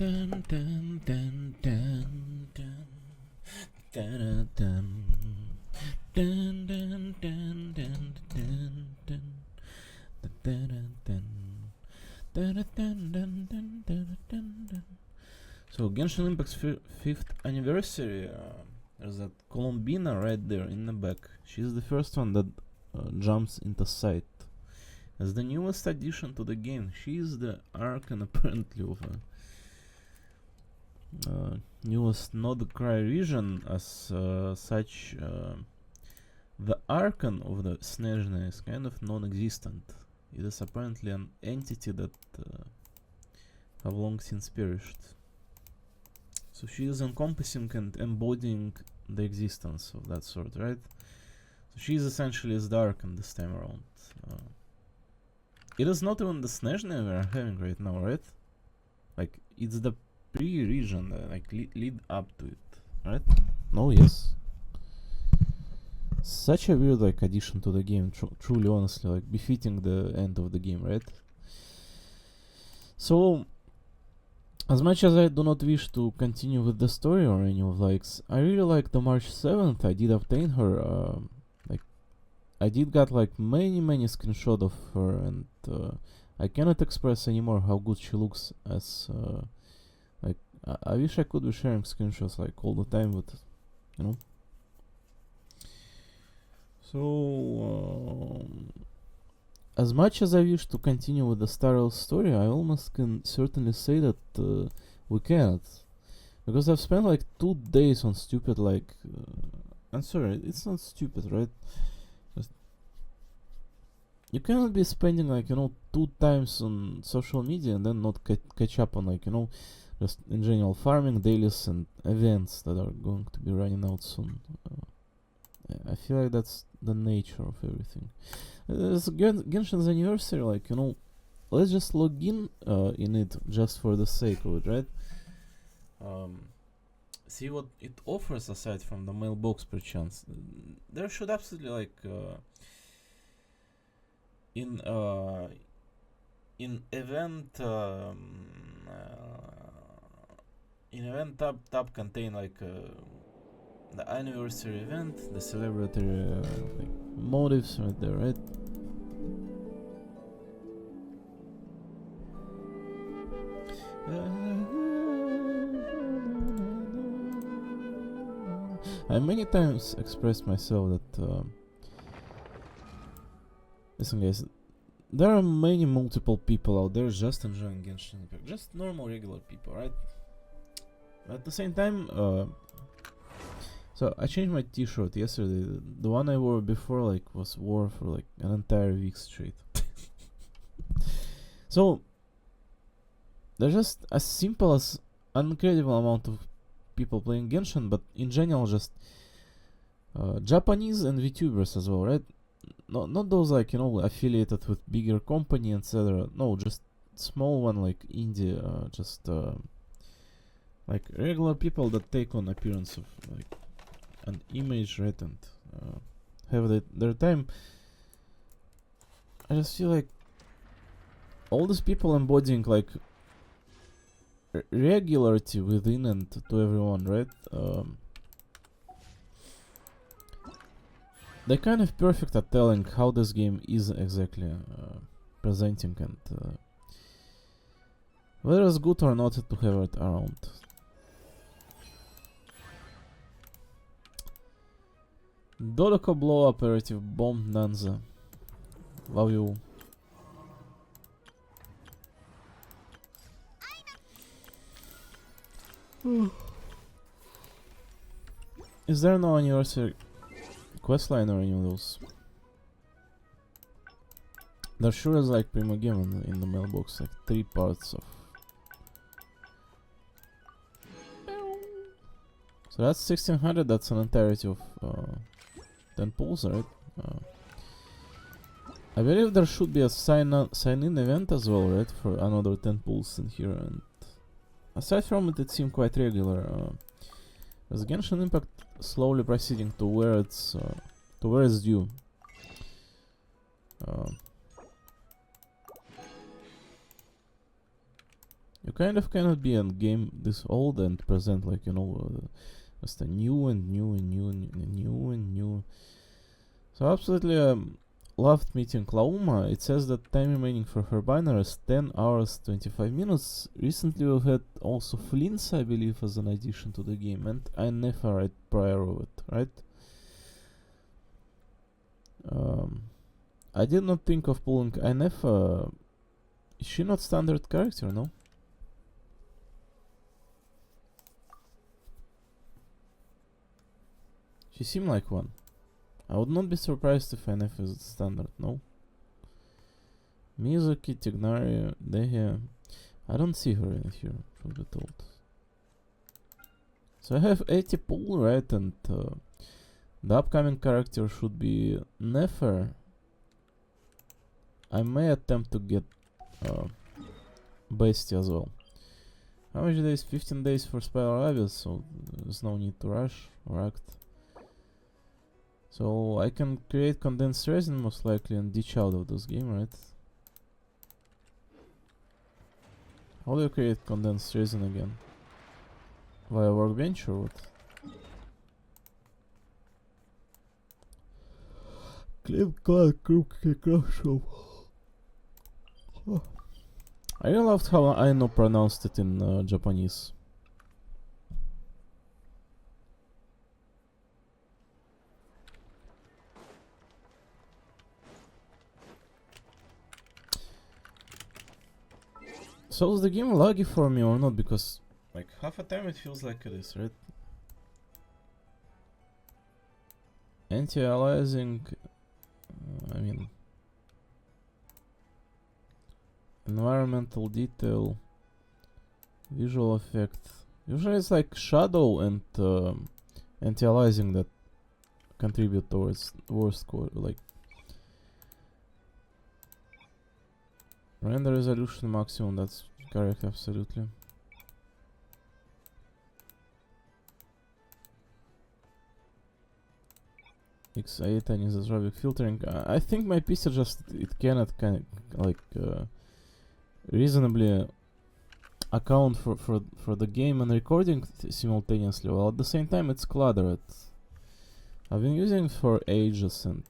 dun, dun, dun, dun, dun. Dun, dun, dun, dun, dun, dun, dun, dun. Dun, dun, dun, dun, dun, dun, dun, dun, dun. So Genshin Impact's 5th anniversary. There's that Colombina right there in the back. She's the first one that jumps into sight as the newest addition to the game. She is the Archon apparently of newest Nodcry region. As such, the Archon of the Snezhne is kind of non-existent. It is apparently an entity that have long since perished. So she is encompassing and embodying the existence of that sort, right? So she is essentially as the Archon this time around. It is not even the Snezhne we are having right now, right? Like, it's the pre-region, like lead up to it, right? No, yes. Such a weird like addition to the game, truly, honestly, like befitting the end of the game, right? So, as much as I do not wish to continue with the story or any of likes, I really like the March 7th. I did obtain her. Like, I did got like many screenshots of her, and I cannot express anymore how good she looks. As like, I wish I could be sharing screenshots like all the time, but you know. So, as much as I wish to continue with the Star Rail story, I almost can certainly say that we cannot. Because I've spent like 2 days on stupid like... I'm sorry, it's not stupid, right? Just you cannot be spending like, 2 times on social media and then not catch up on like, just in general farming, dailies and events that are going to be running out soon. I feel like that's the nature of everything. It's Genshin's anniversary, like, let's just log in it just for the sake of it, right? See what it offers aside from the mailbox perchance. There should absolutely like in event tab contain like the anniversary event, the celebratory like motives right there, right? I many times expressed myself that listen guys, there are multiple people out there just enjoying Genshin Impact, just normal regular people, right? At the same time, so I changed my t-shirt yesterday. The one I wore before like was wore for like an entire week straight. So there's just as simple as an incredible amount of people playing Genshin, but in general just Japanese and VTubers as well, right? Not those like affiliated with bigger company, etc. No, just small one like indie, just like regular people that take on appearance of like an image, right, and have their time. I just feel like all these people embodying like regularity within and to everyone, right? They're kind of perfect at telling how this game is exactly presenting and whether it's good or not to have it around. Dodoko blow operative bomb Nanza. Love you. Is there no anniversary questline or any of those? There sure is like Primo Game in the mailbox, like 3 parts of. So that's 1600, that's an entirety of 10 pulls, right? I believe there should be a sign-in event as well, right? For another 10 pulls in here, and aside from it, it seemed quite regular. As Genshin Impact slowly proceeding to where it's due. You kind of cannot be a game this old and present like, you know, just a new and new and new and new and new. So absolutely loved meeting Lauma. It says that time remaining for her banner is 10 hours 25 minutes. Recently we've had also Flints, I believe, as an addition to the game, and Inefa right prior of it, right? I did not think of pulling Inefa. Is she not standard character, no? She seemed like one. I would not be surprised if Inefa is standard, no? Mizuki, Tignari, Dehya. I don't see her in here, should be told. So I have 80 pull, right? And the upcoming character should be Nefer. I may attempt to get Bestia as well. How much days? 15 days for Spiral Abyss, so there's no need to rush or act. So I can create condensed resin most likely and ditch out of this game, right? How do you create condensed resin again? Via workbench or what? Clip cloud group show. I really loved how Aino pronounced it in Japanese. So is the game laggy for me or not? Because like half a time it feels like it is, right? Anti-aliasing, I mean, environmental detail, visual effect. Usually it's like shadow and anti-aliasing that contribute towards worst score, like render resolution maximum, that's correct, absolutely. X8 and isotropic filtering. I think my PC just, it cannot reasonably account for the game and recording simultaneously, while at the same time it's cluttered. I've been using it for ages and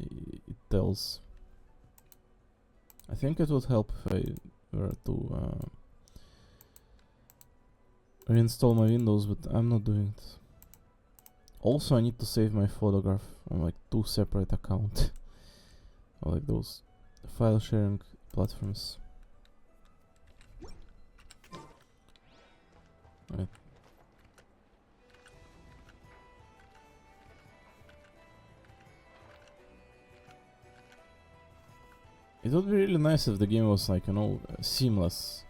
it tells. I think it would help if I were to reinstall my Windows, but I'm not doing it. Also, I need to save my photograph on like 2 separate accounts. Or like those file sharing platforms. Right. It would be really nice if the game was like, you know, seamless.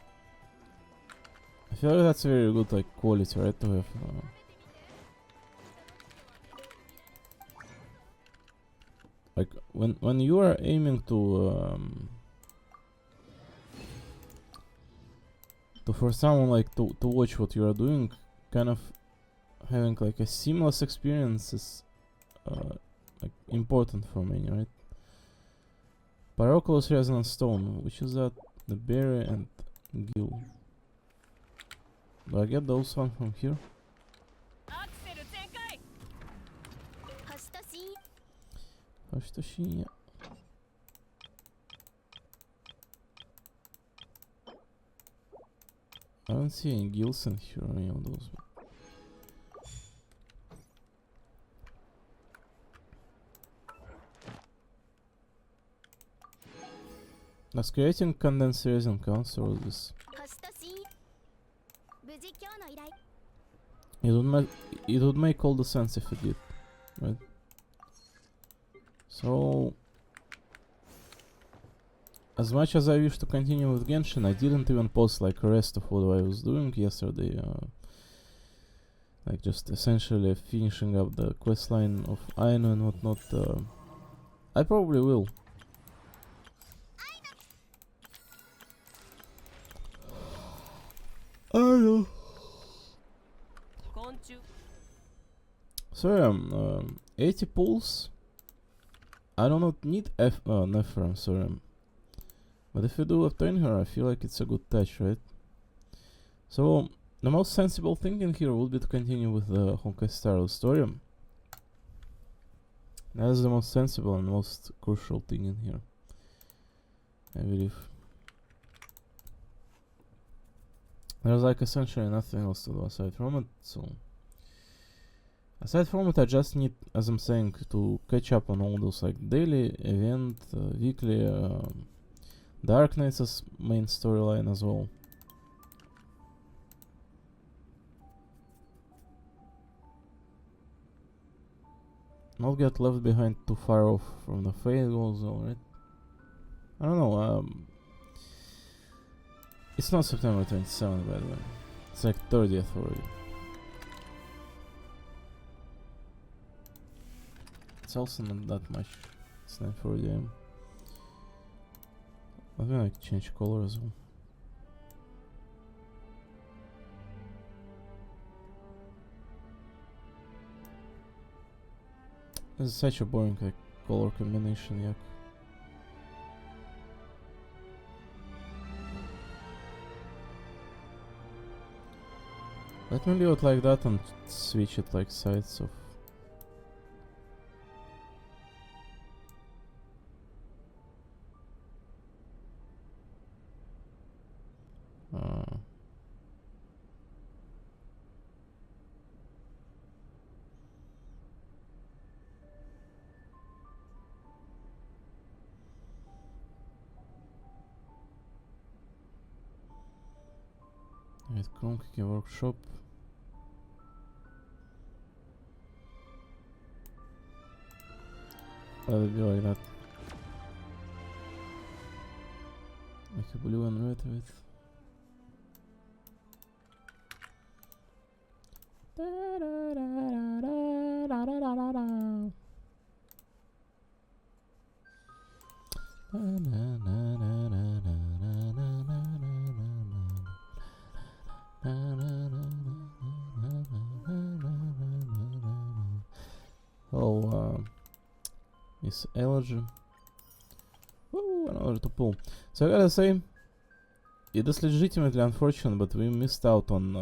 I feel like that's very good like quality, right? To have like when you are aiming to for someone like to watch what you are doing, kind of having like a seamless experience is like important for many, right? Pyroculus Resonance Stone, which is that? The berry and gill. Do I get those one from here? Hashitoshi, yeah. I don't see any gills in here or any of those. Does creating condensed resin counts or this? It would make all the sense if it did, right? So, as much as I wish to continue with Genshin, I didn't even post like the rest of what I was doing yesterday. Like just essentially finishing up the questline of Aino and whatnot. I probably will. Aino. So 80 pulls. I do not need Nefer, I'm sorry. But if you do obtain her, I feel like it's a good touch, right? So the most sensible thing in here would be to continue with the Honkai Star Rail story. That is the most sensible and most crucial thing in here, I believe. There's like essentially nothing else to do aside from it, so aside from it I just need, as I'm saying, to catch up on all those like daily, event, weekly, Dark Knights' main storyline as well. Not get left behind too far off from the Fate goals, alright? I don't know, it's not September 27th, by the way. It's like 30th already. It's also not that much. It's 9:40 AM. Let me like change color as well. This is such a boring like color combination, yuck. Let me leave it like that and switch it like sides of. Right, Chrome Kiki Workshop. Let it be like that. Like a blue and red with. Oh, Miss Allergy. Woo, another to pull. So I gotta say, it is legitimately unfortunate, but we missed out on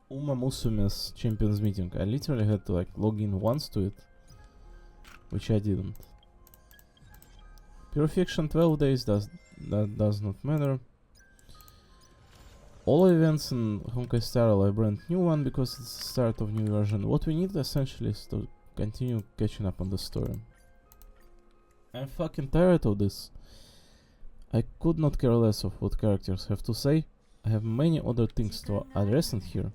Uma Musume's Champions Meeting. I literally had to like log in once to it, which I didn't. Purification 12 days, that does not matter. All events in Honkai Star Rail are brand new one because it's the start of new version. What we need essentially is to continue catching up on the story. I'm fucking tired of this. I could not care less of what characters have to say. I have many other things to address in here.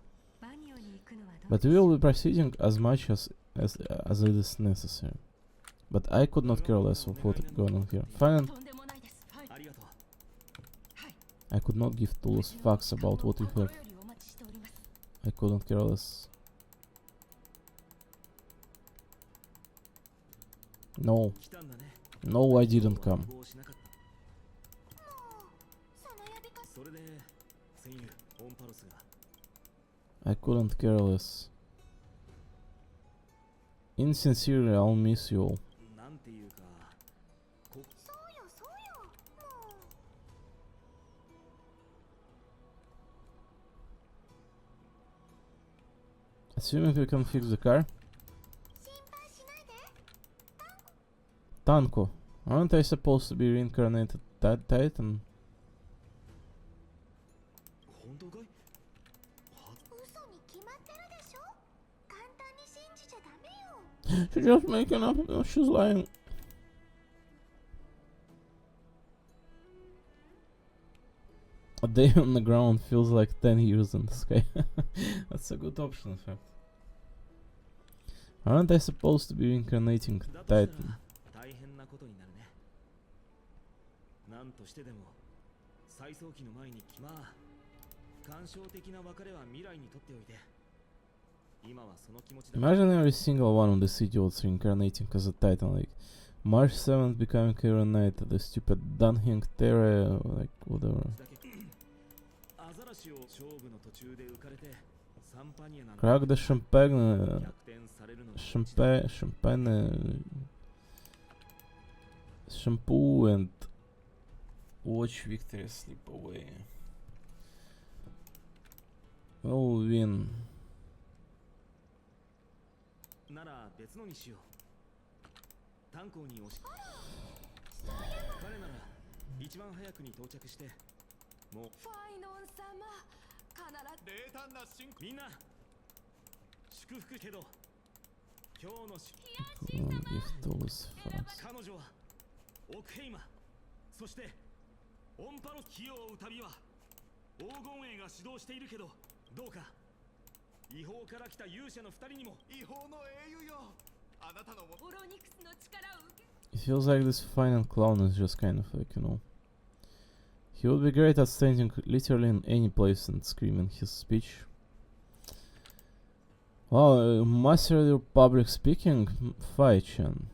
But we will be proceeding as much as it is necessary. But I could not care less of what is going on here. Fine. I could not give two less fucks about what you have. I couldn't care less. No. No, I didn't come. I couldn't care less. Insincerely, I'll miss you all. Assuming we can fix the car. Tanko, aren't I supposed to be reincarnated Titan? She's just making up, she's lying. A day on the ground feels like 10 years in the sky. That's a good option, in fact. Aren't I supposed to be reincarnating Titan? Imagine every single one of these idiots reincarnating as a Titan, like March 7th becoming Iron Knight, the stupid Dunhing Terra, like whatever. Crack the champagne, shampoo and watch victory slip away. will win. なら別のにしよう。炭鉱に押し。彼なら一番早くに到着して、もう。ファイノン様、必ず。冷淡な進行。みんな祝福けど、今日のGive those fucks. 彼女はオクヘイマ、そして音波の器用を歌びは黄金衛が指導しているけど、どうか違法から来た勇者の二人にも。違法の英雄よ、あなたのも。オロニクスの力を受け。 It feels like this final clown is just kind of like, you know. He would be great at standing literally in any place and screaming his speech. Wow, master your public speaking, Fai-chan.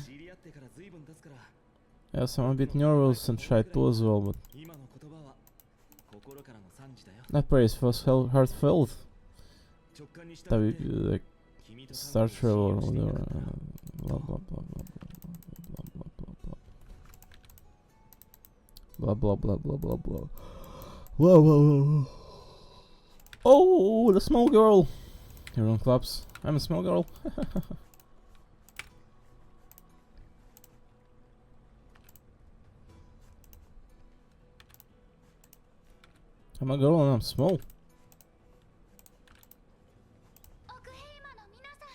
知り合ってから随分経つから。 Yes, I'm a bit nervous and shy too as well, but 今の言葉は心からの賛辞だよ。 that praise was heartfelt. 直感に従 That って we, like 君と Star Travel or 探偵を whatever. していたから。 Blah blah blah blah blah blah blah blah blah blah blah blah blah blah. Whoa, whoa, whoa. Oh, the small girl. Everyone claps. I'm a small girl. I'm a girl and I'm small. オクヘイマの皆さん、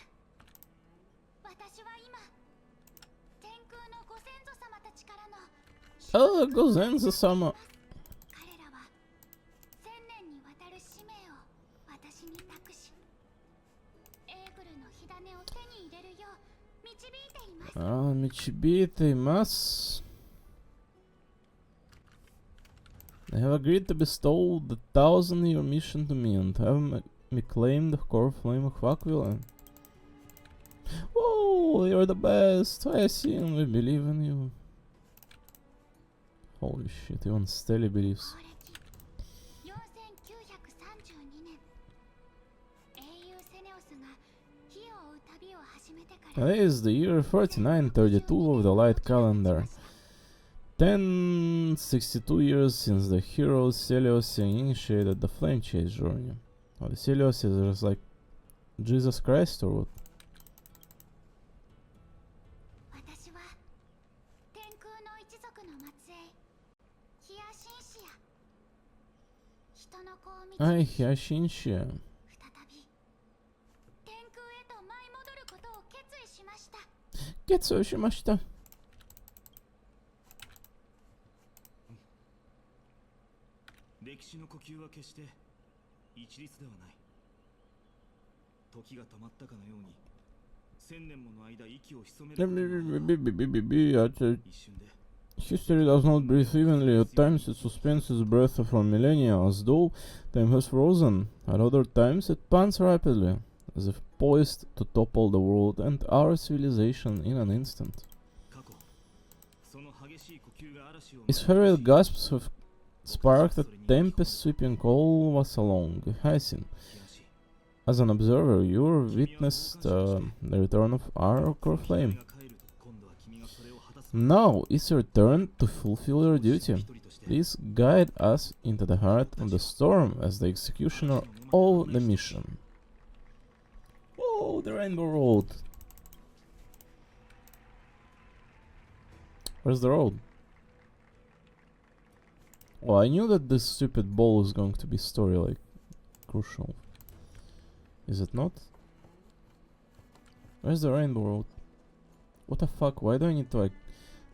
私は今天空のご先祖様たちからの Oh, Gozenza-sama. 彼らは千年にわたる使命を私に託し、エーグルの火種を手に入れるよう導いています。 Ah, Michibite-mas. They have agreed to bestow the 1,000-year mission to me and have me claim the core flame of Aquila. Oh, you're the best. I see and we believe in you. Holy shit, even Steli believes. 4932年、英雄セネオスが火を追う旅を始めてから Today is the year 4932 of the light calendar. 1062 years since the hero Seleucid initiated the flame chase journey. Oh, the Seleucid is like Jesus Christ or what? 私は天空の一族の末裔ヒアシンシア、人の子を見つ Ai, け Hyashinshia. 再び天空へと舞い戻ることを決意しました。 Getsu shimashita. 歴史の呼吸は決して一律ではない。時が止まったかのように、千年もの間息を潜めることが一瞬で。 History does not breathe evenly. At times it suspends its breath for millennia, as though time has frozen. At other times it pants rapidly, as if poised to topple the world and our civilization in an instant. 過去、その激しい呼吸が嵐を Its fervent gasps have sparked a tempest sweeping all of us along. Hyacinth. 東 As an observer, you witnessed the return of our core flame. が帰ると、今度は君がそれを果たす。 Now it's your turn to fulfill your duty. 一人として Please guide us into the heart of the storm as the executioner of the mission. Oh, the Rainbow Road. Where's the road? Oh, I knew that this stupid ball is going to be story like crucial. Is it not? Where's the Rainbow Road? What the fuck? Why do I need to like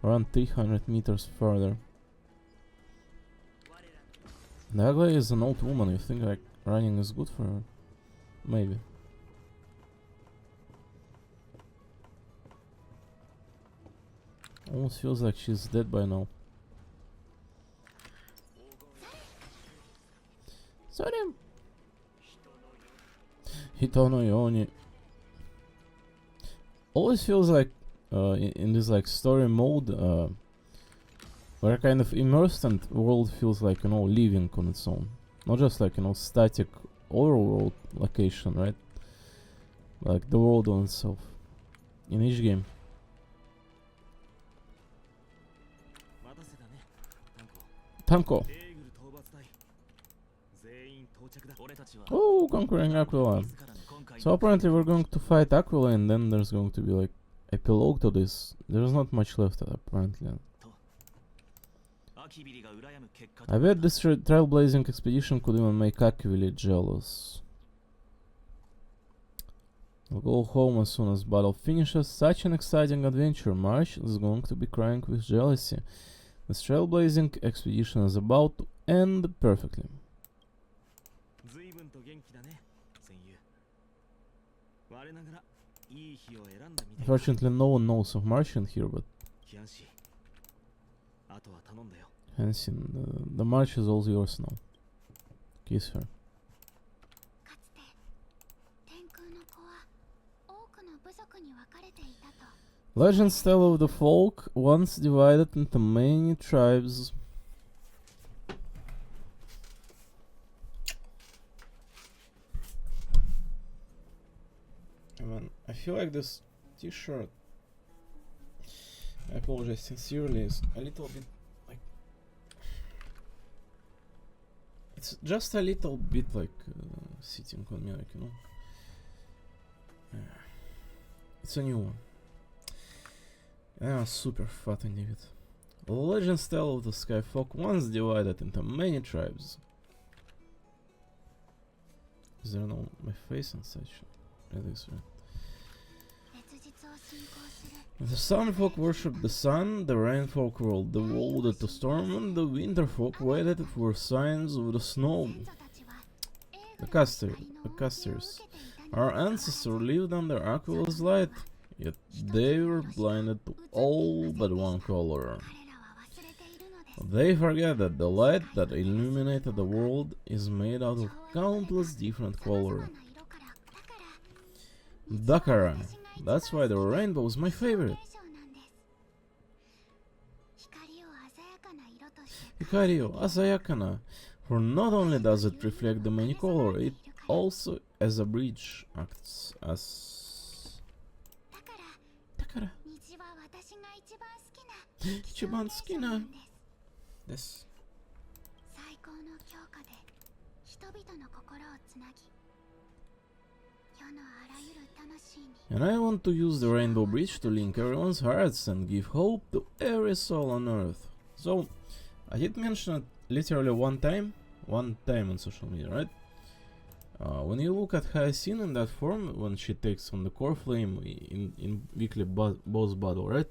run 300 meters further? Nagla is an old woman. You think like running is good for her? Maybe. Almost feels like she's dead by now. Sorry. Hito no Yoni. Always feels like in this like story mode we're kind of immersed and world feels like, you know, living on its own. Not just like, you know, static overworld location, right? Like the world on itself. In each game. 待たせたね、炭鉱。 Tanko. エーグル討伐隊、Oh, conquering Aquila. So apparently we're going to fight Aquila, and then there's going to be like epilogue to this. There's not much left apparently. I bet this trailblazing expedition could even make Aquila jealous. I'll go home as soon as battle finishes. Such an exciting adventure. March is going to be crying with jealousy. The trailblazing expedition is about to end perfectly. Unfortunately, no one knows of Martian here, but Hansen, the march is all yours now. Kiss her. Legends tell of the folk once divided into many tribes. Man, I feel like this t-shirt, I apologize sincerely, is a little bit like, it's just a little bit like sitting on me, like, you know. It's a new one. Super fat indeed. Legends tell of the Skyfolk once divided into many tribes. Is there no my face and such? It is, right? The Sunfolk worshipped the sun, the Rainfolk ruled the world to storm, and the Winterfolk waited for signs of the snow. The casters. Our ancestors lived under Aquila's light, yet they were blinded to all but one color. They forget that the light that illuminated the world is made out of countless different colors. Dakara. That's why the rainbow is my favorite. Hikario Asayakana. For not only does it reflect the many color, it also, as a bridge, acts as... Dakara. Ichiban sukina. Desu. And I want to use the rainbow bridge to link everyone's hearts and give hope to every soul on earth. So, I did mention it literally one time on social media, right? When you look at Hyacinth in that form, when she takes on the core flame in weekly boss battle, right?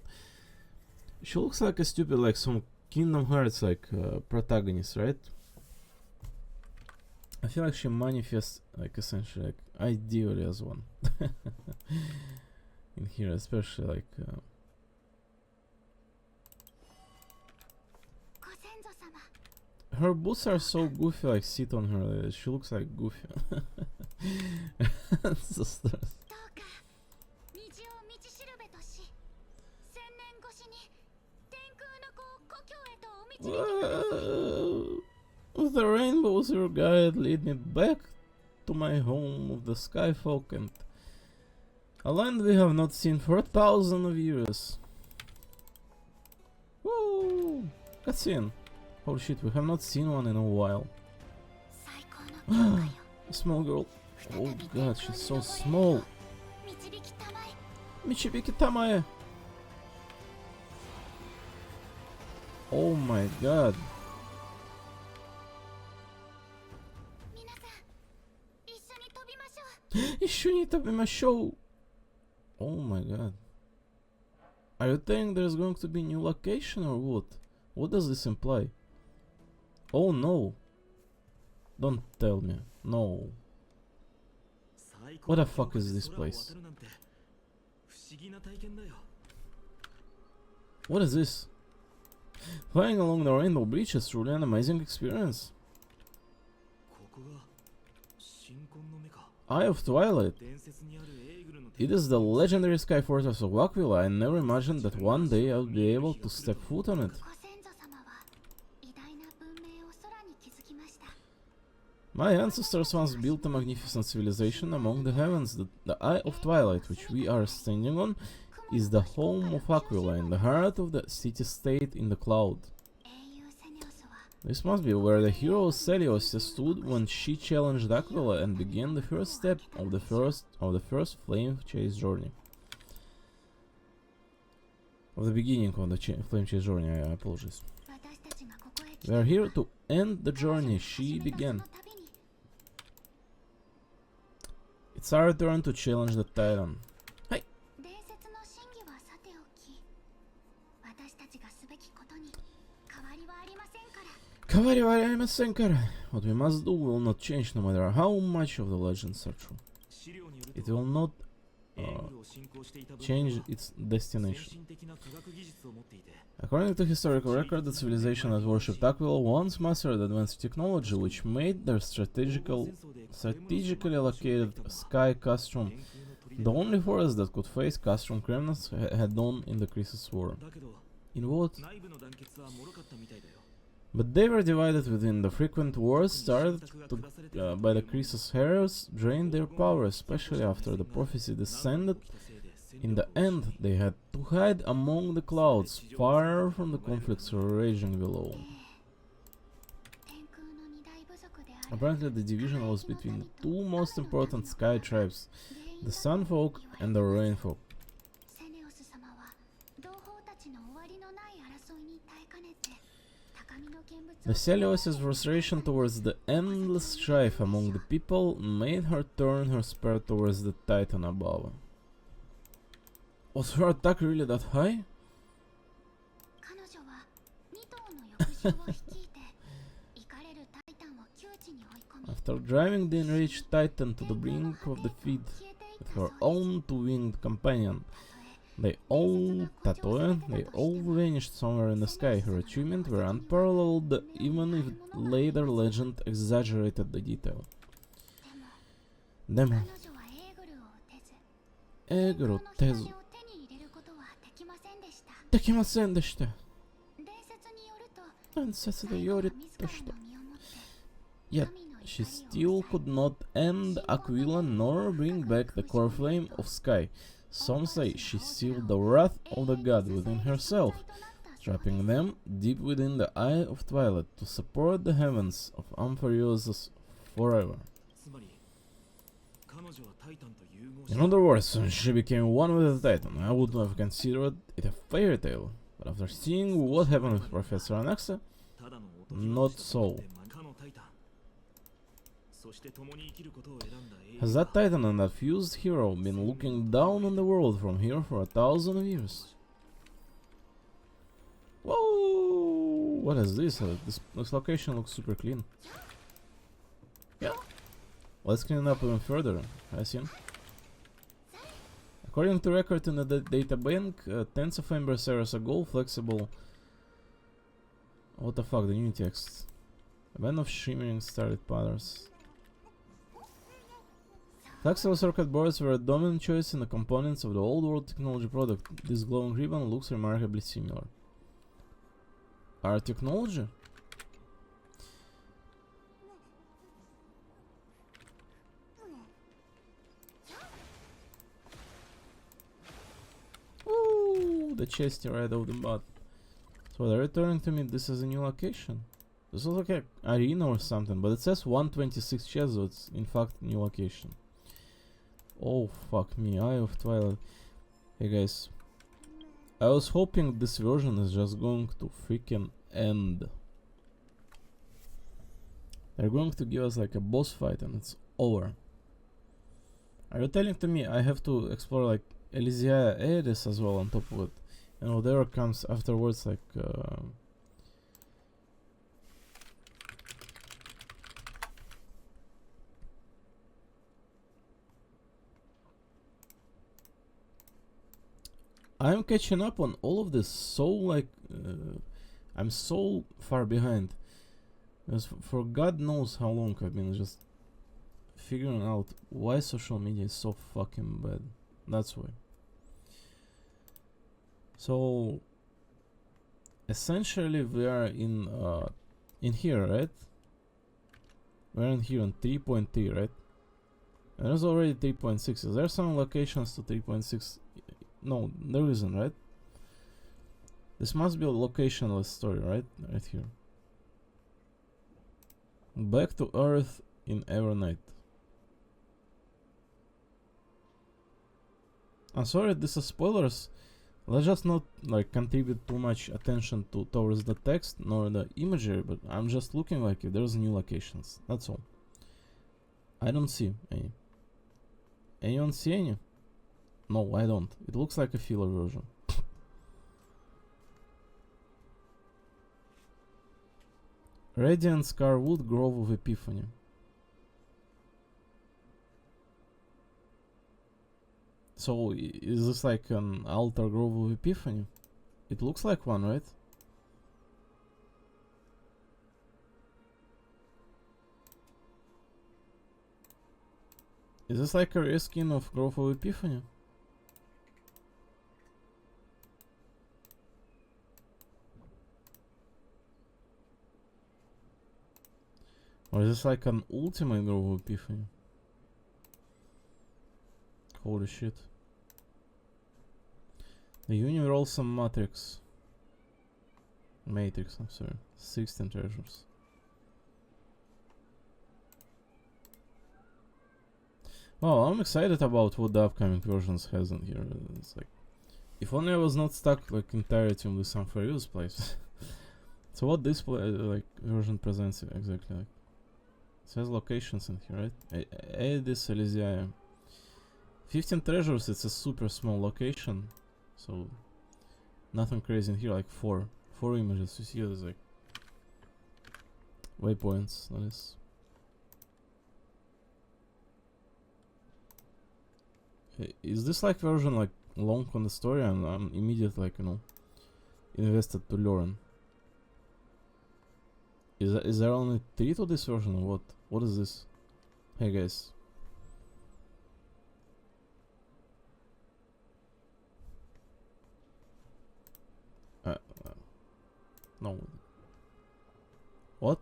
She looks like a stupid, like some Kingdom Hearts like protagonist, right? I feel like she manifests like essentially like ideally as one. In here, especially like her boots are so goofy, like sit on her, she looks like Goofy. So stressed. With the rainbows your guide, lead me back to my home of the Skyfolk and a land we have not seen for 1,000 of years. Woo! Cutscene. Holy shit, we have not seen one in a while. A small girl. Oh god, she's so small. Michibiki Tamae. Oh my god. Oh my god. Are you saying there's going to be new location or what? What does this imply? Oh no. Don't tell me. No. What the fuck is this place? What is this? Flying along the rainbow bridge is truly an amazing experience. Eye of Twilight. It is the legendary sky fortress of Aquila. I never imagined that one day I would be able to step foot on it. My ancestors once built a magnificent civilization among the heavens. The Eye of Twilight, which we are standing on, is the home of Aquila, in the heart of the city-state in the cloud. This must be where the hero Celios stood when she challenged Aquila and began the first step of the first flame chase journey. Of the beginning of the flame chase journey, I apologize. 私たちがここへ来 We are here to end the journey she た began. その度に It's our turn to challenge the Titan. 伝説の真偽はさておき、私たちがすべきことに変わりはありませんから。 What we must do will not change no matter how much of the legends are true. 資料による It と will not エーグルを信仰していた部分 change は its 先 destination. 進的な科学技術を持っていて According to historical record, the civilization that worshipped Aquila once mastered advanced technology which made their strategically located sky castrum 天空の砦 the only force that could face castrum criminals head on in the Crisis War. だけど In what? 内部の団結は脆かったみたいだよ But they were divided within the frequent wars started by the Crisis heroes drained their power, especially after the prophecy descended. In the end, they had to hide among the clouds, far from the conflicts raging below. 天空の二大部族である Apparently, the division was between the two most important sky tribes, the Sun Folk and the Rain Folk. セネオス様は同胞たちの終わりのない争いに耐えかねて高みの見物 The Celios' frustration towards the endless strife among the people made her turn her spear towards the Titan above. Was her attack really that high? 彼女は2頭の翼獣を率いて怒れるタイタンを窮地に追い込み After driving the enraged Titan to the brink of defeat with her own two-winged companion, they all vanished somewhere in the sky. Her achievements were unparalleled, even if later legend exaggerated the detail. でも Demo. 彼女はエーグルを撃てず Egro 天 Tezu. 空の火種を手に入れることはできませんでした Dekimasen deshite. 伝説によると Princess 最 de 後は Yorit 自ら deshite. の身をもって Yet 神の she 怒りを still could not end Aquila nor bring back the core flame of sky. Some say she sealed the wrath of the god within herself, trapping them deep within the eye of twilight to support the heavens of Amphariosus forever. つまり彼女はタイタンと融合 In し other words, when she became one with the Titan, I would have considered it a fairy tale. But after seeing what happened with Professor Anaxa, ただの Not so. かのタイタンそして共に生きることを選んだエー has that Titan and that fused hero been looking down on the world from here for 1,000 years? Whoa! What is this? This location looks super clean. Yeah. Let's clean it up even further, I assume. According to record in the data bank, tens of embers areas ago, flexible. What the fuck? The new text. A band of shimmering starlit patterns. Flexible circuit boards were a dominant choice in the components of the old world technology product. This glowing ribbon looks remarkably similar. Our technology? Ooh, the chesty right off the butt. So they're returning to me this is a new location. This looks like an arena or something, but it says 126 chests, so it's in fact a new location. Oh fuck me, Eye of Twilight. Hey guys, I was hoping this version is just going to freaking end. They're going to give us like a boss fight and it's over. Are you telling to me I have to explore like Elysia Aeris as well on top of it? And whatever comes afterwards, like I'm catching up on all of this so like I'm so far behind. Because for God knows how long I've been just figuring out why social media is so fucking bad. That's why. So essentially we are in here, right? We're in here on 3.3, right? And there's already 3.6. Is there some locations to 3.6? No, there isn't, right? This must be a locationless story, right? Right here. Back to Earth in Evernight. I'm sorry, this is spoilers. Let's just not like contribute too much attention towards the text nor the imagery, but I'm just looking like if there's new locations. That's all. I don't see any. Anyone see any? No, I don't. It looks like a filler version. Radiant Scarwood Grove of Epiphany. So, is this like an altar grove of Epiphany? It looks like one, right? Is this like a reskin of Grove of Epiphany? Or is this like an ultimate Grove of Epiphany? Holy shit. The Universal Matrix. I'm sorry. 16 treasures. Well, I'm excited about what the upcoming versions has in here. It's like, if only I was not stuck like entirety with some for use place. So what this like version presents exactly like? It says locations in here, right? Aedis Elysiae. 15 treasures, it's a super small location. So nothing crazy in here, like four images. You see there's like waypoints, that is. Is this like version like long on the story? I'm immediately like, you know, invested to learn. Is there only 3 to this version or what? What is this? Hey guys. No. What?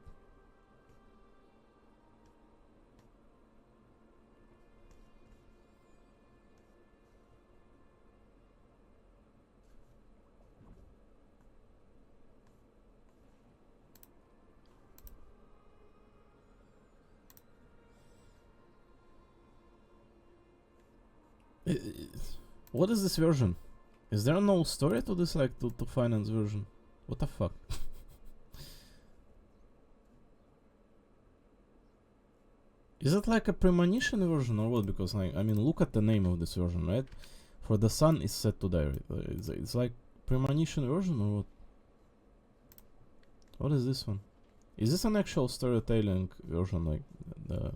What is this version? Is there no story to this, like to finance version? What the fuck? Is it like a premonition version or what? Because like, I mean, look at the name of this version, right? For the sun is set to die. Right? It's like premonition version or what? What is this one? Is this an actual storytelling version, like the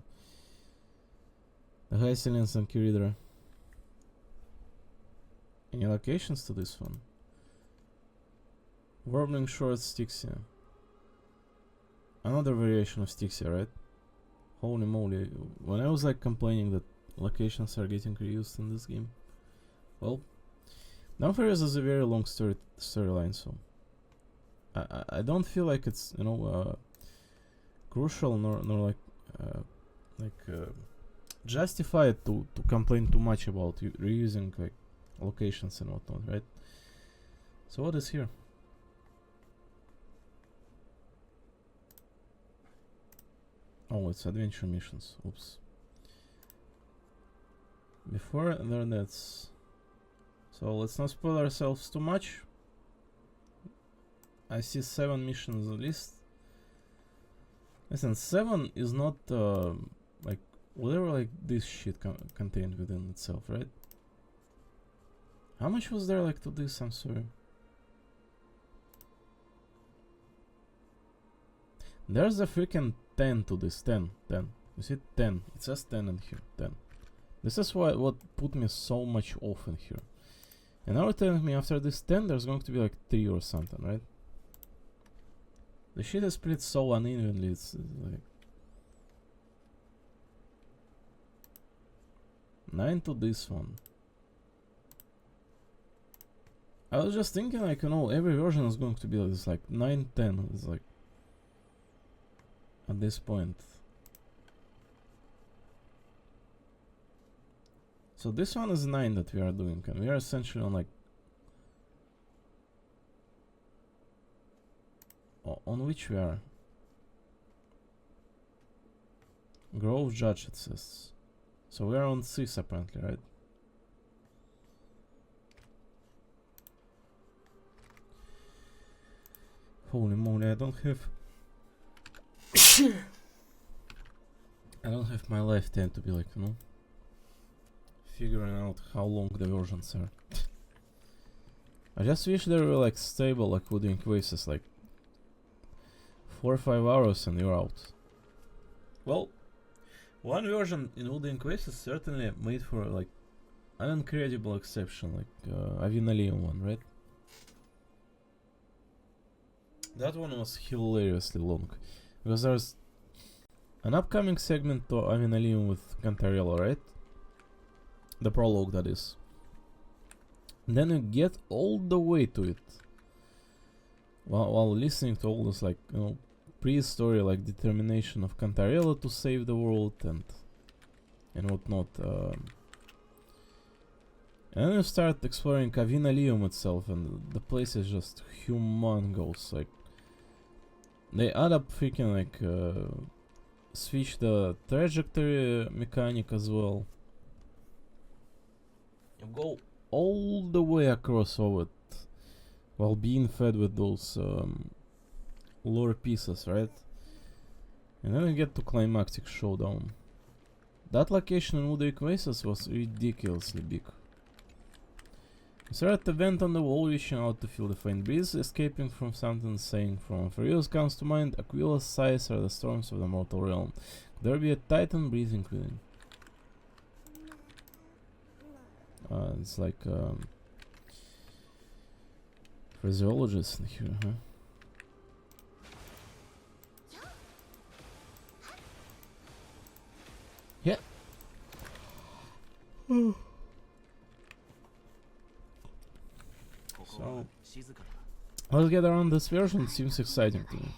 High Silence and Kyridra? Any locations to this one? Warbling Short Styxia. Another variation of Styxia, right? Holy moly. When I was like complaining that locations are getting reused in this game. Well, Dumfries is a very long storyline, so I don't feel like it's, you know, crucial nor like justified to complain too much about reusing like locations and whatnot, right? So what is here? Oh, it's adventure missions. Oops. Before there, that's. So let's not spoil ourselves too much. I see 7 missions list. Listen, 7 is not like whatever like this shit contained within itself, right? How much was there like to this? I'm sorry. There's a freaking 10 to this. 10. You see 10. It says 10 in here. 10. This is what put me so much off in here. And now you're telling me after this 10 there's going to be like 3 or something, right? The shit is split so unevenly. It's like 9 to this one. I was just thinking like, you know, every version is going to be like this, like 9, 10. It's like at this point. So this one is 9 that we are doing, and we are essentially on like on which we are. Grove Judge, it says. So we're on 6 apparently, right? Holy moly, I don't have my life time to be like, you know, figuring out how long the versions are. I just wish they were like stable, like Wooding Oasis, like 4 or 5 hours and you're out. Well, one version in Wooding Oasis certainly made for like an incredible exception, like Avinalium one, right? That one was hilariously long, because there's an upcoming segment to Avinalium with Cantarella, right? The prologue, that is. And then you get all the way to it, while listening to all this, like, you know, pre-story, like determination of Cantarella to save the world and whatnot. And then you start exploring Avinalium itself, and the place is just humongous. Like, they add up freaking like switch the trajectory mechanic as well. You go all the way across of it while being fed with those lore pieces, right? And then you get to climactic showdown. That location in Wooding Oasis was ridiculously big. You stare at the vent on the wall, reaching out to feel the faint breeze, escaping from something, saying from Furious comes to mind, Aquila's sighs are the storms of the mortal realm. There be a titan breathing within. It's like phraseologist in here, huh? Yeah. So, let's get around this version, seems exciting to me.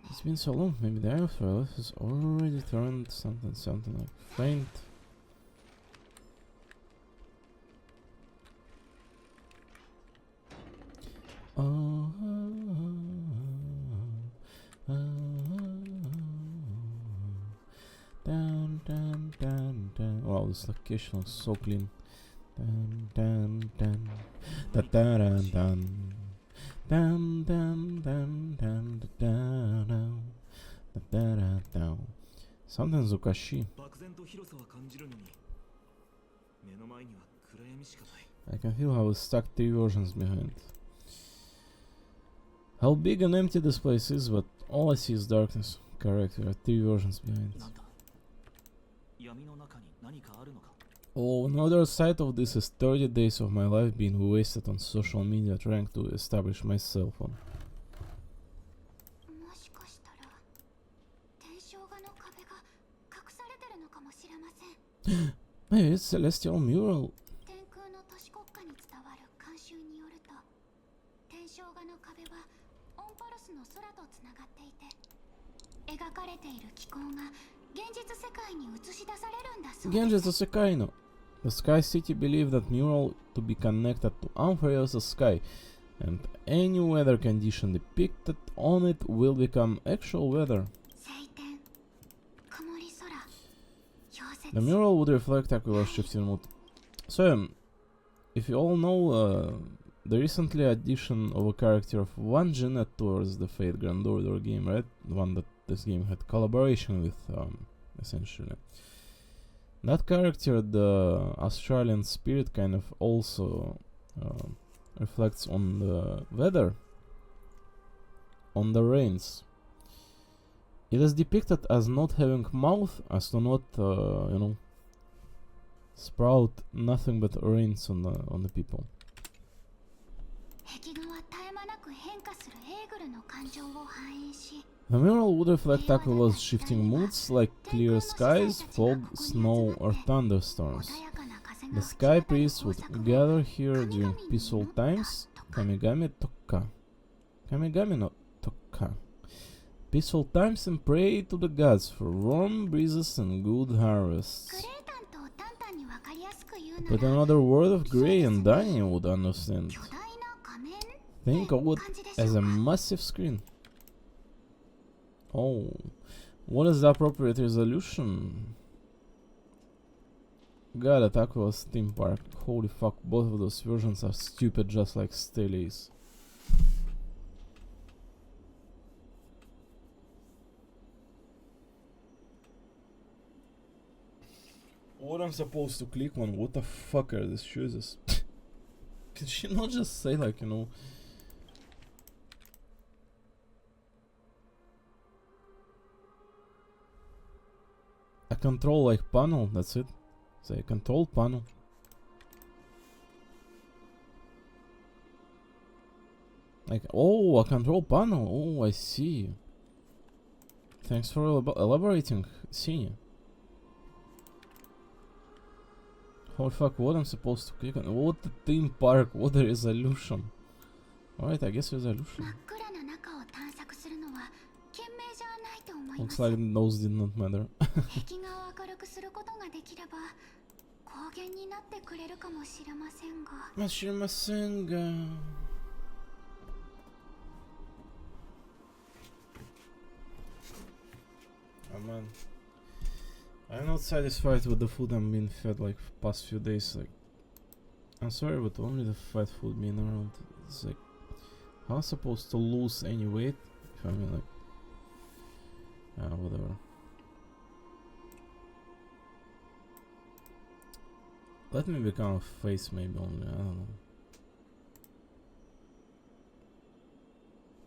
It's been so long, maybe the Elf has already turned something like faint. Wow, this location looks so clean. Something Zukashi. I can feel how it's stuck 3 versions behind. How big and empty this place is, but all I see is darkness. Correct, we are 3 versions behind. Oh, another side of this is 30 days of my life being wasted on social media trying to establish myself on. Maybe it's Celestial Mural. Genjitsu Sekai no. The Sky City believed that mural to be connected to Ampharos' sky, and any weather condition depicted on it will become actual weather. The mural would reflect Aquila's shifting mood. So, if you all know the recently addition of a character of one Jeanette towards the Fate Grand Order game, right? The one that this game had collaboration with, essentially. That character, the Australian spirit, kind of also reflects on the weather, on the rains. It is depicted as not having mouth, as to not, you know, sprout nothing but rains on the people. The mural would reflect Aquila's shifting moods, like clear skies, fog, snow, or thunderstorms. The sky priests would gather here during peaceful times, Kamigami Tokka. Kamigami no Tokka. Peaceful times, and pray to the gods for warm breezes and good harvests. But another word of Grey and Danny would understand. Think of it as a massive screen. Oh, what is the appropriate resolution? God, Attack was theme park. Holy fuck, both of those versions are stupid just like Stellace. What I'm supposed to click on? What the fuck are these choices? Can she not just say like, you know... a control like panel, that's it. Say control panel. Like, oh, a control panel. Oh, I see. Thanks for elaborating, Senior. Holy fuck, what I'm supposed to click on? What the theme park? What the resolution? Alright, I guess resolution. Looks like those did not matter. Oh man, I'm not satisfied with the food I'm being fed like past few days. Like, I'm sorry, but only the fat food being around. It's like, how am I supposed to lose any weight if I mean like, whatever. Let me become a face maybe only. I don't know.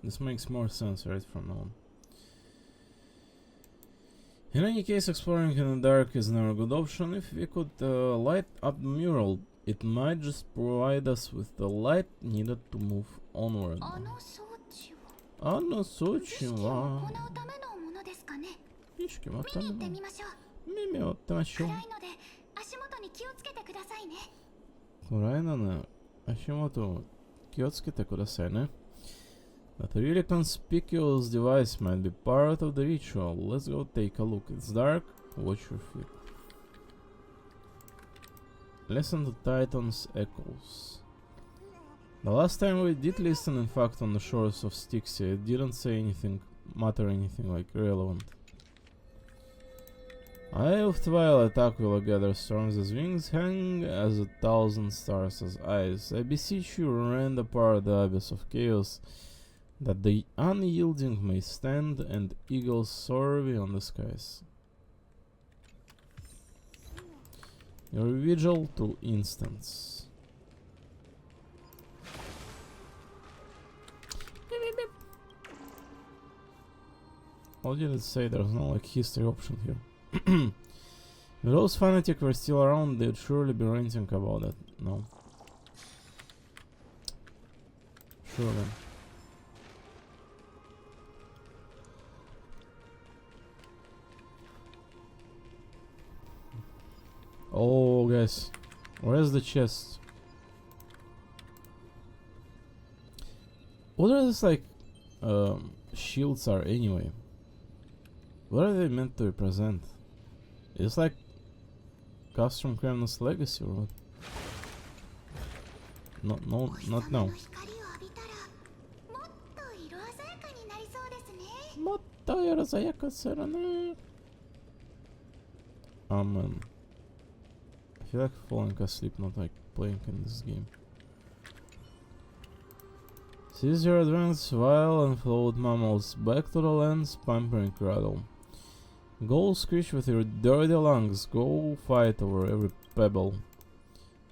This makes more sense right from now on. In any case, exploring in the dark is never a good option. If we could light up the mural, it might just provide us with the light needed to move onward. あの装置は意識はための耳を追ってみましょう。暗いので足元気をつけてくださいね。That really conspicuous device might be part of the ritual. Let's go take a look. It's dark. Watch your feet. Listen to Titan's echoes. The last time we did listen, in fact, on the shores of Styxia, it didn't say anything, matter anything like relevant. Eye of Twilight Aquila gathers storms as wings hang as 1,000 stars as eyes. I beseech you, rend apart the abyss of chaos, that the unyielding may stand and eagles soar beyond the skies. Your vigil to instants. How did it say there's no like history option here? If those fanatics were still around, they'd surely be ranting about it. No. Surely. Oh, guys. Where's the chest? What are these, like, shields are anyway? What are they meant to represent? It's like Castrum Kremlin's legacy or what? Not now. Man. I feel like falling asleep, not like playing in this game. Seize your advance while and float mammals back to the land's pampering cradle. Go screech with your dirty lungs, go fight over every pebble.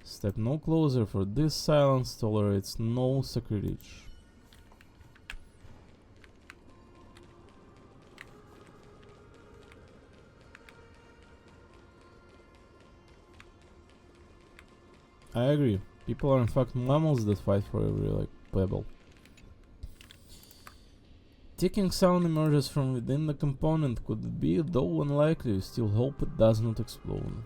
Step no closer, for this silence tolerates no sacrilege. I agree. People are in fact mammals that fight for every like pebble. Ticking sound emerges from within the component. Could it be? Though unlikely, we still hope it does not explode.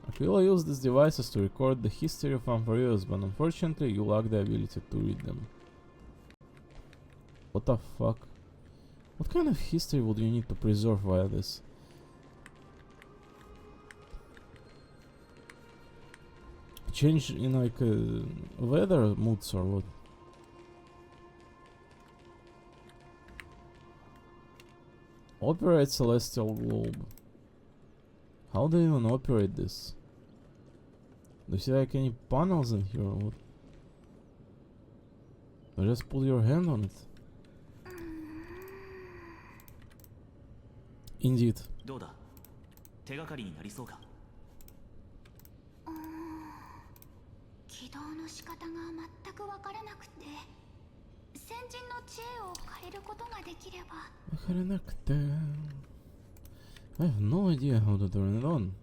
Aquila used these devices to record the history of Amphareus, but unfortunately you lack the ability to read them. What the fuck? What kind of history would you need to preserve via this? Change in like weather moods or what? Operate celestial globe. How do you even operate this? Do you see like any panels in here or what? Or just put your hand on it. Indeed. どうだ手がかりになりそうか起動の仕方が全く分からなくて先人の知恵を借りることができれば I have no idea how to turn it on.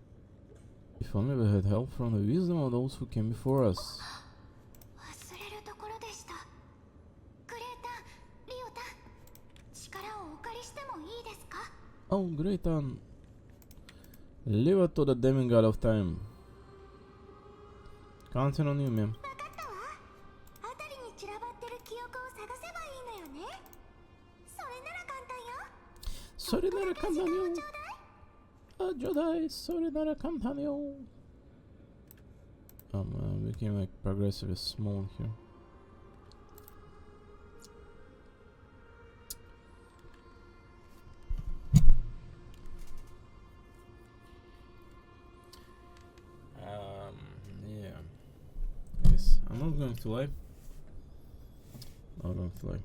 If only we had help from the wisdom of those who came before us. 忘れるところでしたグレータンリオタン力をお借りしてもいいですか Oh, great on. Leave it to the demigod of time. Counting on you, ma'am. 分かったわ辺りに散らばってる記憶を探せばいいのよねそれなら簡単よ Sorinara Cantanio. Jedi, Sorinara Cantanio. Became like progressively small here. Yeah. Yes, I'm not going to lie. Not going to lie.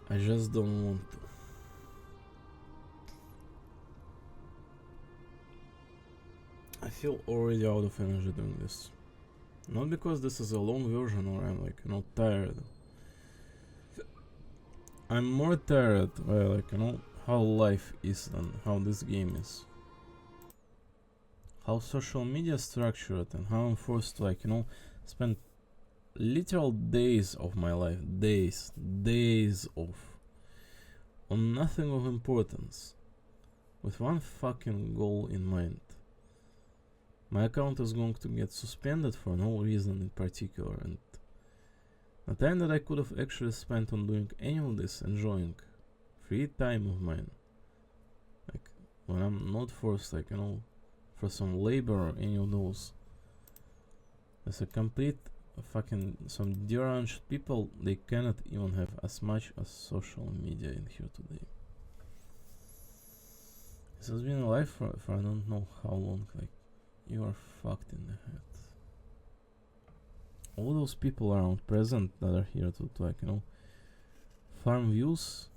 I just don't want to. I feel already out of energy doing this. Not because this is a long version or I'm like, you know, tired. I'm more tired by like, you know, how life is than how this game is. How social media is structured and how I'm forced to like, you know, spend literal days of my life, days of, on nothing of importance, with one fucking goal in mind. My account is going to get suspended for no reason in particular, and the time that I could have actually spent on doing any of this, enjoying free time of mine, like when I'm not forced, like, you know, for some labor or any of those, as a complete fucking some deranged people, they cannot even have as much as social media in here today. This has been alive for I don't know how long, like, you are fucked in the head. All those people around present that are here to like, you know, farm views,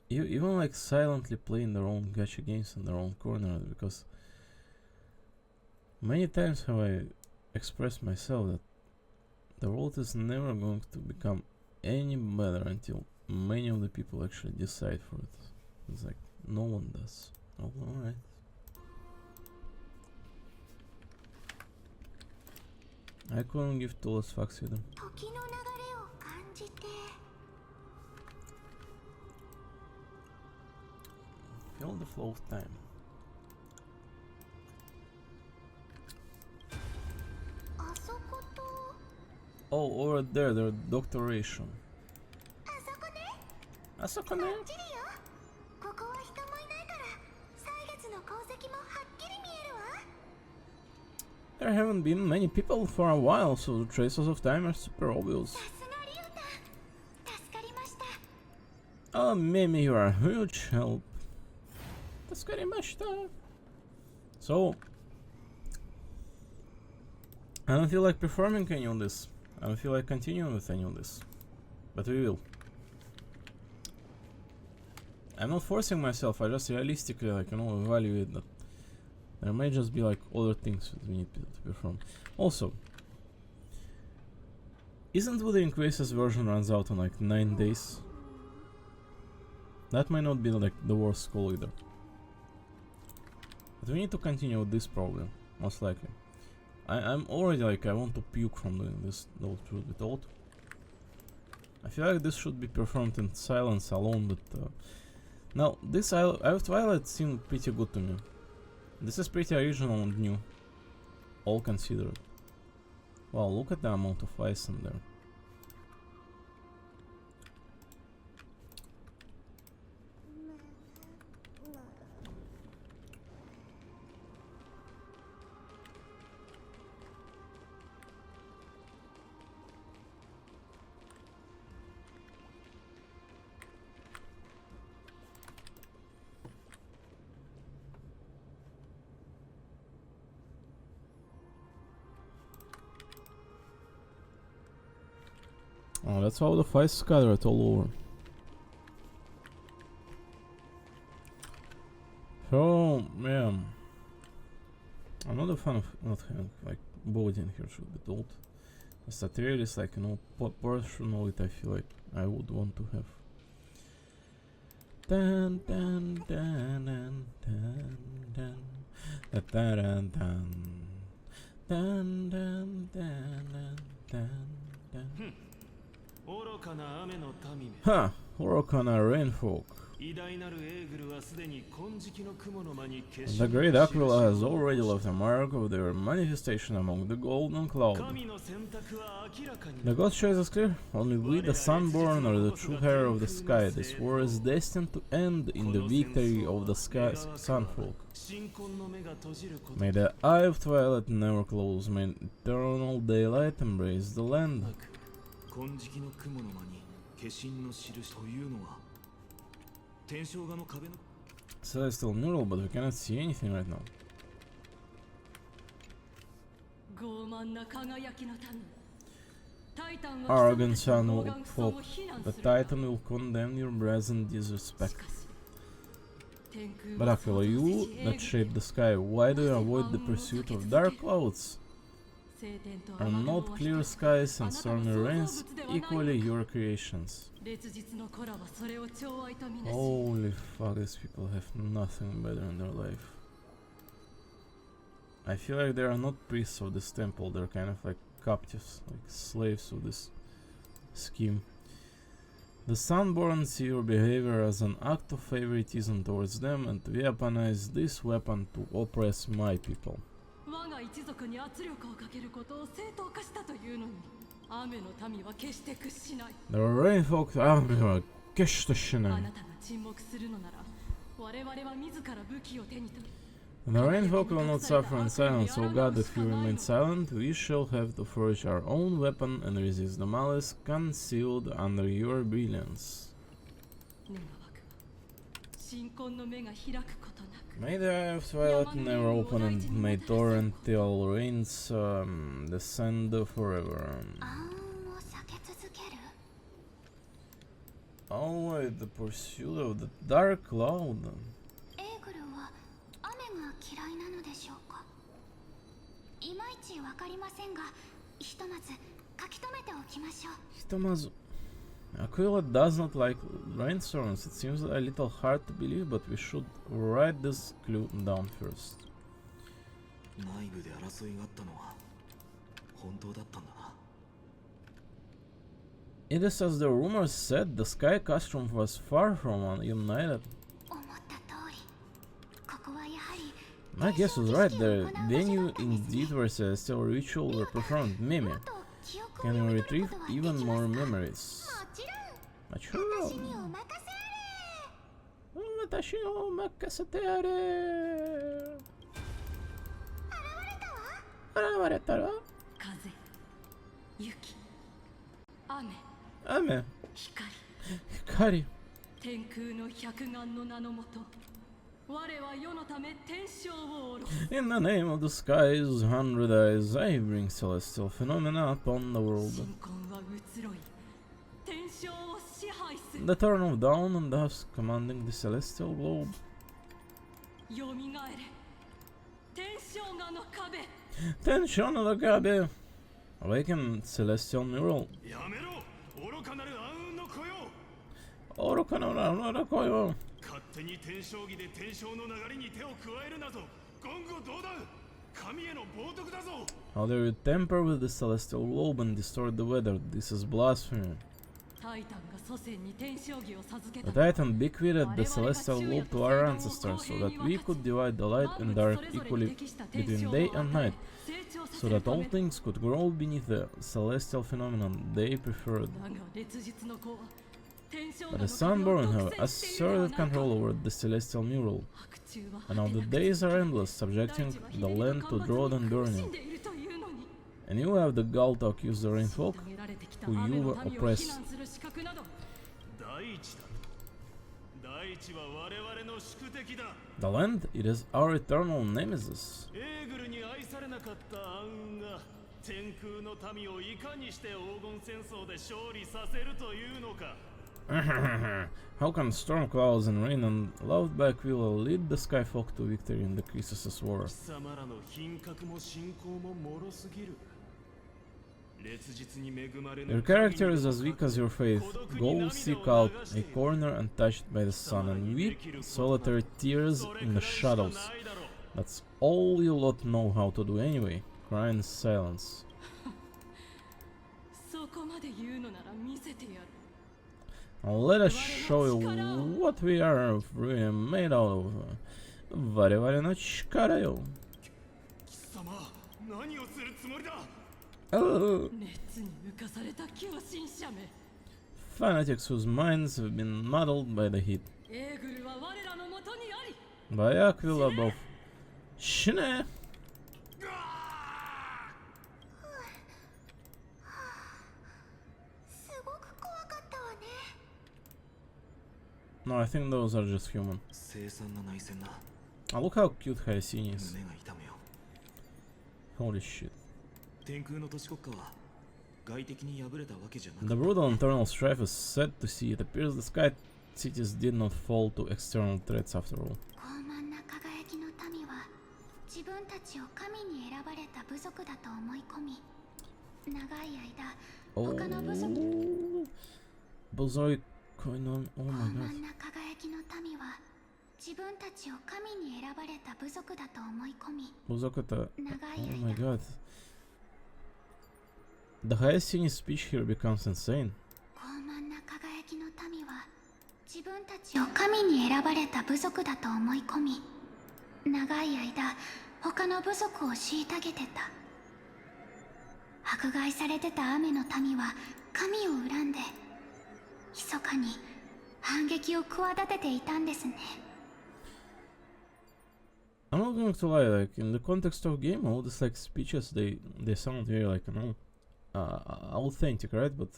even like silently playing their own gacha games in their own corner, because many times have I expressed myself that the world is never going to become any better until many of the people actually decide for it. It's like no one does. Oh, alright. I couldn't give two less fucks either. 時の流れを感じて Feel the flow of time. あそこと Oh, over there, there's Dr. Ration. あそこね Asakane? ばっちりよここは人もいないから歳月の功績もはっきり見えるわ There haven't been many people for a while, so the traces of time are super obvious. さすがリオタン助かりました Oh, Mimi, you are a huge help. Tasukarimasu. So, I don't feel like performing any of this. I don't feel like continuing with any of this. But we will. I'm not forcing myself, I just realistically, like, you know, evaluate that there may just be like other things that we need to perform. Also, isn't Wuthering Waste's version runs out in like 9 days? That might not be like the worst call either. But we need to continue with this problem, most likely. I'm already like, I want to puke from doing this, though, truth be told. I feel like this should be performed in silence alone, but now this Eye of Twilight seemed pretty good to me. This is pretty original and new, all considered. Wow, look at the amount of ice in there. Oh, that's how the fights scattered all over. So, yeah. I'm not a fan of not having, like, body in here should be told. As a trail is like, you know, personally I feel like I would want to have. Dun dun dun dun dun dun dun dun dun dun dun dun dun dun. Huh, Orokana Rainfolk. The great Aquila has already left a mark of their manifestation among the golden cloud. The god's choice is clear. Only we, the Sunborn, are the true heir of the sky. This war is destined to end in the victory of the sky Sunfolk. May the eye of twilight never close. May eternal daylight embrace the land. Celestial mural, but we cannot see anything right now. Arrogant Sunfolk, the Titan will condemn your brazen disrespect. But Aquila, you that shape the sky, why do you avoid the pursuit of dark clouds? Are not clear skies and stormy rains equally your creations? Holy fuck, these people have nothing better in their life. I feel like they are not priests of this temple, they're kind of like captives, like slaves of this scheme. The Sunborn see your behavior as an act of favoritism towards them and weaponize this weapon to oppress my people. The Rainfolk army are keshtashina. The Rainfolk will not suffer in silence, O God. If you remain silent, we shall have to forge our own weapon and resist the malice concealed under your brilliance. May the eye of twilight never open and may torrential rains descend forever. Avoid the pursuit of the dark cloud. Hitomazu. Aquila does not like rainstorms. It seems a little hard to believe, but we should write this clue down first. It is as the rumors said, the Sky Castrum was far from united. My guess was right, the venue indeed where celestial rituals were performed. Mimi, can you retrieve even more memories? Ame. Hikari. In the name of the sky's 100 eyes, I bring celestial phenomena upon the world. The turn of dawn and dusk commanding the celestial globe. Tension of the Gabe. Awaken celestial mural. Orokana no koyo. How dare you tamper with the celestial globe and distort the weather? This is blasphemy. The Titan bequeathed the celestial globe to our ancestors so that we could divide the light and dark equally between day and night, so that all things could grow beneath the celestial phenomenon they preferred. But the Sunborn have asserted control over the celestial mural, and now the days are endless, subjecting the land to drought and burning. And you have the gall to accuse the Rainfolk, who you oppress. The land, it is our eternal nemesis. 天空の民をいかにして黄金戦争で勝利させるというのか。 How can storm clouds and rain and loudback will lead the Skyfolk to victory in the Crisis War? 貴様らの品格も信仰も脆すぎる。烈日に恵まれぬ Your character is as weak as your faith. Go seek out a corner untouched by the sun and weep solitary tears in the shadows. That's all you lot know how to do anyway. Cry in silence. そこまで言うのなら見せてやる。 Now let us show you what we are really made out of. 我々の力よ。貴様、何をするつもりだ。 熱に浮かされた狂信者め。 Fanatics whose minds have been muddled by the heat. エーグルは我らのもとにあり。 By Aquila above. 死ね。すごく怖かったわね。 No, I think those are just human. 凄惨な内戦な。 Oh, look how cute Hyacinth is. 胸が痛むよ。 Holy shit. 天空の都市国家は外敵に敗れたわけじゃな The く、 brutal internal strife is sad to see. It appears the sky cities did not fall to external threats after all. 傲慢な輝きの民は自分たちを神に選ばれた部族だと思い込み、長い間 Oh, 他の部族 Bozoi Koinon. Oh 傲 my 慢 god. な輝きの民は自分たちを神に選ばれた部族だと思い込み、 Bozokata. 長い Oh my 間 god. The Hyacinth speech here becomes insane. 傲慢な輝きの民は自分たちを神に選ばれた部族だと思い込み、長い間他の部族を虐げてた。迫害されてた雨の民は神を恨んで密かに反撃を企てていたんですね。 I'm not going to lie, like in the context of game, all these like speeches they sound very like authentic, right? But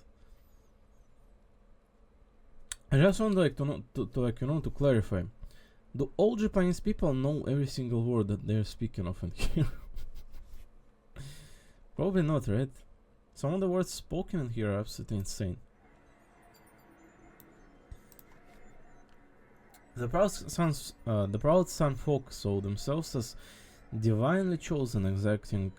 I just want like to clarify. Do all Japanese people know every single word that they're speaking of in here? Probably not, right? Some of the words spoken in here are absolutely insane. The proud Sun folk saw themselves as divinely chosen, exacting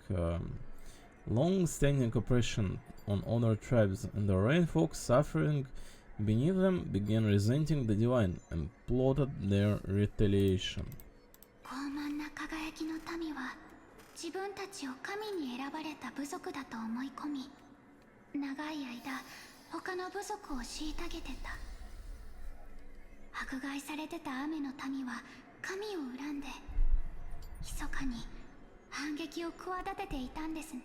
long-standing oppression on other tribes, and the Rain folk suffering beneath them began resenting the divine and plotted their retaliation. 傲慢な輝きの民は自分たちを神に選ばれた部族だと思い込み、長い間他の部族を虐げてた。迫害されてた雨の民は神を恨んで密かに反撃を企てていたんですね。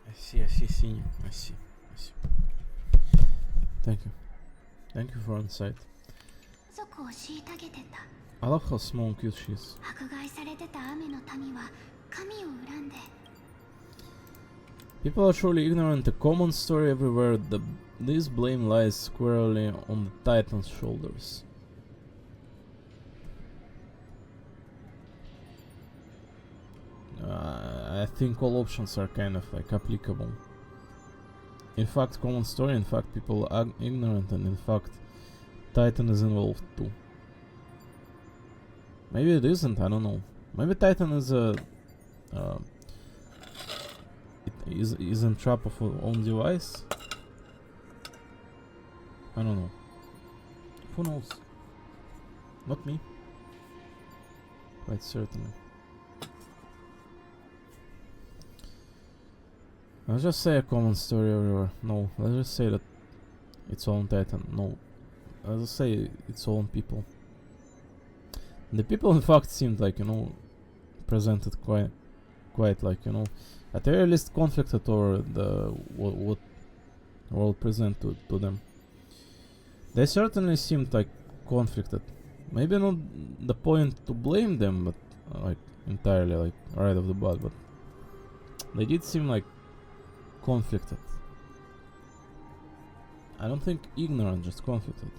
I see, Sinyu. I see. Thank you for insight. 部族を虐げてた。 I love how small and cute she is. 迫害されてた雨の民は神を恨んで People are truly ignorant. A common story everywhere. This blame lies squarely on the Titan's shoulders. I think all options are kind of like applicable. In fact, common story. In fact, people are ignorant, and in fact, Titan is involved too. Maybe it isn't. I don't know. Maybe Titan is a is in trap of her own device. I don't know. Who knows? Not me. Quite certainly. Let's just say a common story everywhere. No, let's just say that it's all on Titan. No, let's just say it's all on people. The people in fact seemed like, presented quite like, at the very least conflicted over the what world present to them. They certainly seemed like conflicted. Maybe not the point to blame them, but like entirely like right off the bat, but they did seem like conflicted. I don't think ignorant, just conflicted.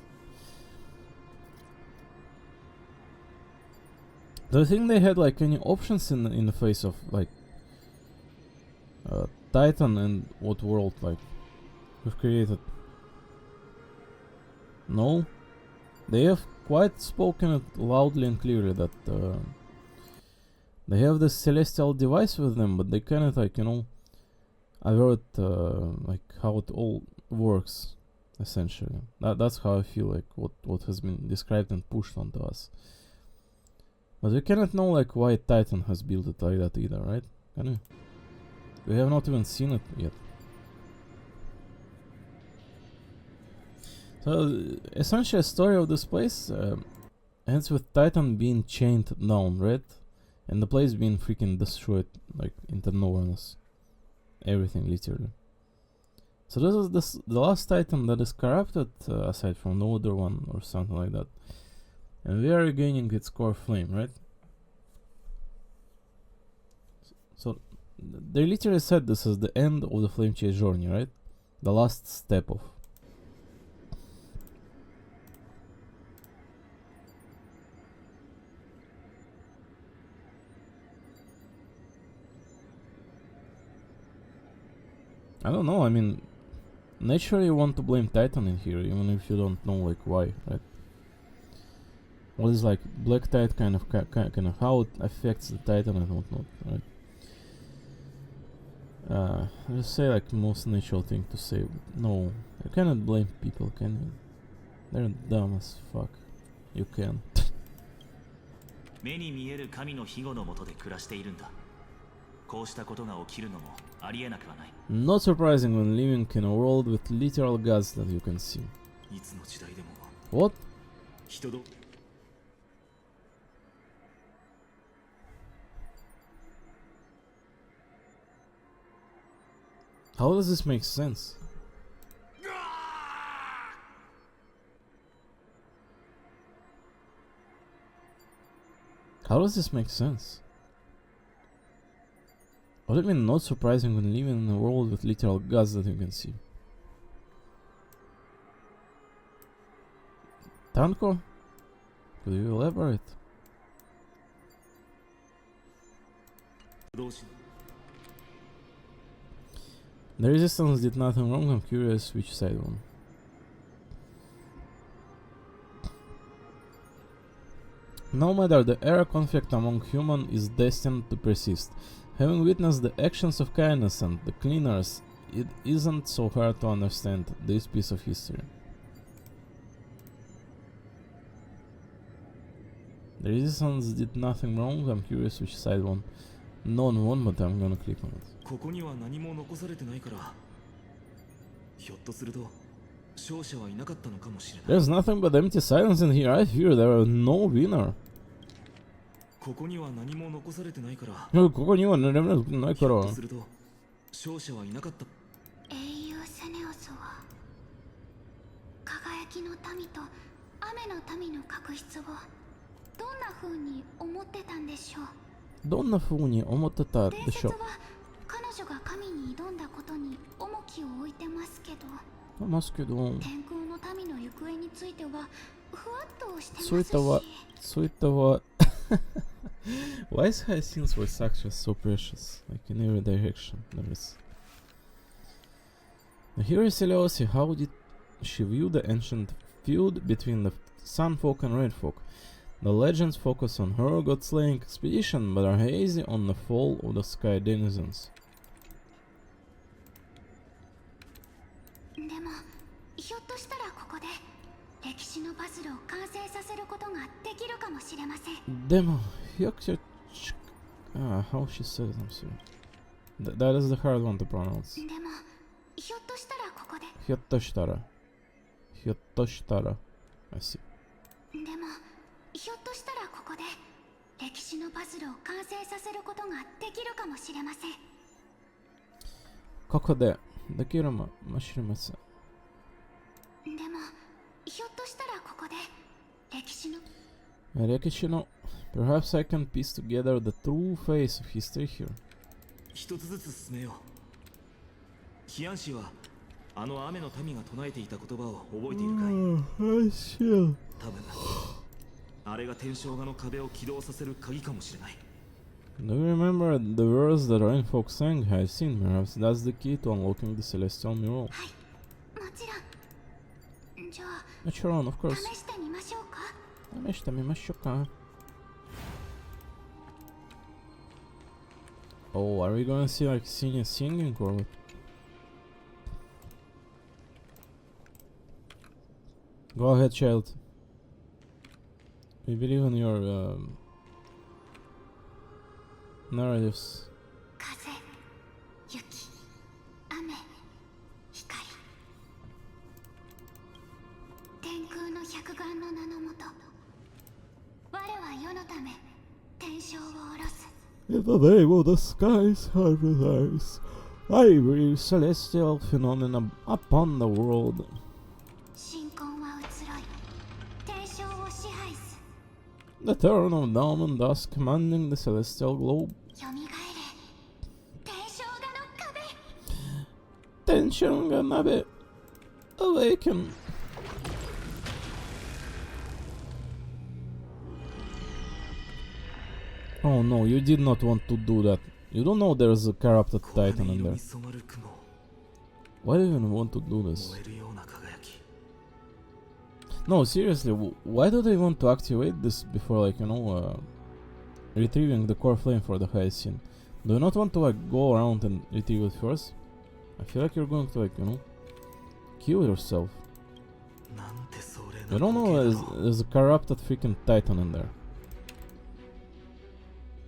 Do you think they had like any options in the face of like Titan and what world like we've created? No, they have quite spoken it loudly and clearly that they have this celestial device with them, but they cannot like avert like how it all works. Essentially, that's how I feel like what has been described and pushed onto us. But we cannot know like why Titan has built it like that either, right? Can we? We have not even seen it yet. So essentially, a story of this place ends with Titan being chained down, right? And the place being freaking destroyed, like into nothingness. Everything, literally. So this is the last Titan that is corrupted, aside from the other one or something like that. And we are regaining its core flame, right? So they literally said this is the end of the Flame Chase journey, right? The last step of. I don't know, I mean, naturally you want to blame Titan in here, even if you don't know like why, right? What is like Black Tide kind of how it affects the Titan and whatnot, right? I just say like most natural thing to say. No, you cannot blame people, can you? They're dumb as fuck. You can. 目に見える神の庇護の下で暮らしているんだ。こうしたことが起きるのもありえなくはない。Not surprising when living in a world with literal gods that you can see. いつの時代でも。What? 人ど。How does this make sense? How does this make sense? What do you mean not surprising when living in a world with literal gods that you can see? Tanko? Could you elaborate? The resistance did nothing wrong, I'm curious which side one. No matter, the era conflict among humans is destined to persist. Having witnessed the actions of kindness and the cleaners, it isn't so hard to understand this piece of history. The resistance did nothing wrong, I'm curious which side won. None won, but I'm gonna click on it. ここには何も残されてないから、ひょっとすると勝者はいなかったのかもしれない。 There's nothing but empty silence in here. I fear there are no winner. ここには何も残されてないから、ここには何もないから。ひょっとすると勝者はいなかった。英雄セネオスは輝きの民と雨の民の確執をどんな風に思ってたんでしょう。どんな風に思ってたでしょう。伝説は彼女が神に挑んだことに重きを置いてますけど。ますけど。天空の民の行方についてはふわっとしてますし。そういったはWhy is Hyacinth's voice actress so precious? Like in every direction there is. Here is Eliosi. How did she view the ancient feud between the Sun Folk and Red Folk? The legends focus on her god-slaying expedition, but are hazy on the fall of the Sky Denizens. でも、ひょっとしたらここで歴史のパズルを完成させることができるかもしれません。でも、how she said it, I'm sorry. That is the hard one to pronounce. でも、ひょっとしたらここで。ひょっとしたら。I see. でも、ひょっとしたらここで歴史のパズルを完成させることができるかもしれません。ここでできるかもしれません。でも、ひょっとしたらここで歴史の Perhaps I can piece together the true face of history here. 一つずつ進めよう。ヒアン氏はあの雨の民が唱えていた言葉を覚えているかい？多分あれが天正画の壁を起動させる鍵かもしれない。 Do you remember the words that Rainfolk sang? I've seen. Perhaps that's the key to unlocking the celestial mural. もちろん。じゃあ Sure, of course. 試してみましょうか。試してみましょうか。Oh, are we gonna see like Singing or what? Go ahead, child. We believe in your narratives. 風、雪、雨、光。天空の百眼の名のもと。我は世のため天正を下ろす。 In the name of the skies paradise, I bring celestial phenomena upon the world. 神婚は移ろい、天正を支配す。 The turn of dawn and dusk commanding the celestial globe. よみがえれ、天正画の壁。 Tension Ganabe, awaken. Oh no, you did not want to do that. You don't know there's a corrupted titan in there. Why do you even want to do this? No, seriously, why do they want to activate this before, like, you know, retrieving the core flame for the highest scene? Do you not want to, like, go around and retrieve it first? I feel like you're going to, like, you know, kill yourself. You don't know there's a corrupted freaking titan in there.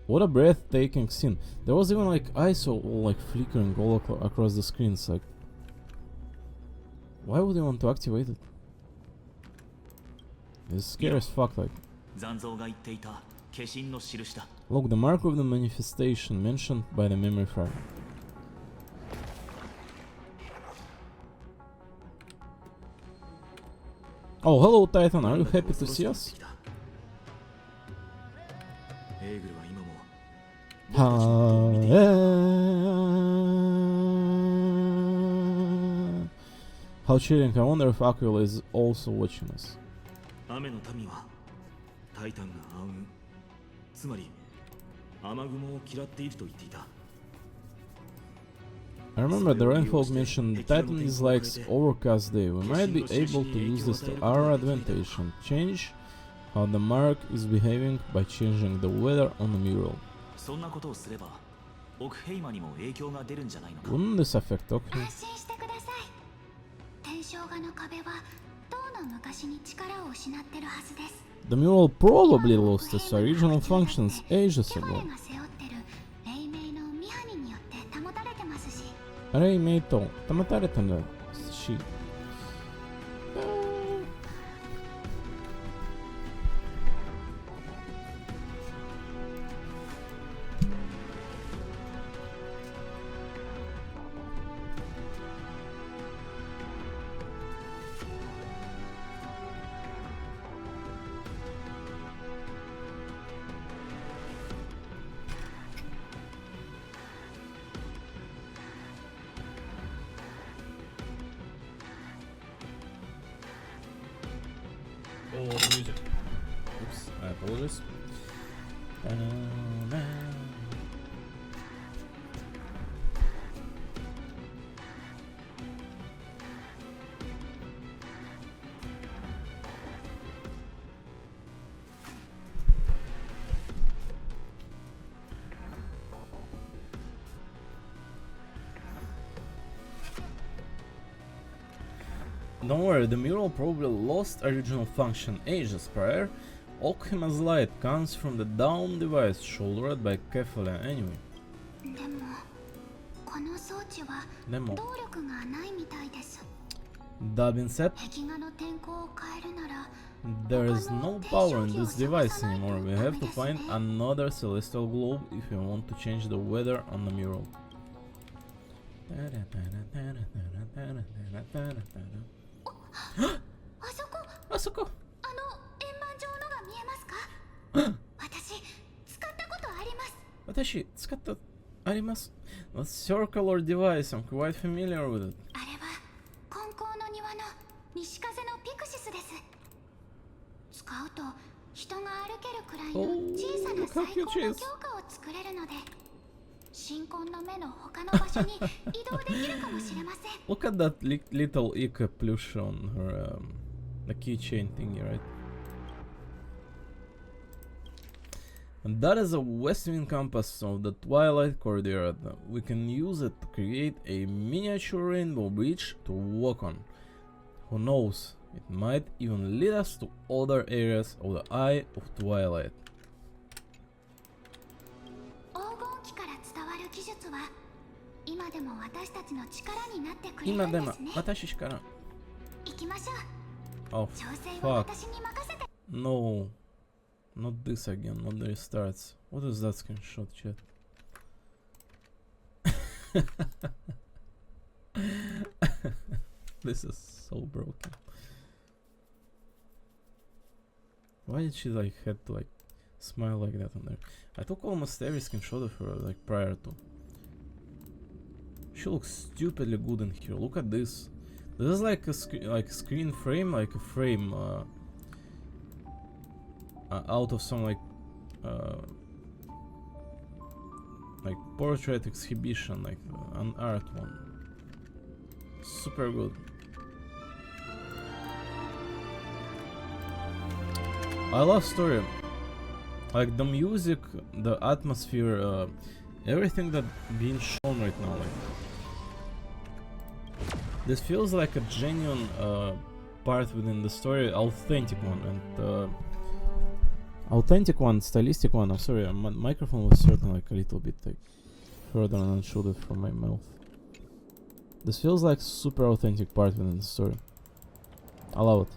What a breathtaking scene. There was even like ISO all like flickering all across the screens. Like, why would you want to activate it? It's scary as fuck. Like, look, the mark of the manifestation mentioned by the memory fragment. Oh, hello Titan, are you happy to see us? How chilling, I wonder if Aquila is also watching us. 雨の民はタイタンが暗雲、つまり雨雲を嫌っていると言っていた。 I remember the Rainfolk mentioned Titan dislikes overcast day. We might be able to use this to our advantage and change how the mark is behaving by changing the weather on the mural. そんなことをすれば、オクヘイマにも影響が出るんじゃないのか。 Wouldn't this affect Okhim? 安心してください。天正画の壁はとうの昔に力を失ってるはずです。 The mural probably lost its original functions ages キャバ ago. レが背負ってる黎明のミハニによって保たれてますし。 Ray Meito, tamatareta na shi. Oh, the music. Oops, I apologize. Don't worry, the mural probably lost original function ages prior. Okhima's light comes from the Dawn device shouldered by Kefala anyway. でもこの装置は動力がないみたいです。 That being said, 壁画の天候を変えるなら there is no power in this device anymore. We have to find another celestial globe if we want to change the weather on the mural. あそこあそこあの円盤状のが見えますか？私使ったことあります。私使ったあります。A circular device, I'm quite familiar with it. あれは金光の庭の西風のピクシスです。使うと人が歩けるくらいの小さな最高の強化を作れるので、新婚の目の他の場所に移動できるかもしれません。Look at that little Ika plush on her, the keychain thingy, right? And that is a Westwind compass of the Twilight Corridor. We can use it to create a miniature rainbow bridge to walk on. Who knows, it might even lead us to other areas of the Eye of Twilight. 黄金期から伝わる技術は今でも私たちの力になってくれる今でもんですね。私から。行きましょう。 Oh 調整は fuck. 私に任せて。 No. Not this again, not the restarts. What is that screenshot, chat? This is so broken. Why did she like had to like smile like that on there? I took almost every screenshot of her like prior to. She looks stupidly good in here. Look at this. This is like a screen frame, like a frame out of some like portrait exhibition, like an art one. Super good. I love story. Like the music, the atmosphere, everything that being shown right now. Like, this feels like a genuine part within the story, authentic one, and authentic one, stylistic one. I'm sorry, my microphone was certainly like a little bit like further and unshouldered from my mouth. This feels like super authentic part within the story. I love it.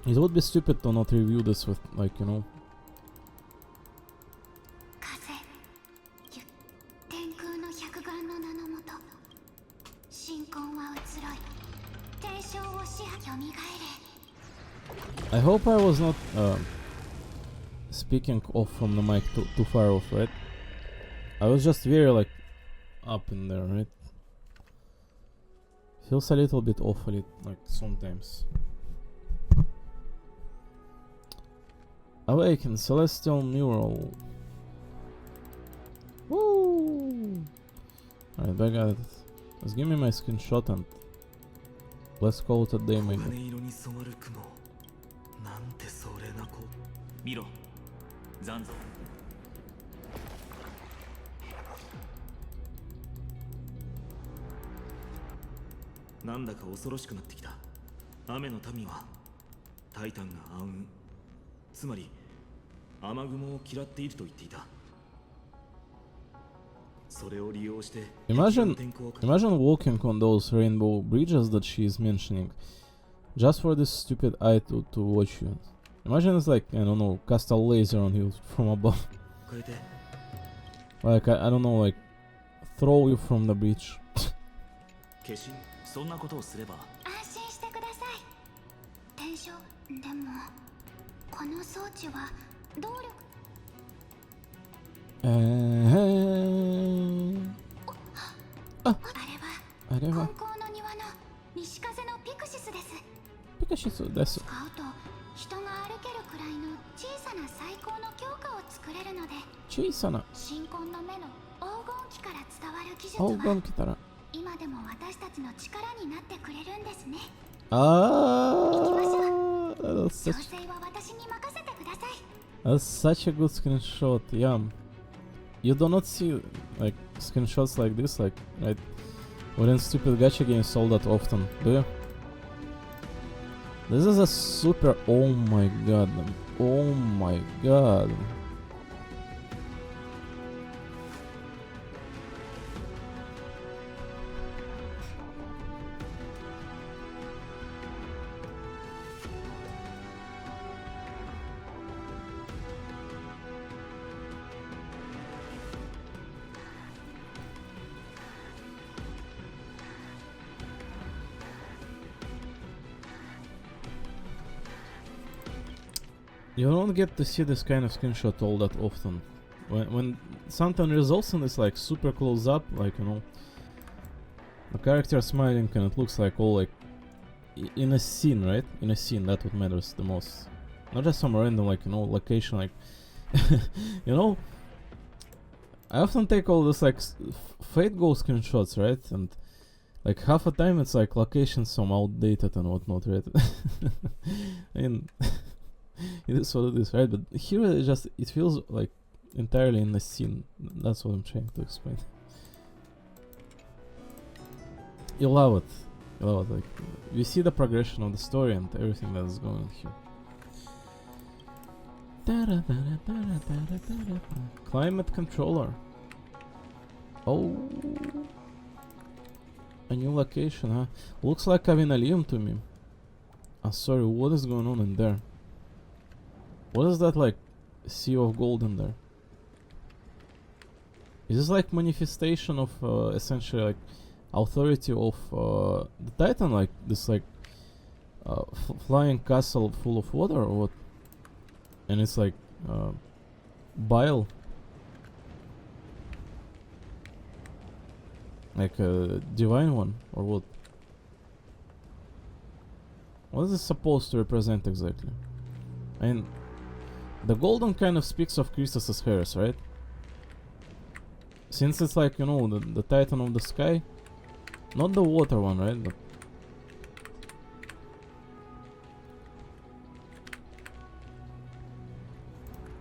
It would be stupid to not review this with, like, you know. 風、ゆ、天空の百眼の名のもと、神婚は移ろい、天正を支配よみがえれ。 I hope I was not speaking off from the mic too far off, right? I was just very like up in there, right? Feels a little bit off, like sometimes. Awaken Celestial Mural. Woo! Alright, back at it. Let's give me my screenshot and let's call it a day, maybe. なんて壮麗な子。見ろ、残像。なんだか恐ろしくなってきた。雨の民はタイタンが暗雲、つまり雨雲を嫌っていると言っていた。それを利用して Imagine walking on those rainbow bridges that she is mentioning, just for this stupid eye to watch you. Imagine it's like, I don't know, cast a laser on you from above. Like, I don't know, like, throw you from the bridge. 決心、そんなことをすれば。安心してください。天正、でもこの装置は動力。あれは金光の庭の西風のピクシスです。ピクシスです。使うと人が歩けるくらいの小さな最高の強化を作れるので、小さな新婚の目の黄金期から伝わる技術黄金は期から今でも私たちの力になってくれるんですね。That's 調 such, 整は私に任せてください。 that's such a good screenshot. Yeah, you do not see like screenshots like this, like right within stupid gacha games all that often, do you? This is a super. Oh my god! Oh my god! You don't get to see this kind of screenshot all that often. When something results in this like super close up, like, you know, the character smiling and it looks like all like in a scene, right? In a scene, that what matters the most. Not just some random, like, you know, location, like, you know, I often take all this, like, Fate Go screenshots, right? And, like, half the time it's, like, locations some outdated and whatnot, right? I mean, it is what it is, right? But here it feels, like, entirely in the scene. That's what I'm trying to explain. You love it. You love it. Like, you see the progression of the story and everything that is going on here. Climate controller. Oh, a new location, huh? Looks like Avinalium to me. Sorry, what is going on in there? What is that, like, sea of gold in there? Is this like manifestation of essentially like authority of the Titan, like this like flying castle full of water or what? And it's like bile, like a divine one or what? What is this supposed to represent exactly? I mean, the golden kind of speaks of Christos' hairs, right? Since it's like, you know, the Titan of the sky, not the water one, right?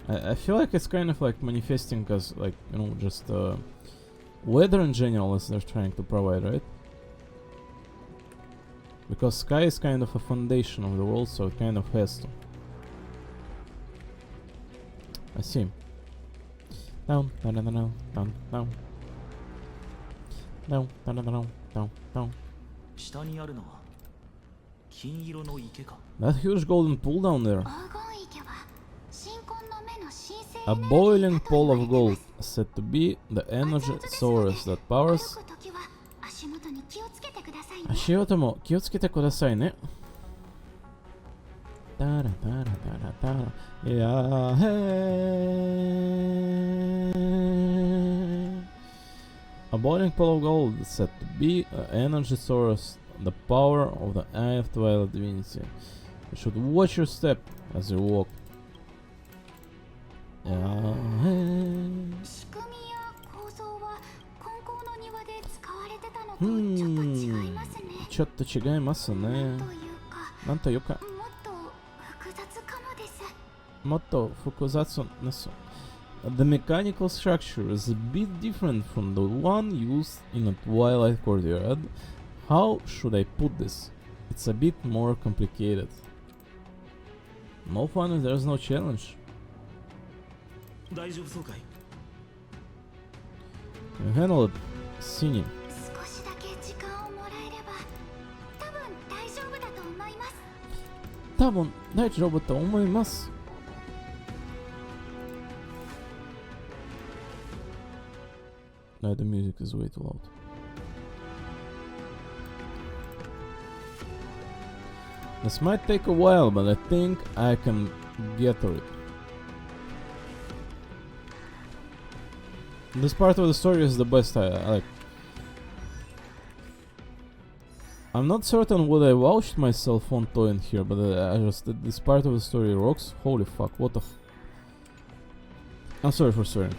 But I feel like it's kind of like manifesting as like, you know, just weather in general as they're trying to provide, right? Because sky is kind of a foundation of the world, so it kind of has to. I see. Down, down, down, down, down, down. Down, down, down, down, down, down. 下にあるのは金色の池か。 That huge golden pool down there. 黄金池は神婚の目の神聖 A boiling pool of gold, said to be the energy source that powers. 歩く時は足元に気をつけてくださいね。足音も気をつけてくださいね。タラタラタラタラ。いやーへー。A boiling pool of gold said to be an energy source, the power of the Eye of Twilight Divinity. You should watch your step as you walk. いやーへー。仕組みや構造は金光の庭で使われてたのとちょっと違いますね。ちょっと違いますね。なんというか。もっと複雑かもです。もっと複雑なそう。The mechanical structure is a bit different from the one used in a Twilight Courtyard. How should I put this? It's a bit more complicated. No fun if there's no challenge. 大丈夫そうかい？ Can you handle it? Singing. 少しだけ時間をもらえれば多分大丈夫だと思います。多分大丈夫と思います。No, the music is way too loud. This might take a while, but I think I can get through it. This part of the story is the best I like. I'm not certain what I vouched myself onto in here, but I just this part of the story rocks. Holy fuck, what the I'm sorry for swearing.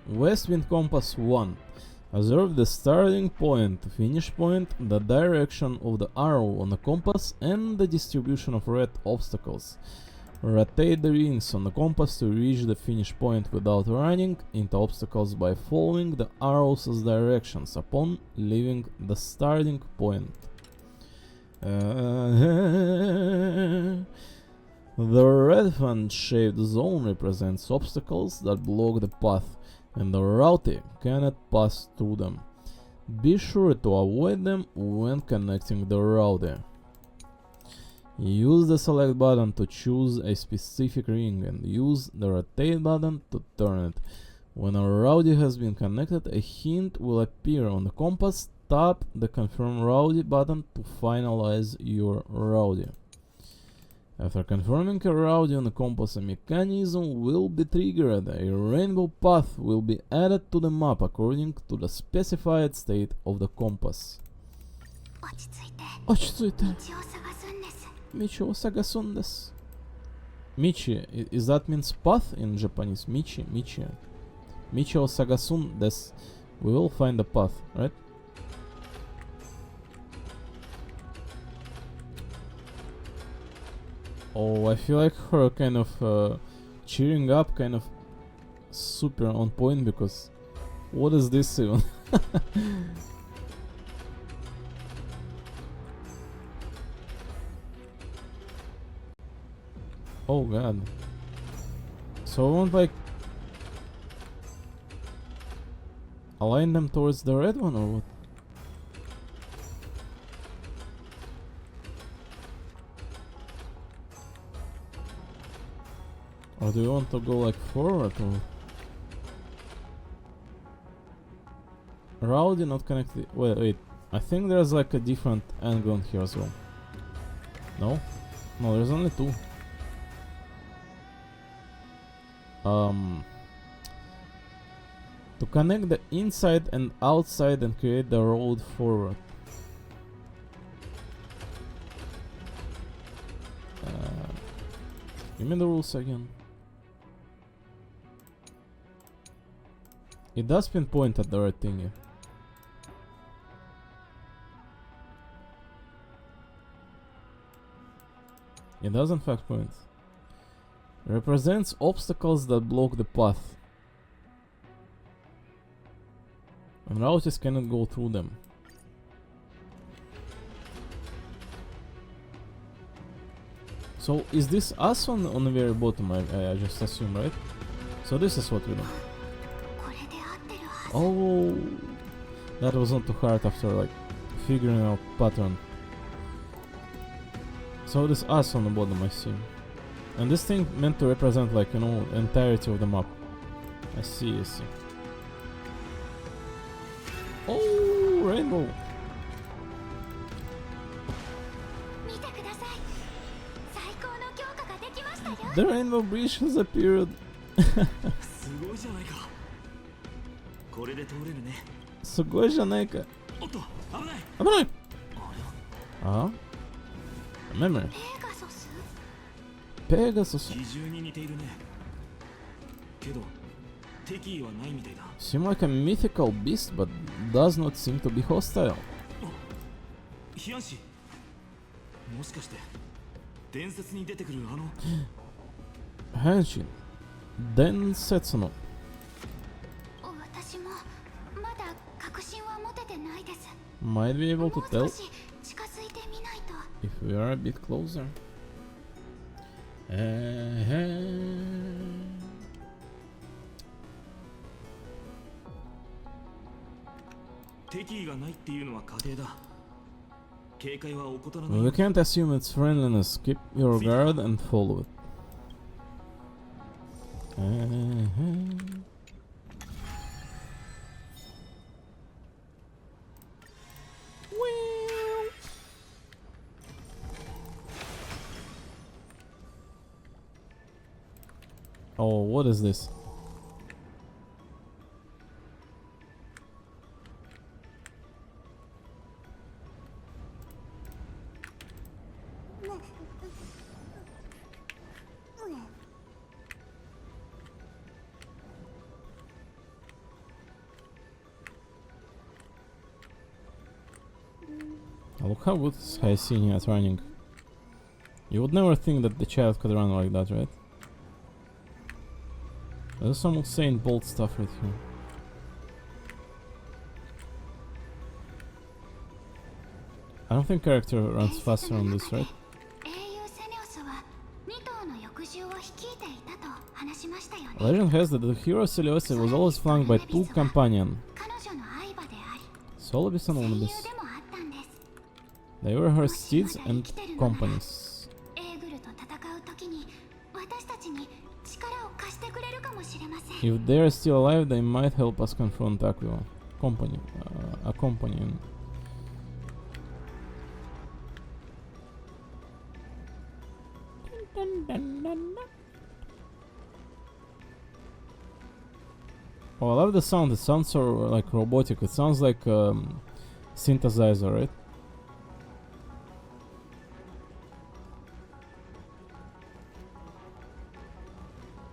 West Wind Compass 1. Observe the starting point, finish point, the direction of the arrow on the compass, and the distribution of red obstacles. Rotate the rings on the compass to reach the finish point without running into obstacles by following the arrows' directions upon leaving the starting point. The red fan-shaped zone represents obstacles that block the path, and the route cannot pass through them. Be sure to avoid them when connecting the route. Use the select button to choose a specific ring and use the rotate button to turn it. When a route has been connected, a hint will appear on the compass. Tap the confirm route button to finalize your route. After confirming a route on the compass, a mechanism will be triggered. A rainbow path will be added to the map according to the specified state of the compass. 落ち着いて落ち着いて道を探すんです。道を探すんです。Michi, is that means path in Japanese? Michi. Michi o sagasun desu. We will find the path, right? Oh, I feel like her kind of cheering up, kind of super on point, because what is this even? Oh god. So I won't like align them towards the red one or what? Or do you want to go like forward or? Rowdy not connected. Wait. I think there's like a different angle here as well. No? No, there's only two. To connect the inside and outside and create the road forward. Give me the rules again. It does pinpoint at the right thing. It does in fact point. Represents obstacles that block the path. And routes cannot go through them. So is this us on the very bottom? I just assume, right? So this is what we do. これで合ってるはず。 Oh, that was not too hard after like figuring out pattern. So this us on the bottom, I see. And this thing meant to represent like, you know, entirety of the map. I see. Oh, rainbow. 見てください。最高の強化ができましたよ。 The rainbow bridge has appeared. すごいじゃないか。これで通れるね。すごいじゃないか。おっと、危ない。危ない。あ Ah? Memory. ペガソス？ Pegasus. 比重に似ているね。けど、敵意はないみたいだ。 Seem like a mythical beast, but does not seem to be hostile. ヒアンシもしかして伝説に出てくるあの Henshin. Densetsu no. 私もまだ確信は持ててないです。 Might be able も to う tell 少し近づいてみないと。 if we are a bit closer. Eh. 敵意がないっていうのは過程だ。警戒は怠らない We よ。 can't assume it's friendliness. Keep your guard and follow it. Oh, what is this? Look how good Haisini is running. You would never think that the child could run like that, right? There's some insane bold stuff right here. I don't think character runs faster on this, right? 英雄セネオスは2頭の翼獣を率いていたと話しましたよね。 Legend has that the hero Seleucus was always flanked by two companions, 彼女の愛馬であり、 Solobis and 戦友 Onubis. でもあったんです。 They were her steeds and companies. エーグルと戦う時に私たちに力を貸してくれるかもしれません。 If they are still alive, they might help us confront Aquila. A companion. Oh, I love the sound. It sounds so like robotic. It sounds like synthesizer, right?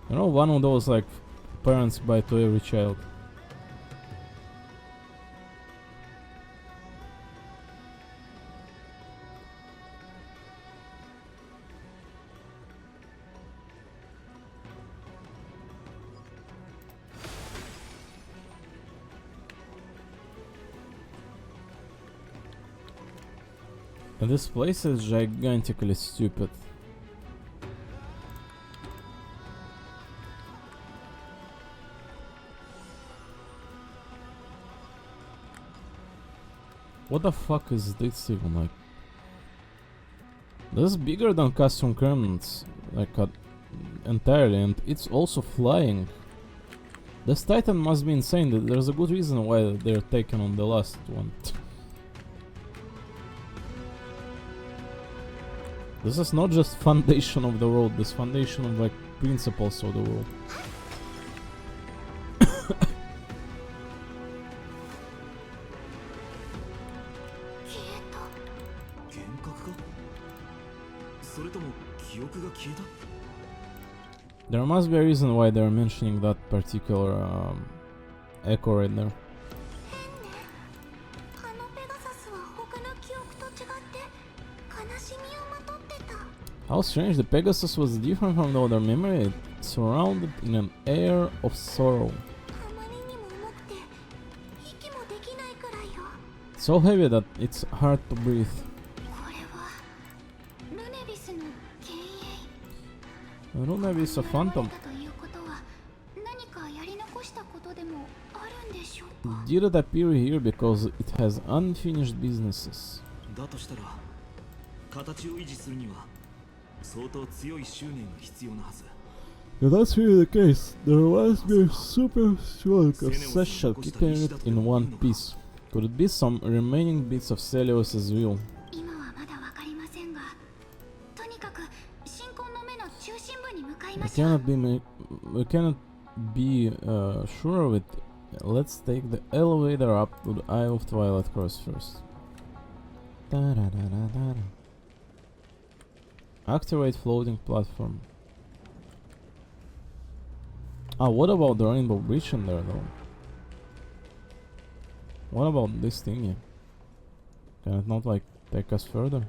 You know, one of those like parents buy to every child. And this place is gigantically stupid. What the fuck is this even like? This is bigger than Castrum Cremnants, like entirely, and it's also flying. This Titan must be insane. There's a good reason why they're taken on the last one. This is not just foundation of the world, this foundation of like principles of the world. それとも記憶が消えた？ There must be a reason why they're mentioning that particular echo right there. How strange, the Pegasus was different from the other memory, surrounded in an air of sorrow. So heavy that it's hard to breathe. Runevis a phantom. Did it appear here because it has unfinished businesses? だとしたら形を維持するには相当強い執念が必要なはず。 If that's really the case, there must be a super strong obsession keeping it in one piece. Could it be some remaining bits of Celios' will? We cannot be sure of it. Let's take the elevator up to the Eye of Twilight Cross first. Activate floating platform. Ah, what about the Rainbow Bridge in there though? What about this thingy? Can it not like take us further?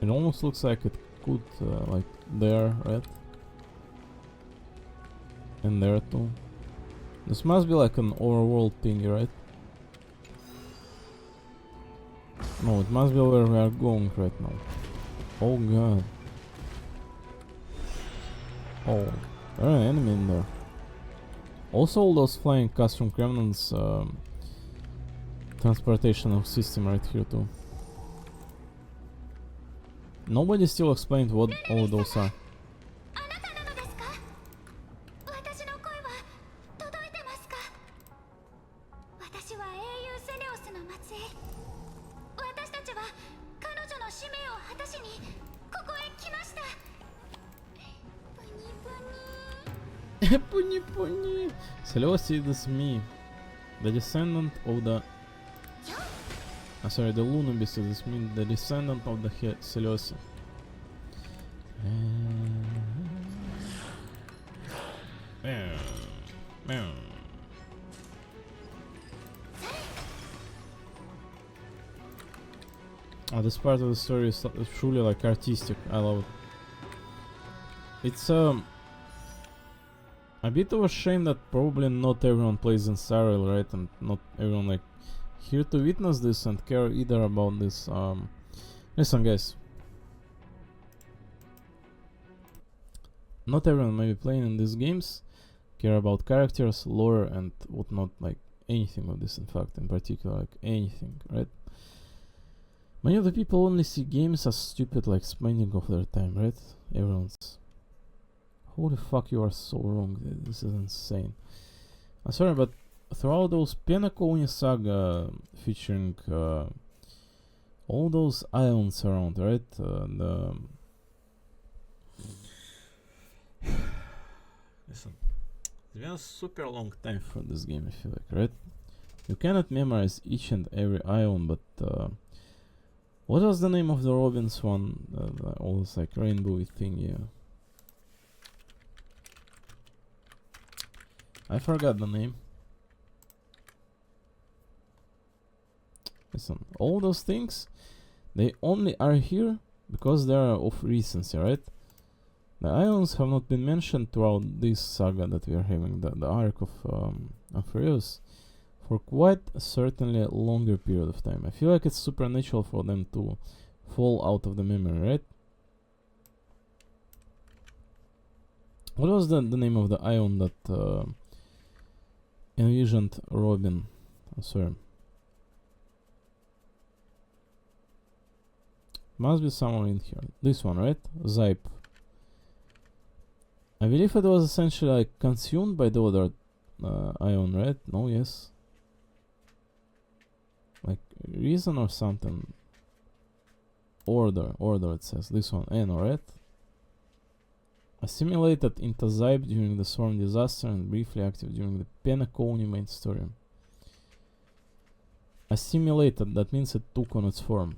It almost looks like it could, like there, right? And there too. This must be like an overworld thingy, right? No, it must be where we are going right now. Oh god. Oh, there's an enemy in there. Also all those flying Castrum Cremnants transportation system right here too. Nobody still explained what all those are. Pony pony. Seleucid is me, the descendant of the. Sorry, the Lunabis is me, the descendant of the Seleucid. Oh, this part of the story is truly like artistic. I love it. It's a bit of a shame that probably not everyone plays in Saril, right? And not everyone like here to witness this and care either about this. Listen, guys. Not everyone may be playing in these games, care about characters, lore, and whatnot, like anything of this. In fact, in particular, like anything, right? Many of the people only see games as stupid, like spending of their time, right? Everyone's. Holy fuck, you are so wrong. This is insane. I'm sorry, but throughout those Penacony Saga featuring all those islands around, right? Listen, it's been a super long time for this game, I feel like, right? You cannot memorize each and every ion, but what was the name of the Robin's one? All this like rainbowy thing, yeah. I forgot the name. Listen, all those things, they only are here because they are of recency, right? The ions have not been mentioned throughout this saga that we are having, the arc of Amphareus, for quite certainly a longer period of time. I feel like it's supernatural for them to fall out of the memory, right? What was the name of the ion that envisioned Robin? Sorry. Must be somewhere in here. This one, right? Zype. I believe it was essentially like consumed by the other ion, right? No, yes. Like reason or something. Order it says. This one, N, right? Assimilated into Zype during the Swarm disaster and briefly active during the Penacony main story. Assimilated, that means it took on its form.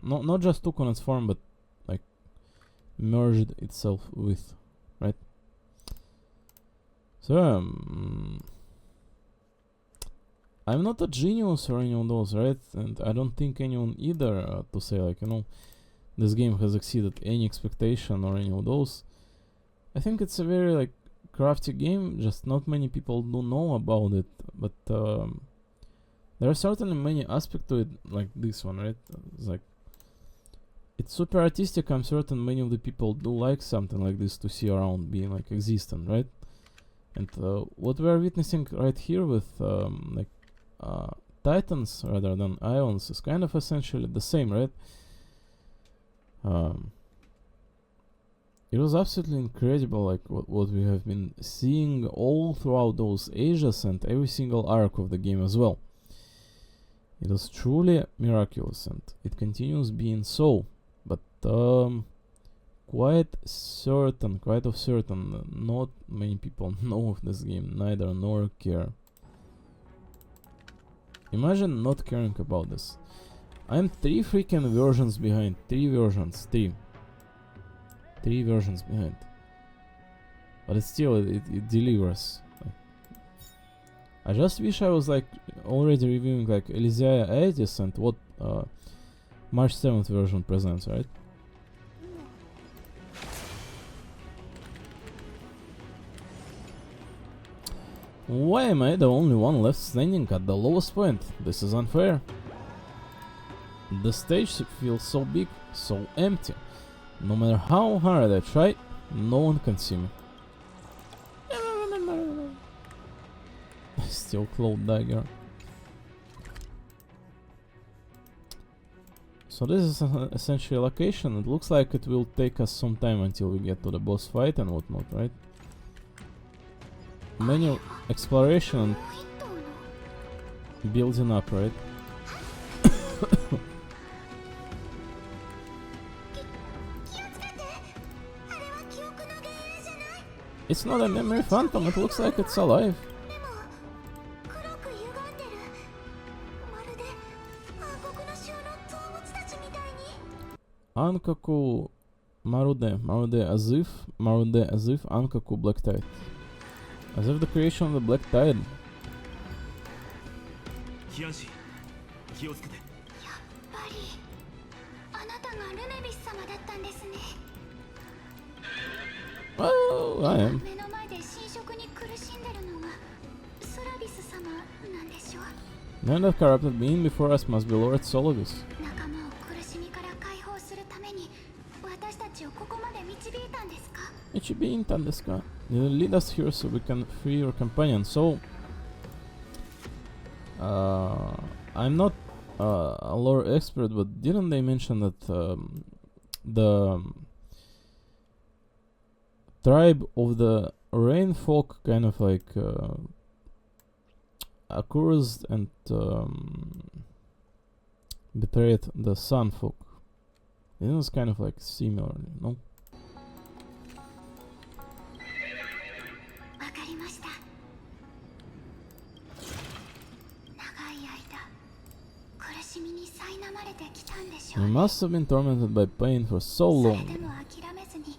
No, not just took on its form, but like merged itself with, right? So I'm not a genius or any of those, right? And I don't think anyone either to say like, you know, this game has exceeded any expectation or any of those. I think it's a very like crafty game, just not many people do know about it, but there are certainly many aspects to it, like this one, right? It's like it's super artistic. I'm certain many of the people do like something like this to see around being like existent, right? And what we are witnessing right here with like Titans rather than Ions is kind of essentially the same, right? It was absolutely incredible, like what we have been seeing all throughout those ages and every single arc of the game as well. It was truly miraculous, and it continues being so. But quite of certain, not many people know of this game, neither nor care. Imagine not caring about this. I'm 3 freaking versions behind. 3 versions. 3 versions behind. But it still, it delivers. Like, I just wish I was like already reviewing like Elysia Aetis and what March 7th version presents, right? Why am I the only one left standing at the lowest point? This is unfair. The stage feels so big, so empty. No matter how hard I try, no one can see me. Still Cloud Dagger. So this is essentially a location. It looks like it will take us some time until we get to the boss fight and whatnot, right? Menu exploration and building up, right? It's not a memory phantom, it looks like it's alive. Ankaku Marude as if Ankaku Black Tide. As if the creation of the Black Tide. キアンシ気をつけて。やっぱりあなたがルネビス様だったんですね。 Well, I am. 目の前で侵食に苦しんでるのがソラビス様なんでしょう。 None of corrupted being before us must be Lord Solidus. 仲間を苦しみから解放するために私たちをここまで導いたんですか？ Ichibi intan desu ka? You lead us here so we can free your companion. So, I'm not a lore expert, but didn't they mention that the tribe of the rain folk kind of like accused and betrayed the sun folk? It was kind of like similar, no? ました。長い間苦しみに苛まれてきたんでしょ You うね。 must have been tormented by pain for so それ long. でも諦めずに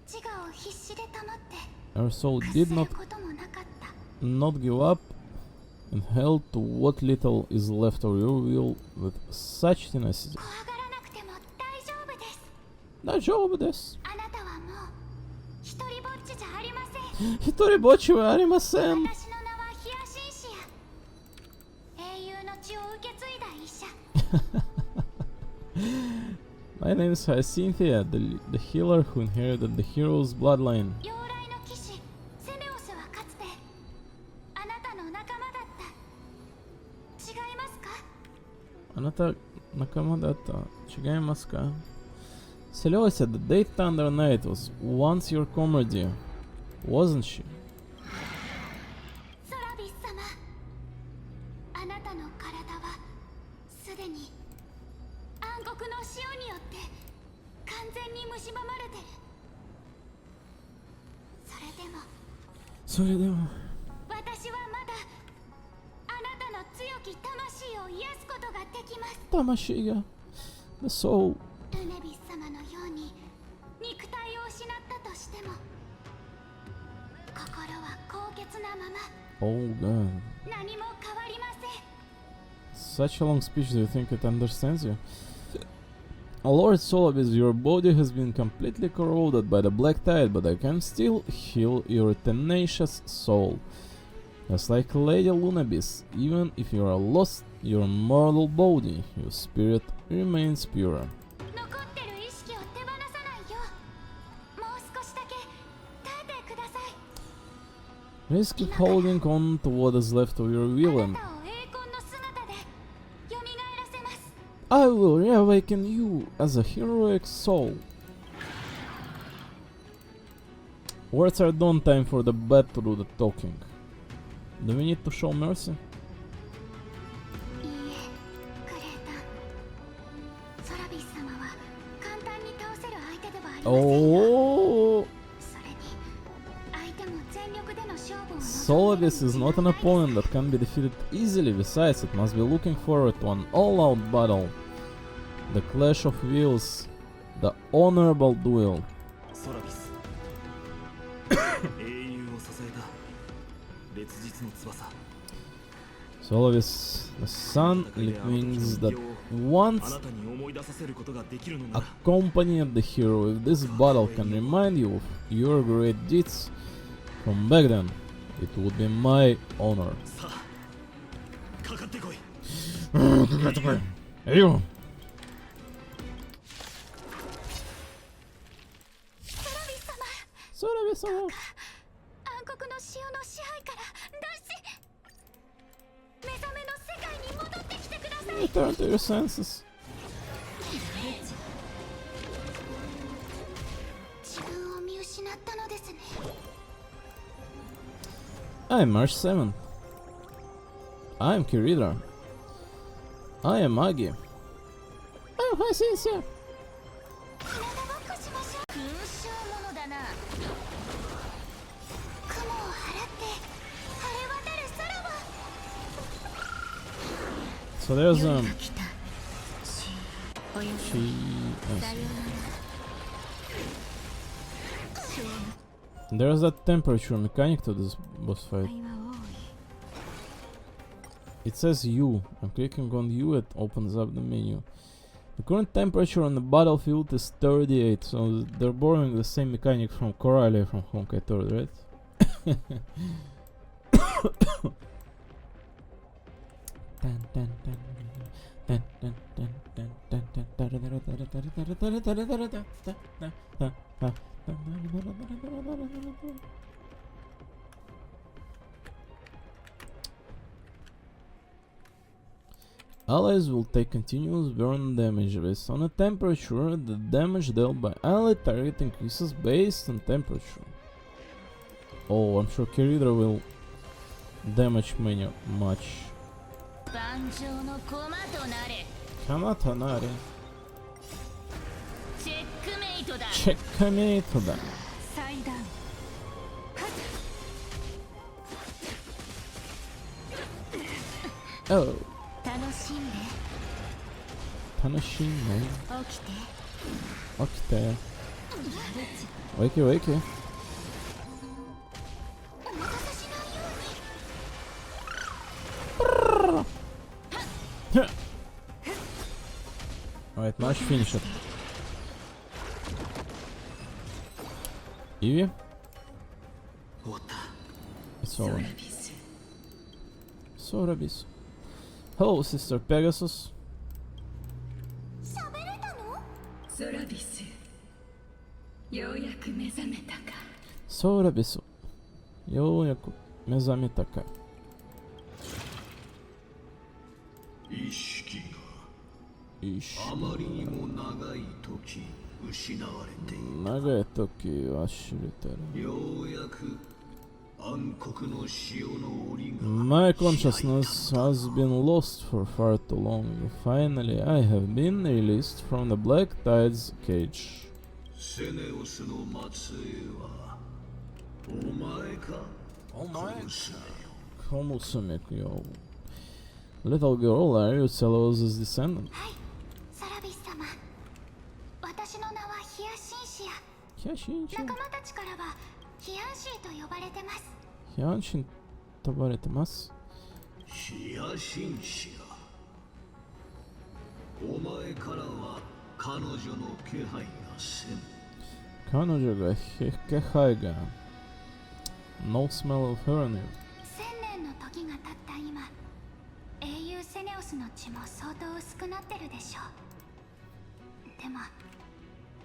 自我を必死で保って Your soul 屈 did する not こともなかった。 not give up and held to what little is left of your will with such tenacity. 怖がらなくても大丈夫です。大丈夫です。あなたはもう一人ぼっちじゃありません。一人ぼっちはありません。私の名はヒアシンシア。英雄の血を受け継いだ医者。 My name is Hyacinthia, the healer who inherited the hero's bloodline. 妖来の騎士セネオスはかつてあなたの仲間だった。違いますか？あなた仲間だった。違いますか？ Seleucia, the Day Thunder Knight, was once your comrade, wasn't she? ソラビス様、あなたの体はすでに暗黒の潮によって完全に蝕まれてる。それでも私はまだあなたの強き魂を癒すことができます。魂が The soul. ルネビス様のように肉体を失ったとしても心は高潔なまま Oh god. 何も変わりません。 Such a long speech, do you think it understands you? Lord Solabis, your body has been completely corroded by the black tide, but I can still heal your tenacious soul. Just like Lady Lunabis, even if you are lost your mortal body, your spirit remains pure. 残ってる意識を手放さないよう、もう少しだけ耐えてください。 Please keep holding on to what is left of your will あ and なたを栄光の姿で蘇らせます。 I will reawaken you as a heroic soul. Words are done, time for the bad to do the talking. Do we need to show mercy? いいえ、クレータン。ソラビス様は簡単に倒せる相手ではありませんよ。 Oh, それに相手も全力での勝負を望んでいる Solabis is not an opponent that can be defeated easily. Besides, it must be looking forward to an all-out battle. The clash of wills, the honorable duel. ソラビス英雄を支えた烈日の翼 Solabis, the sun lit wings that あ once なたに思い出させることができるのなら accompanied the hero. If this battle can remind you of your great deeds from back then, it would be my honor. さあかかってこい。 Hey, you! ソラビス様、 Solabis, oh. 暗黒の潮の支配から脱し目覚めの世界に戻ってきてください。 Return to your senses. 自分を見失ったのですね。 I'm March 7th. I'm Kirida. I am Agi. I'm Hyacinthia. 体ごっこしましょう。勲章者だな。雲を払って晴れ渡る空を。 So there's 夜が来た。およそ There's that temperature mechanic to this boss fight. 愛は多い。 It says U. I'm clicking on U, it opens up the menu. The current temperature on the battlefield is 38, so they're borrowing the same mechanic from Coralia from Honkai Third, right? Allies will take continuous burn damage based on the temperature. The damage dealt by allied target increases based on temperature. Oh, I'm sure Kirida will damage many much. 万丈の駒となれ。 Kamatanari. チェックメイトだ。 Checkmate da. 祭壇。Oh, 楽しんで。楽しいね。起きて。起きて。Wakey, wakey. お待たせしないように。 Alright, now she finish it. Evie? 終わった。 It's ソラ over. ビス Sorabis. Hello, Sister Pegasus. 喋れたの？ソラビスようやく目覚めたか。 Sorabis. ようやく目覚めたか。意識いし。があまりにも長い時失われてい長い時忘れてる。る。ようやく暗黒の潮の檻が My consciousness has been lost for far too long. Finally, I have been released from the Black Tide's cage. セネオスの末裔はお前か？お前か。 Komusumek, yo. Little girl, are you Celos' descendant? はい、サラビス様。私の名はヒヤシンシア。 Hyashin 仲間たちからはヒヤンシーと呼ばれてます。 Hyanshin 呼ばれてます。ヒヤシンシア。お前からは彼女の気配がせん。彼女が気配が No smell of her in you. 1000年の時が経った今、英雄セネオスの血も相当薄くなってるでしょう。でも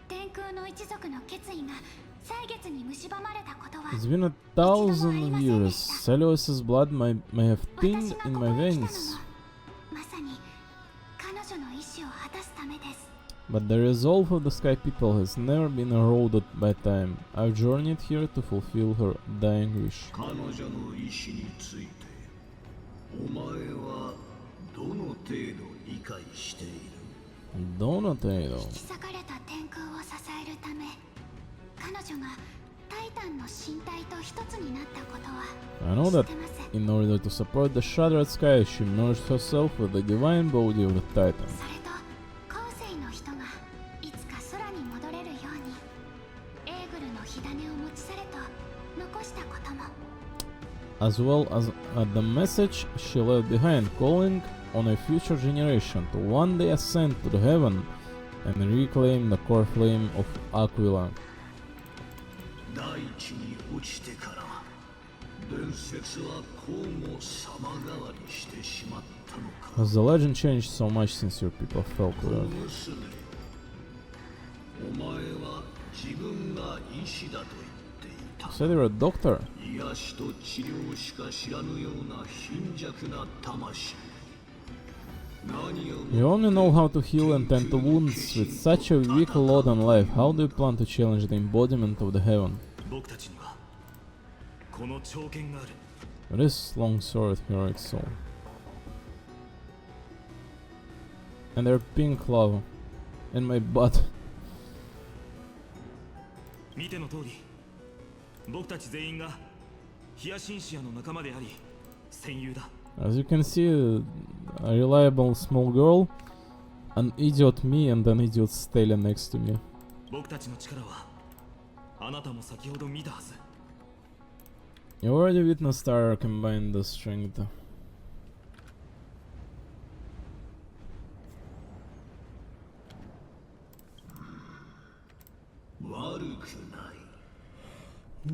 天空の一族の決意が歳月に蝕まれたことは It's been 1,000 years. Celios's blood may have 私 thinned が in こ my こへ来たのも veins, まさに彼女の意志を果たすためです。 but the resolve of the Sky People has never been eroded by time. I've journeyed here to fulfill her dying wish. 彼女の意志についてお前はどの程度理解している？どの程度引き裂かれた天空を支えるため、彼女がタイタンの身体と一つになったことは I know 知っ that てます。 in order to support the shattered sky, she merged herself with the divine body of the Titan. それと後世の人がいつか空に戻れるようにエーグルの火種を持ち去れと残したことも。 As well as the message she left behind, calling on a future generation to one day ascend to the heaven and reclaim the core flame of Aquila. 大地に落ちてから伝説はこうも様変わりしてしまったのか。 Has the legend changed so much since your people fell to earth? 娘、お前は自分が医師だと言っていた。 You said you're a doctor. 癒しと治療しか知らぬような貧弱な魂。何を You only know how to heal and tend to wounds with such a weak load on life. How do you plan to challenge the embodiment of the heaven? 僕たちにはこの長剣がある。 This long sword, heroic soul. And their pink love in my butt. 見ての通り、僕たち全員がヒヤシンシアの仲間であり戦友だ。 As you can see, a reliable small girl, an idiot me, and an idiot Stella next to me. 僕たちの力はあなたも先ほど見たはず。 You already witnessed our combined strength. 悪くない。だ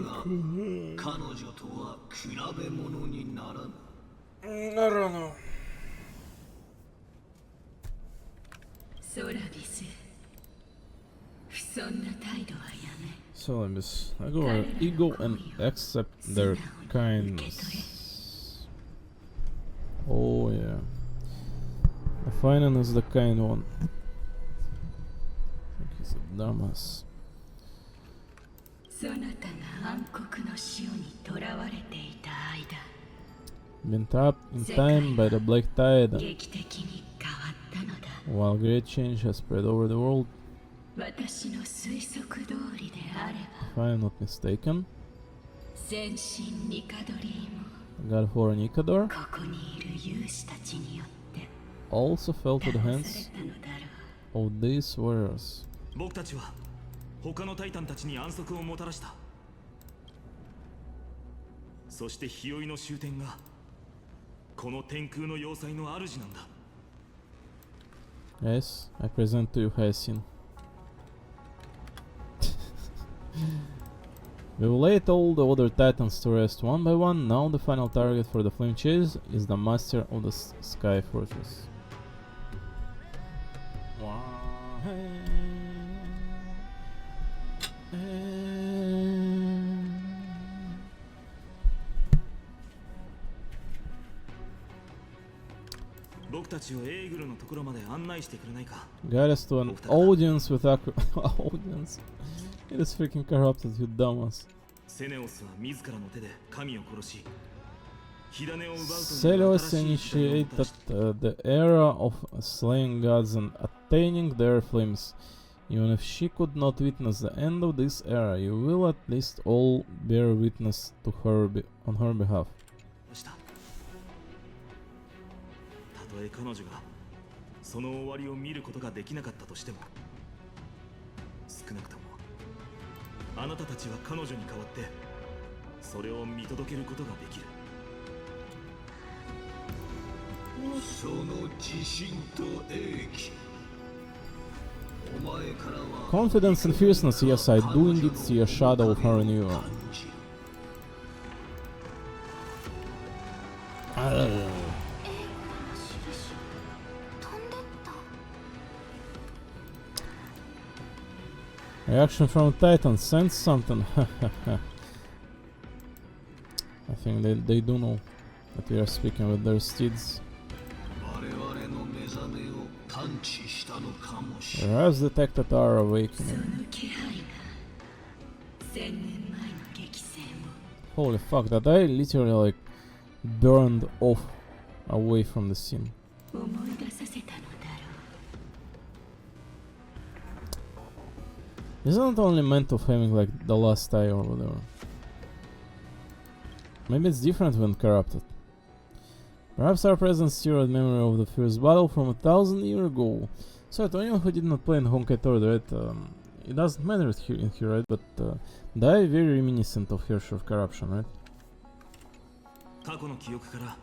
が彼女とは比べ物にならぬ。 ソラビス不遜な態度はやめ。 Celebus, I go our ego and accept their kindness. Oh yeah. The Finan is the kind one. I think he's a dumbass. そなたが暗黒の潮に囚われていた間、 Been trapped in time by the Black Tide, 劇的に変わったのだ。 while great change has spread over the world. 私の推測通りであれば、 If I am not mistaken, 全身ニカドリーも God for Nikador ここにいる勇士たちによって Also fell to the 騙 hands されたのだろう。 of these warriors. 僕たちは他のタイタンたちに安息をもたらした。そして日和の終点がこの天空の要塞の主なんだ。 Yes, I present to you Hyacinth. We've laid all the other titans to rest one by one. Now the final target for the flame chase is the master of the Sky Fortress. Guide us to an audience with audience. It is freaking corrupted, you dumbass. セネオスは自らの手で神を殺し、火種を奪うという Celios 新しい時代をもたら initiated した。 the era of slaying gods and attaining their flames. Even if she could not witness the end of this era, you will at least all bear witness to her on her behalf. たとえ彼女がその終わりを見ることができなかったとしても、少なくともあなたたちは彼女に代わってそれを見届けることができる。その自信と英気、お前からは Confidence and fierceness, yes, I do indeed see a shadow of her in you. 感じる。英子らの印飛んでった。 Reaction from Titan, sense something. I think they do know that we are speaking with their steeds. 我々の目覚めを探知したのかもしれ They ない。 have detected our そ awakening. の気配が1000年前の激戦を Holy fuck, that I literally like burned off away from the scene. 思い出させたのだろう。 Isn't it only meant of having like the last eye or whatever? Maybe it's different when corrupted. Perhaps our present stirred memory of the first battle from 1,000 years ago. So to anyone who did not play in Honkai Sword, right? It doesn't matter in here, right? But the eye very reminiscent of Herrscher of Corruption, right? 過去の記憶から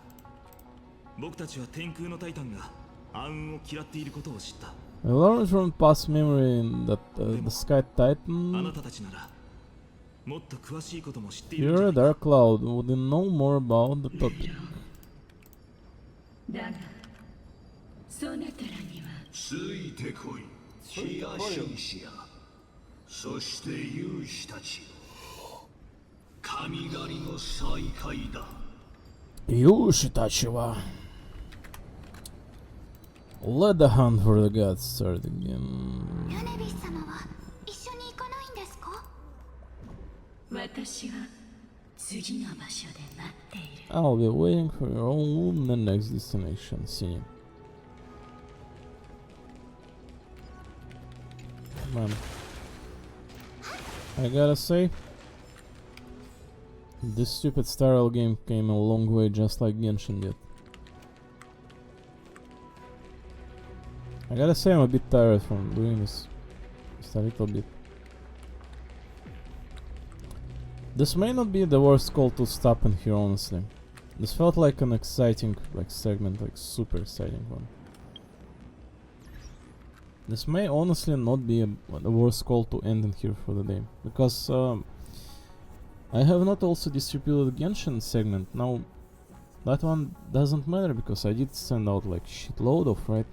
僕たちは天空のタイタンが暗雲を嫌っていることを知った。 I learned from past memory that the Sky あな Titan, たたちならもっと詳しいことも知っているんじゃ here ない Dark Cloud, would know more about the topic. だがそなたらにはついてこい、ヒア紳士や。そして勇士たちよ、神狩りの再開だ。 Yushitachiwa. Let the hunt for the gods start again. ヨネビス様は一緒に行かないんですか？私は次の場所で待っている。 I'll be waiting for your own the next destination, see. Man, I gotta say, this stupid Starl game came a long way, just like Genshin did. I gotta say, I'm a bit tired from doing this, just a little bit. This may not be the worst call to stop in here, honestly. This felt like an exciting segment, like super exciting one. This may honestly not be the worst call to end in here for the day, because I have not also distributed Genshin segment. Now that one doesn't matter because I did send out like shitload of, right?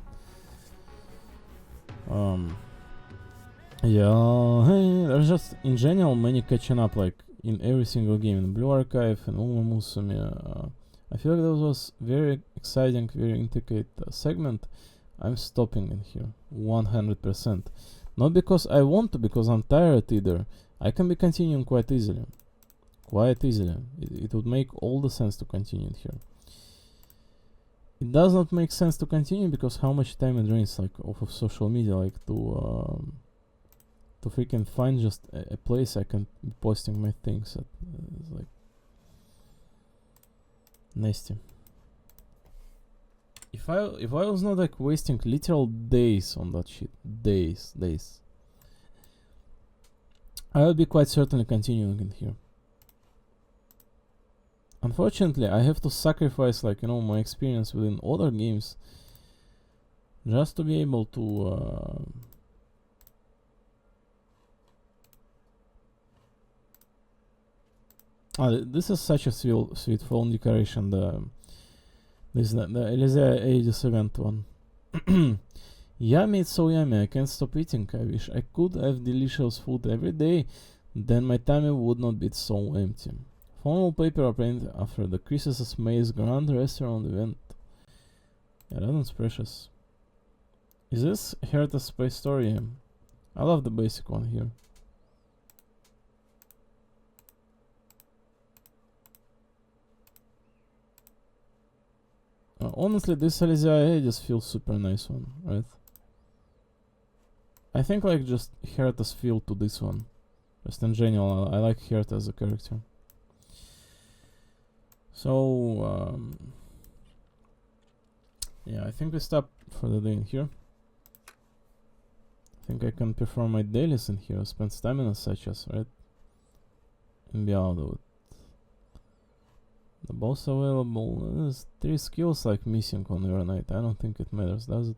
Yeah, hey, there's just in general many catching up like in every single game, in Blue Archive and Uma Musume. I feel like that was very exciting, very intricate segment. I'm stopping in here 100%. Not because I want to, because I'm tired either. I can be continuing quite easily. It would make all the sense to continue in here. It does not make sense to continue because how much time it drains like off of social media, like to freaking find just a place I can be posting my things at. It's like nasty. if I was not like wasting literal days on that shit, days, I will be quite certainly continuing in here. Unfortunately, I have to sacrifice, like, you know, my experience within other games just to be able to this is such a sweet phone decoration. This the Elysia Aegis event one. Yummy, it's so yummy. I can't stop eating. I wish I could have delicious food every day. Then my tummy would not be so empty. Phone wallpaper apparent after the Chris's Maze Grand Restaurant event. Yeah, that one's precious. Is this Herta Space Story? I love the basic one here. Honestly, this Elysia just feels super nice one, right? I think like just Herta's feel to this one. Just in general, I like Herta as a character. So, yeah, I think we stop for the day in here. I think I can perform my dailies in here, spend stamina such as, right? And be out of it. The boss available. There's 3 skills like missing on your night. I don't think it matters, does it?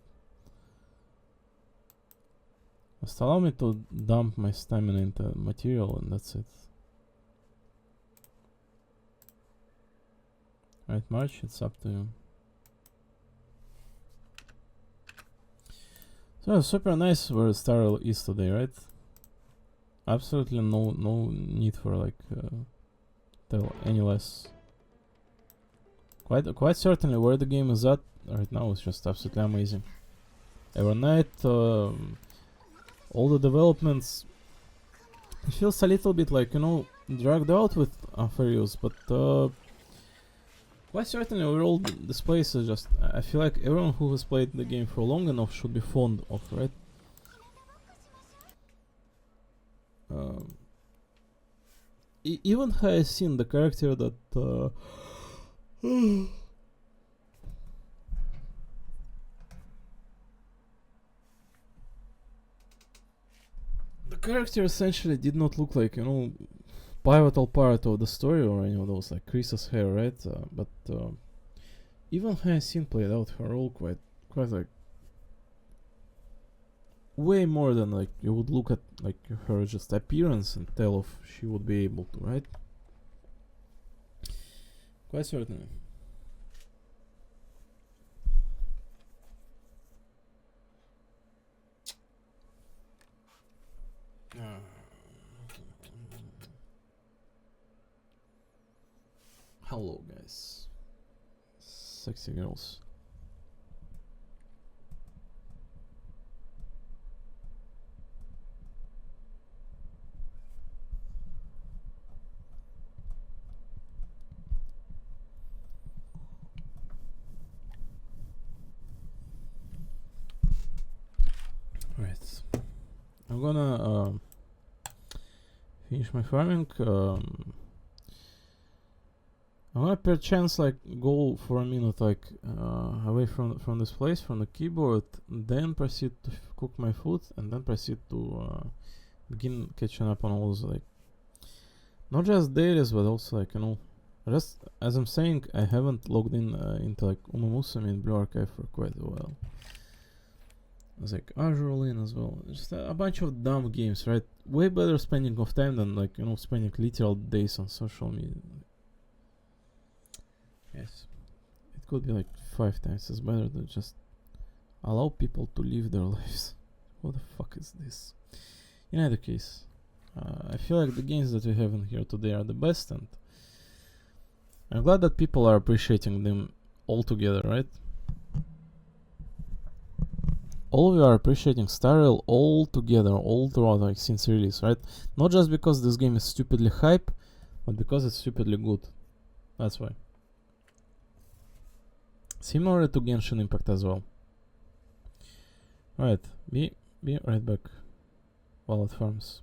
Just allow me to dump my stamina into material and that's it. Right, March, it's up to you. So super nice where Starl is today, right? Absolutely no need for like tell any less. Quite certainly where the game is at right now is just absolutely amazing. Every night, all the developments, it feels a little bit like, you know, dragged out with Apharios, but quite certainly overall this place is just, I feel like everyone who has played the game for long enough should be fond of, right? Even Hyacinth, the character that the character essentially did not look like, you know, pivotal part of the story or any of those, like Chris's hair, right? But even Hyacinth played out her role quite like way more than like you would look at like her just appearance and tell if she would be able to, right? Quite certainly. Hello guys, sexy girls. Right, I'm gonna finish my farming. I'm gonna perchance like go for a minute like away from this place, from the keyboard, then proceed to cook my food, and then proceed to begin catching up on all those like not just dailies but also like, you know, just as I'm saying, I haven't logged in into like Uma Musume in Blue Archive for quite a while. It's like Azure Lane as well. Just a bunch of dumb games, right? Way better spending of time than like, you know, spending literal days on social media. Yes, it could be like 5 times as better than just allow people to live their lives. What the fuck is this? In either case, I feel like the games that we have in here today are the best, and I'm glad that people are appreciating them all together, right? All of you are appreciating Star Rail all together, all throughout, like since release, right? Not just because this game is stupidly hype, but because it's stupidly good. That's why. Similar to Genshin Impact as well. Right, be right back while it farms.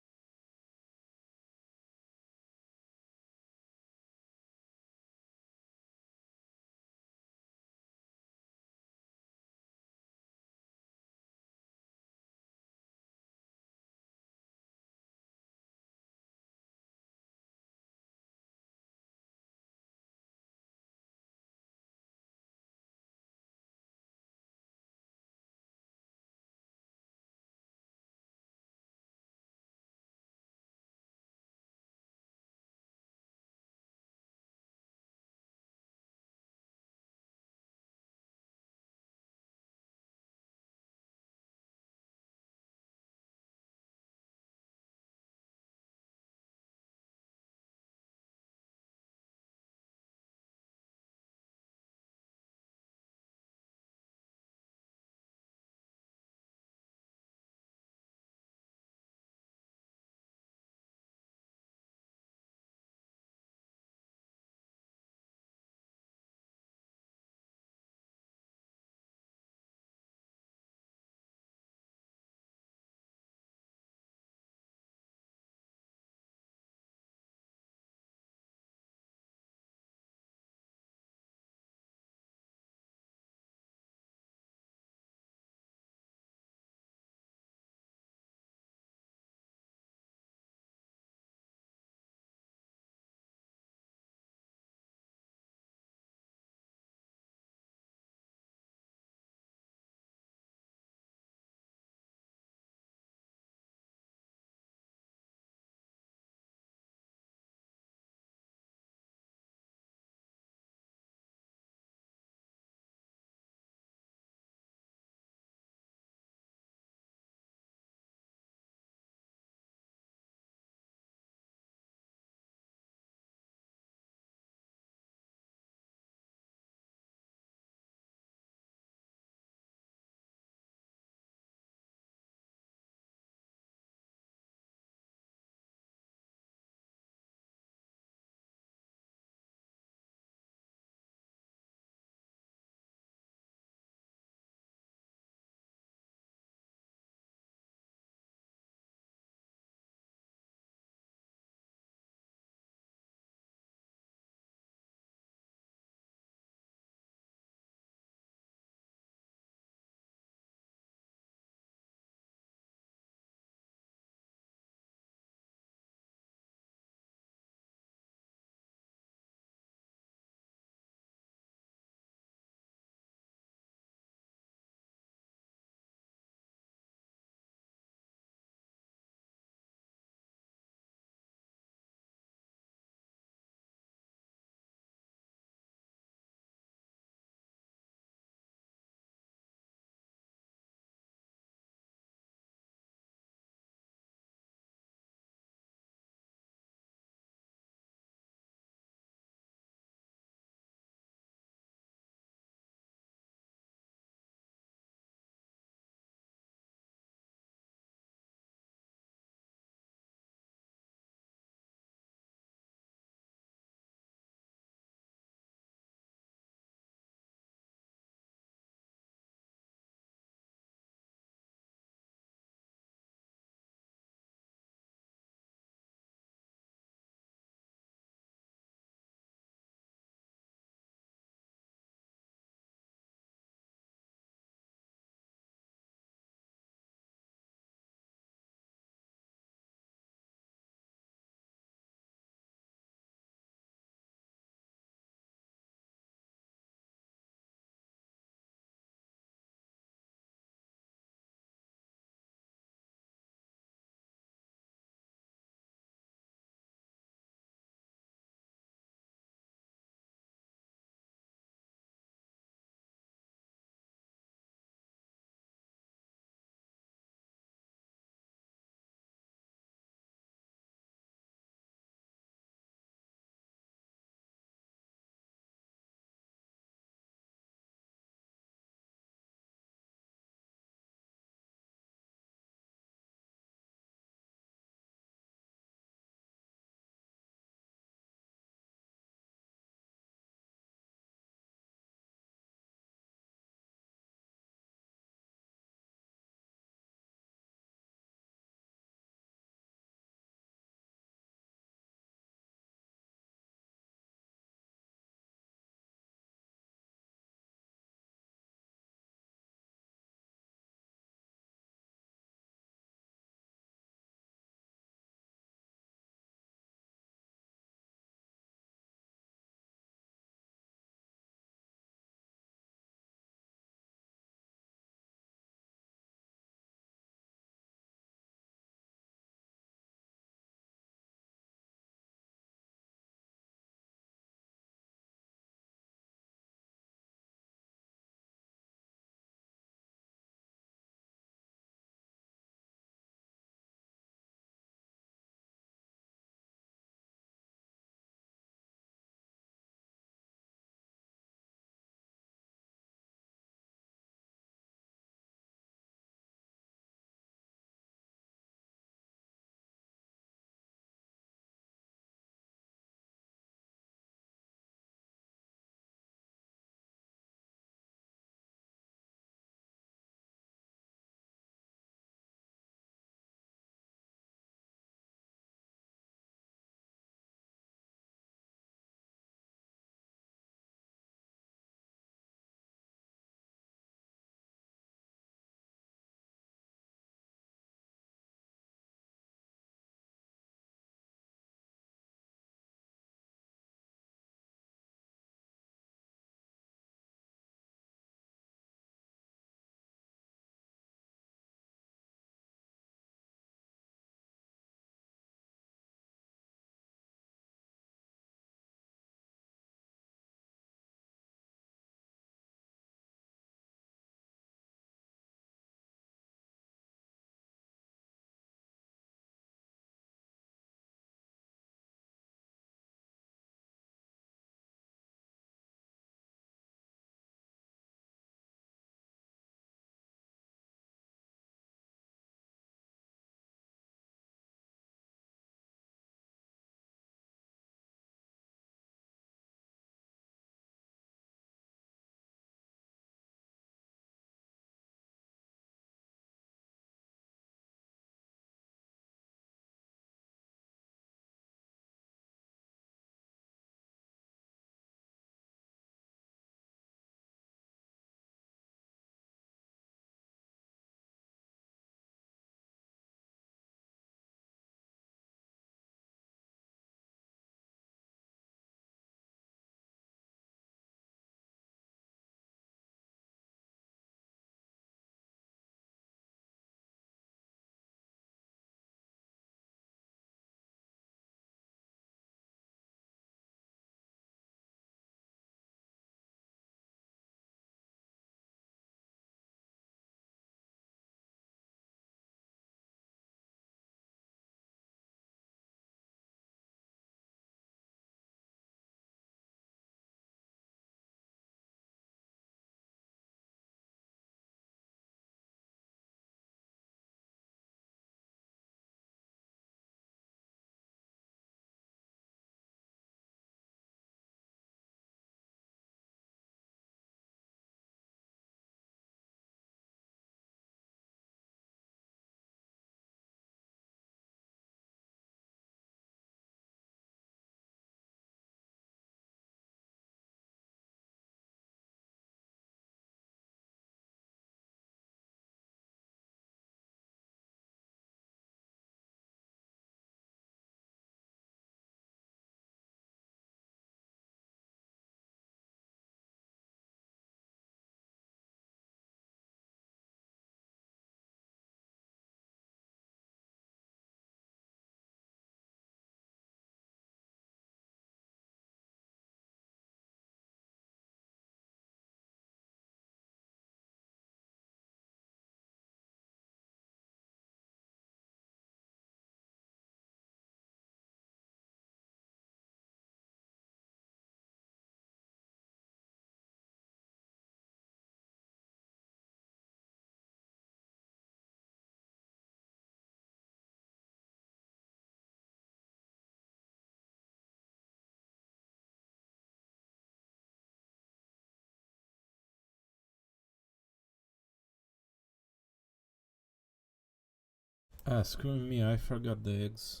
Ah, screw me, I forgot the eggs.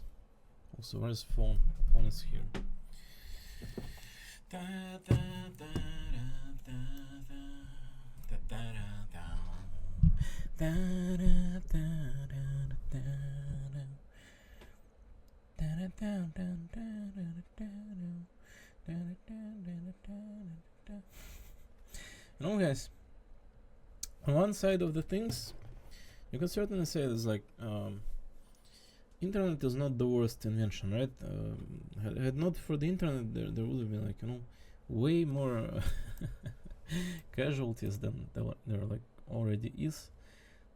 Also, where's phone? Phone is here. You know, guys, on one side of the things, you can certainly say there's like internet is not the worst invention, right? Had not for the internet, there would have been like, you know, way more casualties than there like already is.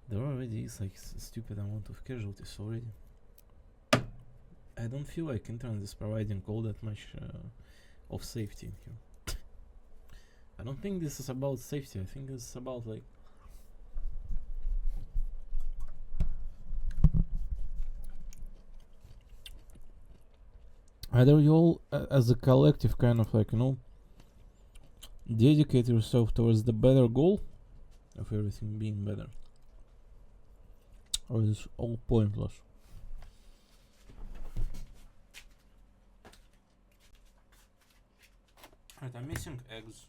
There already is like stupid amount of casualties already. I don't feel like internet is providing all that much of safety in here. I don't think this is about safety. I think this is about like either you all as a collective kind of like, you know, dedicate yourself towards the better goal of everything being better, or it's all pointless. Right, I'm missing eggs.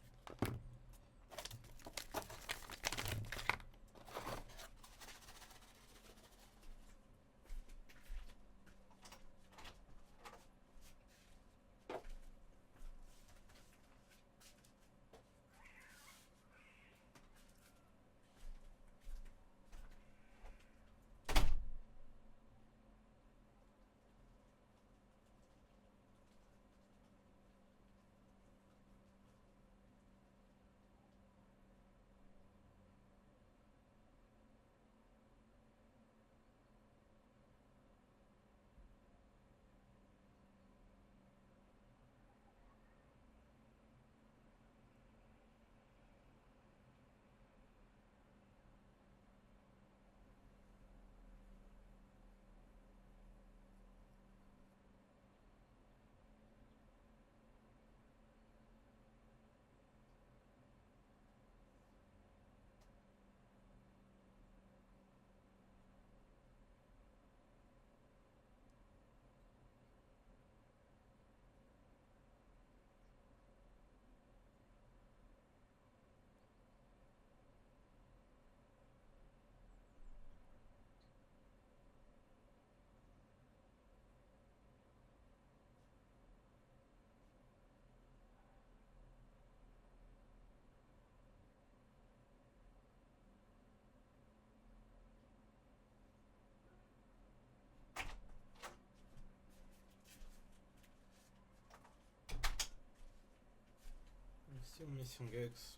Still missing eggs.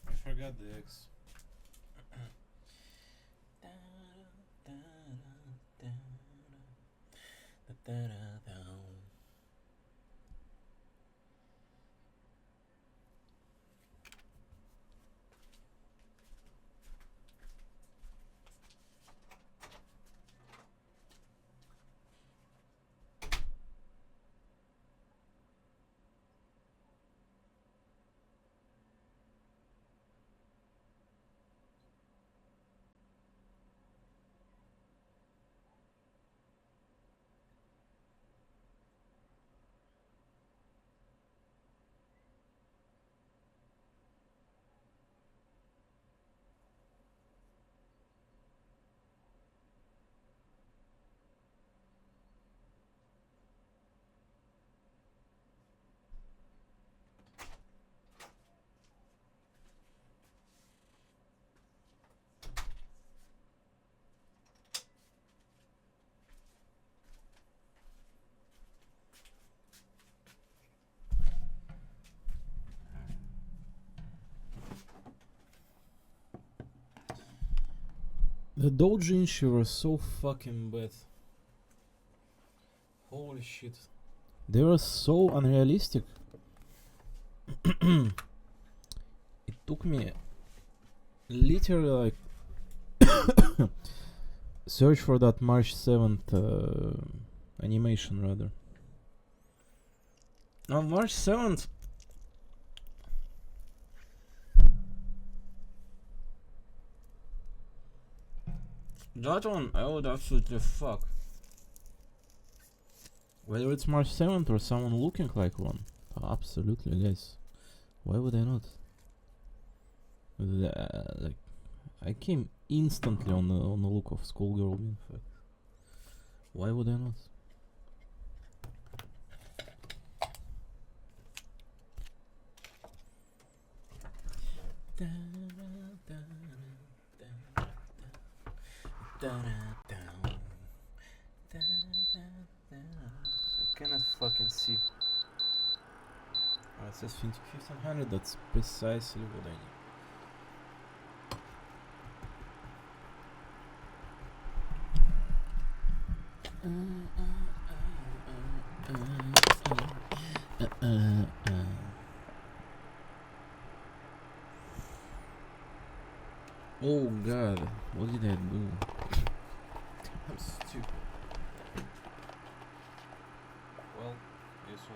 I forgot the eggs. The doujinshi were so fucking bad. Holy shit. They were so unrealistic. It took me literally like search for that March 7th animation rather. On March 7th That one I would absolutely fuck. Whether it's March 7th or someone looking like one. Absolutely, guys. Why would I not? Like, I came instantly on the look of Skullgirl being fucked. Why would I not? I cannot fucking see. Oh, it says 1500, that's precisely what I need. Oh god, what did I do? I'm stupid. Well, this was.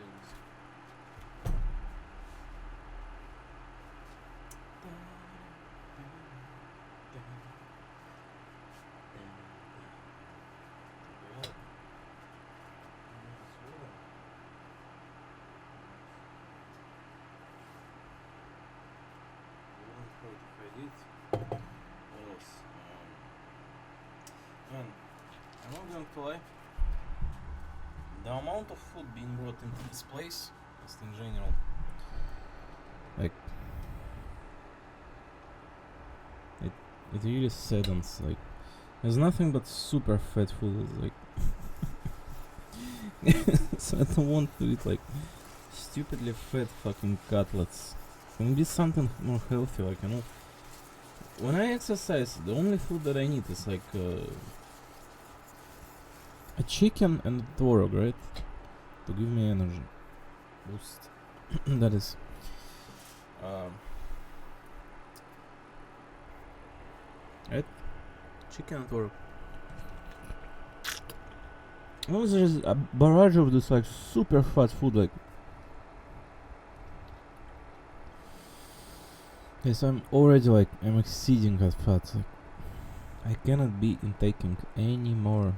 What else? Man, I'm not going to lie. The amount of food being brought into this place, just in general, like, it really saddens. Like, there's nothing but super fat food. It's like, so I don't want to eat like stupidly fat fucking cutlets. Can be something more healthy, like, you know. When I exercise, the only food that I need is like a chicken and a tворог, right? To give me energy boost. That is. Right? Chicken and tворог. Well, there's a barrage of this like super fat food, like. Yes, I'm already like, I'm exceeding that fat. Like, I cannot be intaking any more.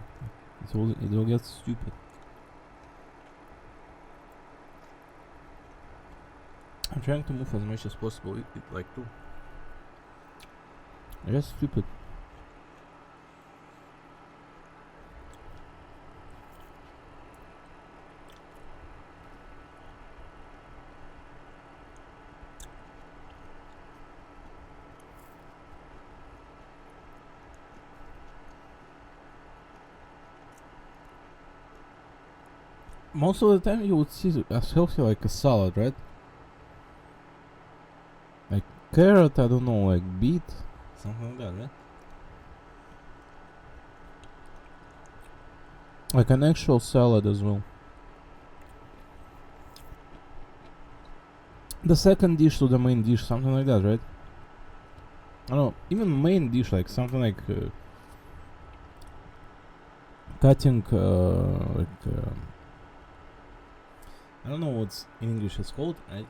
It will get stupid. I'm trying to move as much as possible. It like too. Just stupid. Most of the time you would see as healthy like a salad, right? Like carrot, I don't know, like beet, something like that, right? Like an actual salad as well. The second dish to the main dish, something like that, right? I don't know, even main dish, like something like cutting, I don't know what's in English it's called, right?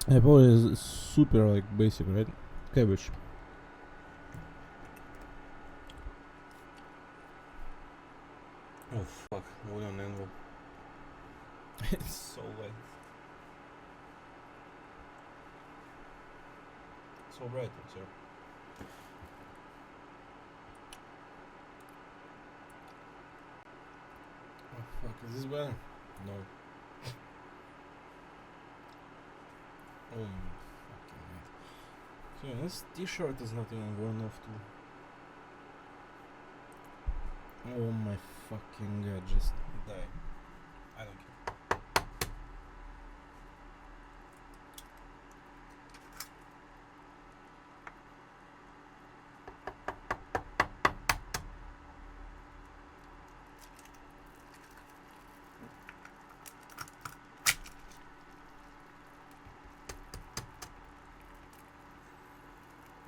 I probably is super like basic, right? Cabbage. Oh fuck, what an angle. It's so late. So bright out here. Oh fuck, is this better? No. Oh my fucking god. So this t-shirt is not even worn off too. Oh my fucking god, just die. I don't care.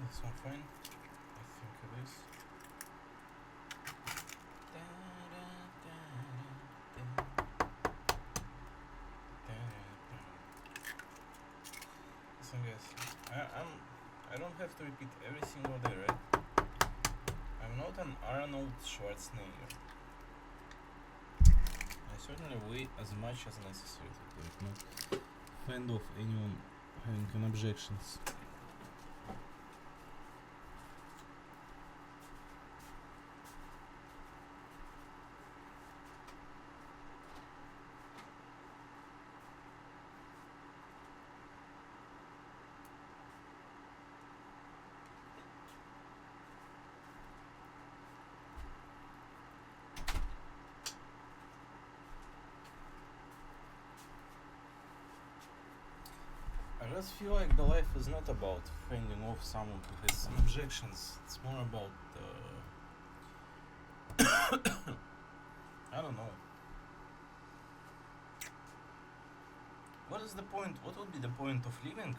This one fine? I think it is. I don't have to repeat every single day, right? I'm not an Arnold Schwarzenegger. I certainly wait as much as necessary to do it, not fan of anyone having an objections. I just feel like the life is not about fending off someone who has some objections. It's more about I don't know. What is the point? What would be the point of living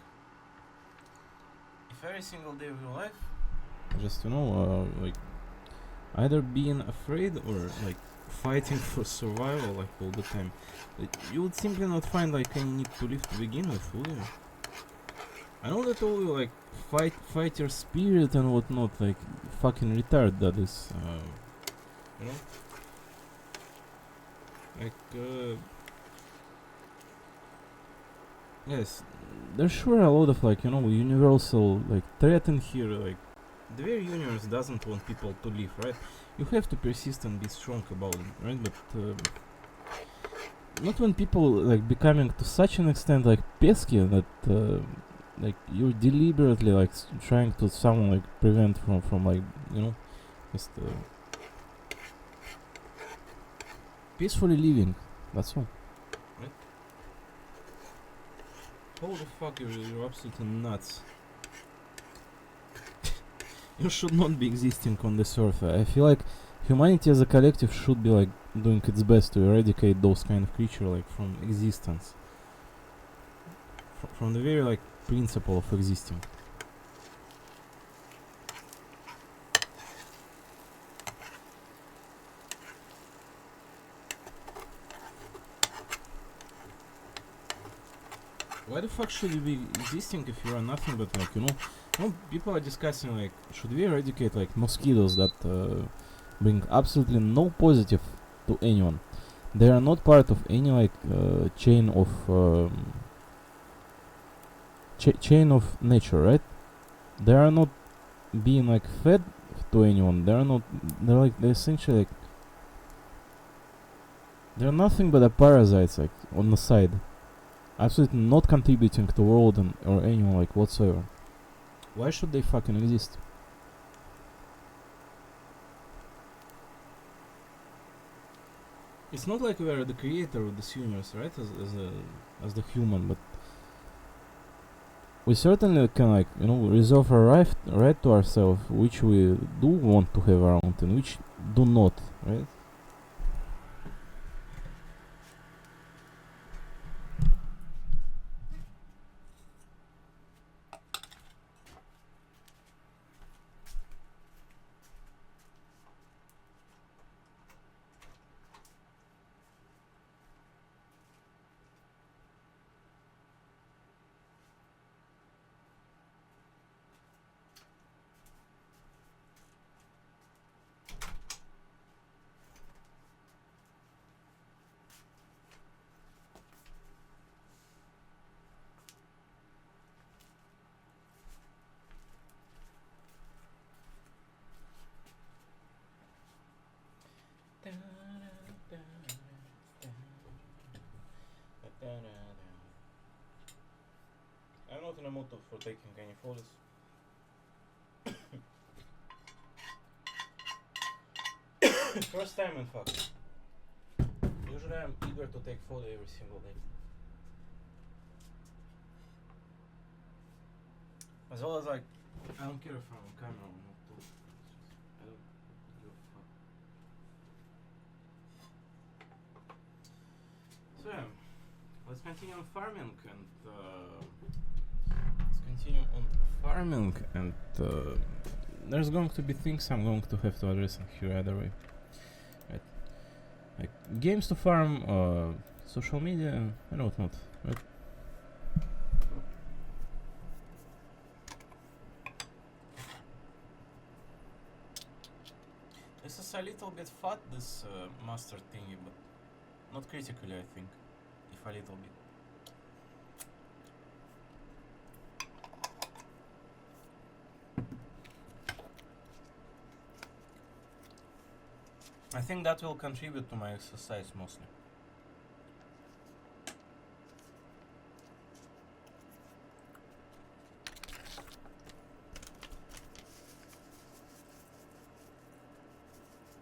if every single day of your life just like either being afraid or like fighting for survival like all the time? Like, you would simply not find like any need to live to begin with, would you? I know that all you like fight your spirit and whatnot, like fucking retard that is, you know? Like, yes, there's sure a lot of like, universal like threat in here, like the very universe doesn't want people to live, right? You have to persist and be strong about it, right? But not when people like becoming to such an extent like pesky that like you're deliberately like trying to someone like prevent from like just peacefully living. That's all. Right? Holy fuck, you're absolutely nuts. You should not be existing on this earth. I feel like humanity as a collective should be like doing its best to eradicate those kind of creatures like from existence. From the very like principle of existing. Why the fuck should you be existing if you are nothing but like, people are discussing like, should we eradicate like mosquitoes that bring absolutely no positive to anyone? They are not part of any like chain of chain of nature, right? They are not being like fed to anyone. They're essentially like, they're nothing but a parasites like on the side, absolutely not contributing to the world or anyone like whatsoever. Why should they fucking exist? It's not like we are the creator of this universe, right? As the human, but we certainly can like reserve a right to ourselves, which we do want to have around and which do not, right? I'm not in a mood for taking any photos. First time in fact. Usually I'm eager to take photo every single day. As well as like, I don't care if I'm on camera or not too. I don't give a fuck. So yeah, let's continue on farming and there's going to be things I'm going to have to address here either way. Right. Like games to farm, social media, and whatnot, right? little bit fat, this master thingy, but not critically, I think. If a little bit. I think that will contribute to my exercise mostly.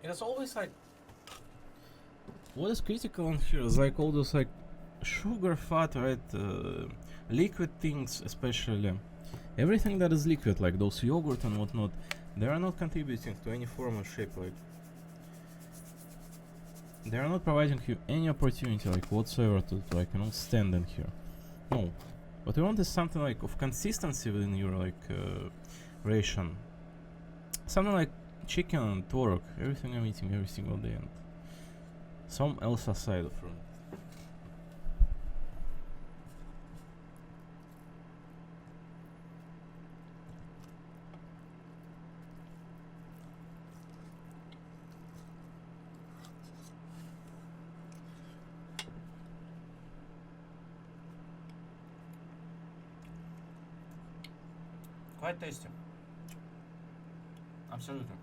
It's always like, what is critical in here is like all those like sugar, fat, right? Liquid things, especially. Everything that is liquid, like those yogurt and whatnot, they are not contributing to any form of shape, like they are not providing you any opportunity, like whatsoever, to like, you know, stand in here. No, what you want is something like of consistency within your like ration, something like chicken and tворог, everything I'm eating every single day, and some else aside of it. Quite tasty. Absolutely.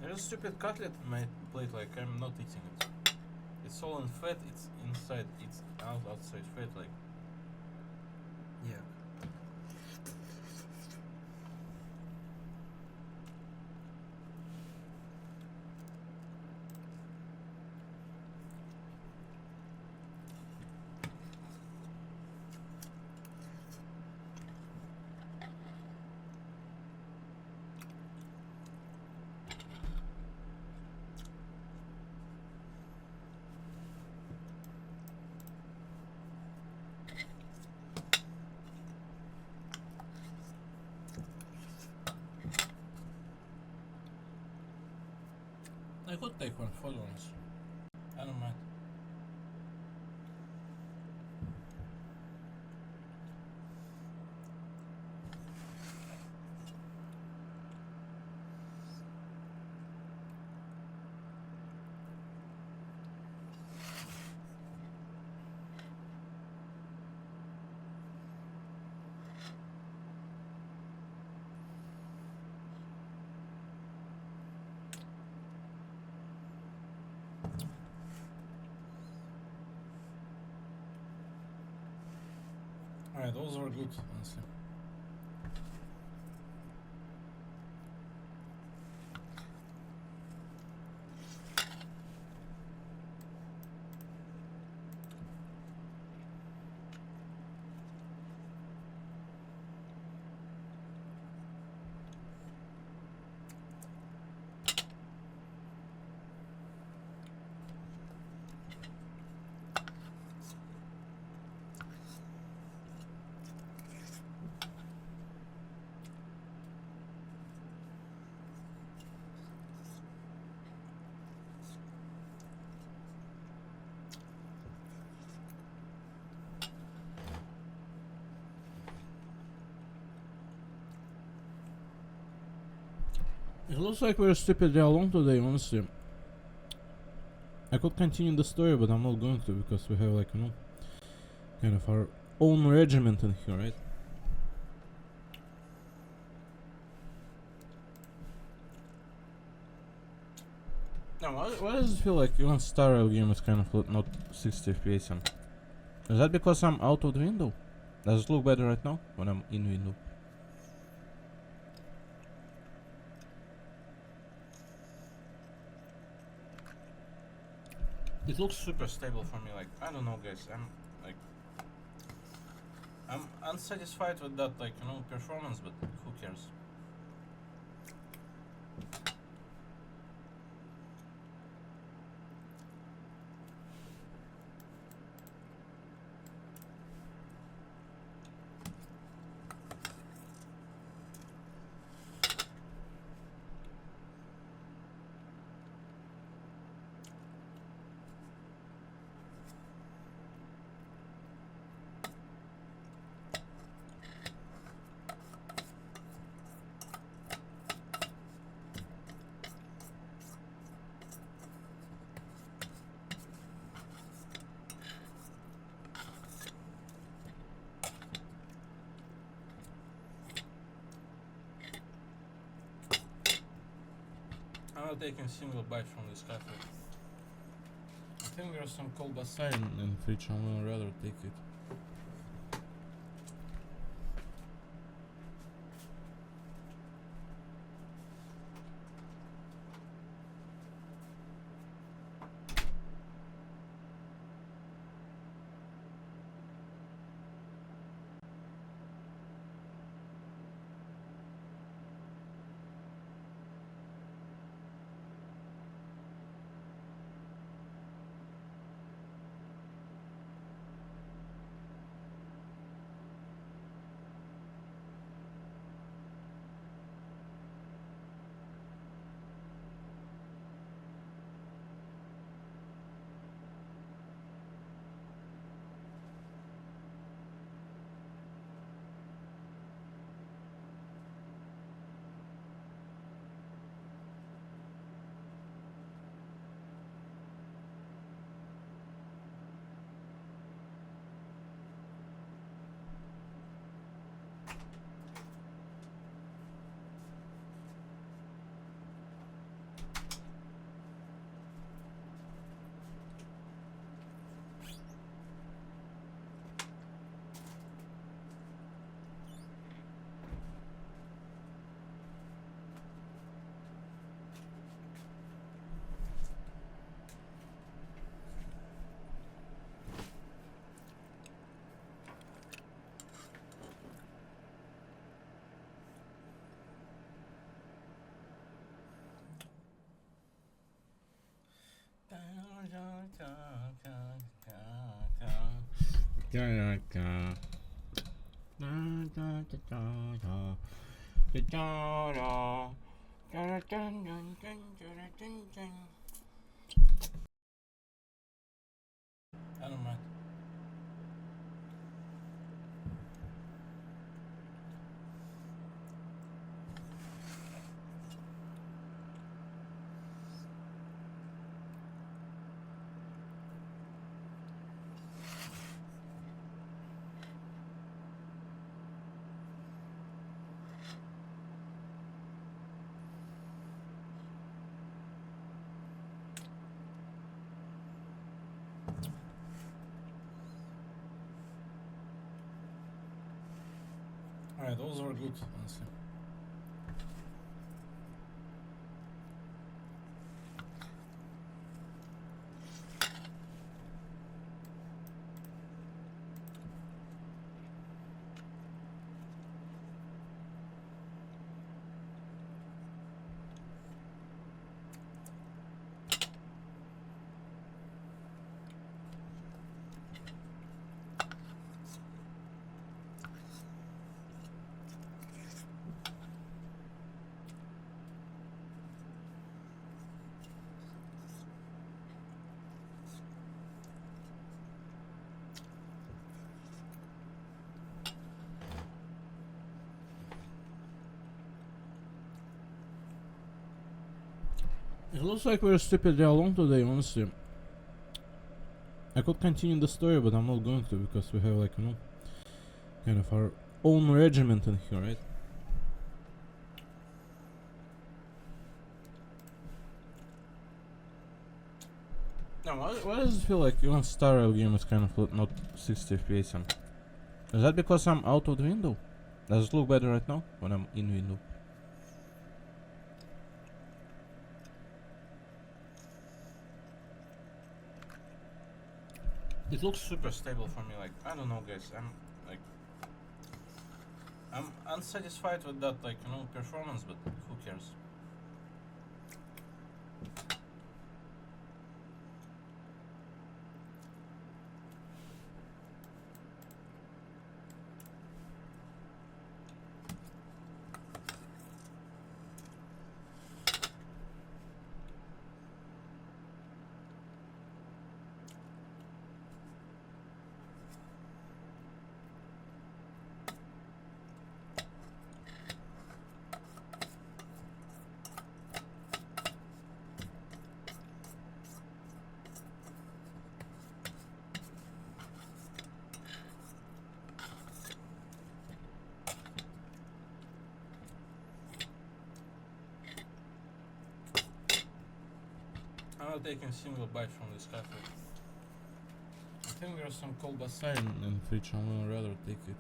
There's a stupid cutlet on my plate, like I'm not eating it. It's all in fat, it's inside, it's outside fat, like, yeah. I could take one for once. I don't mind. Alright, those are good, honestly. It looks like we're stupidly alone today, honestly. I could continue the story, but I'm not going to, because we have, like, you know, kind of our own regiment in here, right? Now, why does it feel like even Star Rail game is kind of not 60 FPS? Is that because I'm out of the window? Does it look better right now when I'm in window? It looks super stable for me, like, I don't know, guys, I'm unsatisfied with that, like, you know, performance, but who cares? taking single bite from this cafe. I think there's some kolbasa in fridge. I would rather take it. I don't mind. Alright, those are good, honestly. It looks like we're stupidly along today, honestly. I could continue the story, but I'm not going to because we have, like, you know, kind of our own regiment in here, right? Now, why does it feel like even Star Rail game is kind of not 60 FPS? Is that because I'm out of the window? Does it look better right now when I'm in window? It looks super stable for me. Like, I don't know, guys. I'm unsatisfied with that, like, you know, performance, but who cares? I'm not taking single bite from this cafe. I think there's some kolbasa in fridge. I'm gonna rather take it.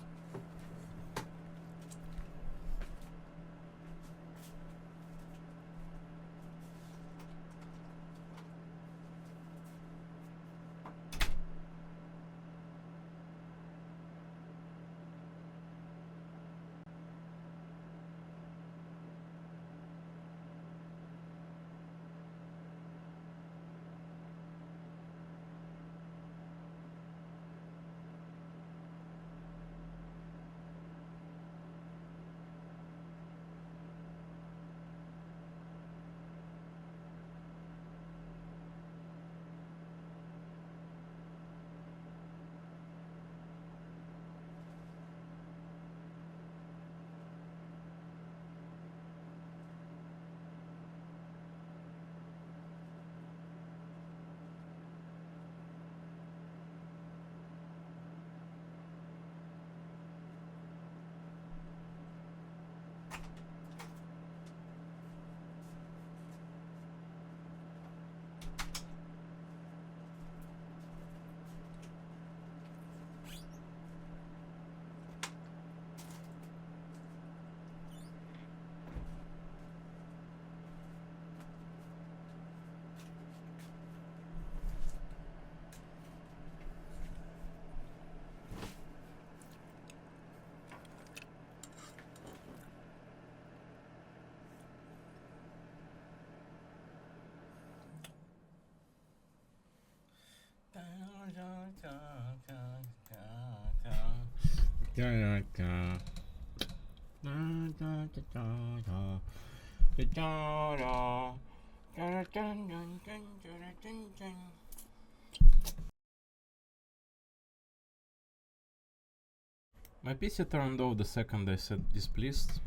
My PC turned off the second I said displeased.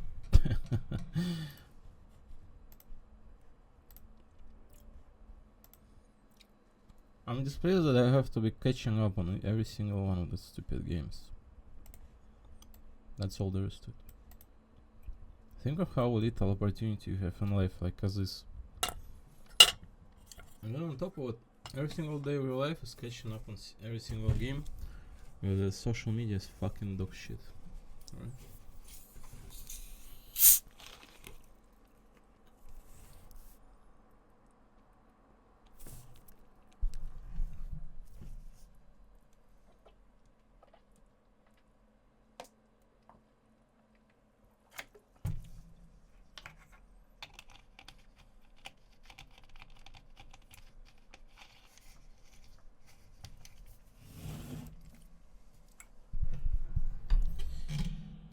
I'm displeased that I have to be catching up on every single one of the stupid games. That's all there is to it. Think of how little opportunity you have in life like as this. And then on top of it, every single day of your life is catching up on every single game. Where the social media is fucking dog shit. Alright?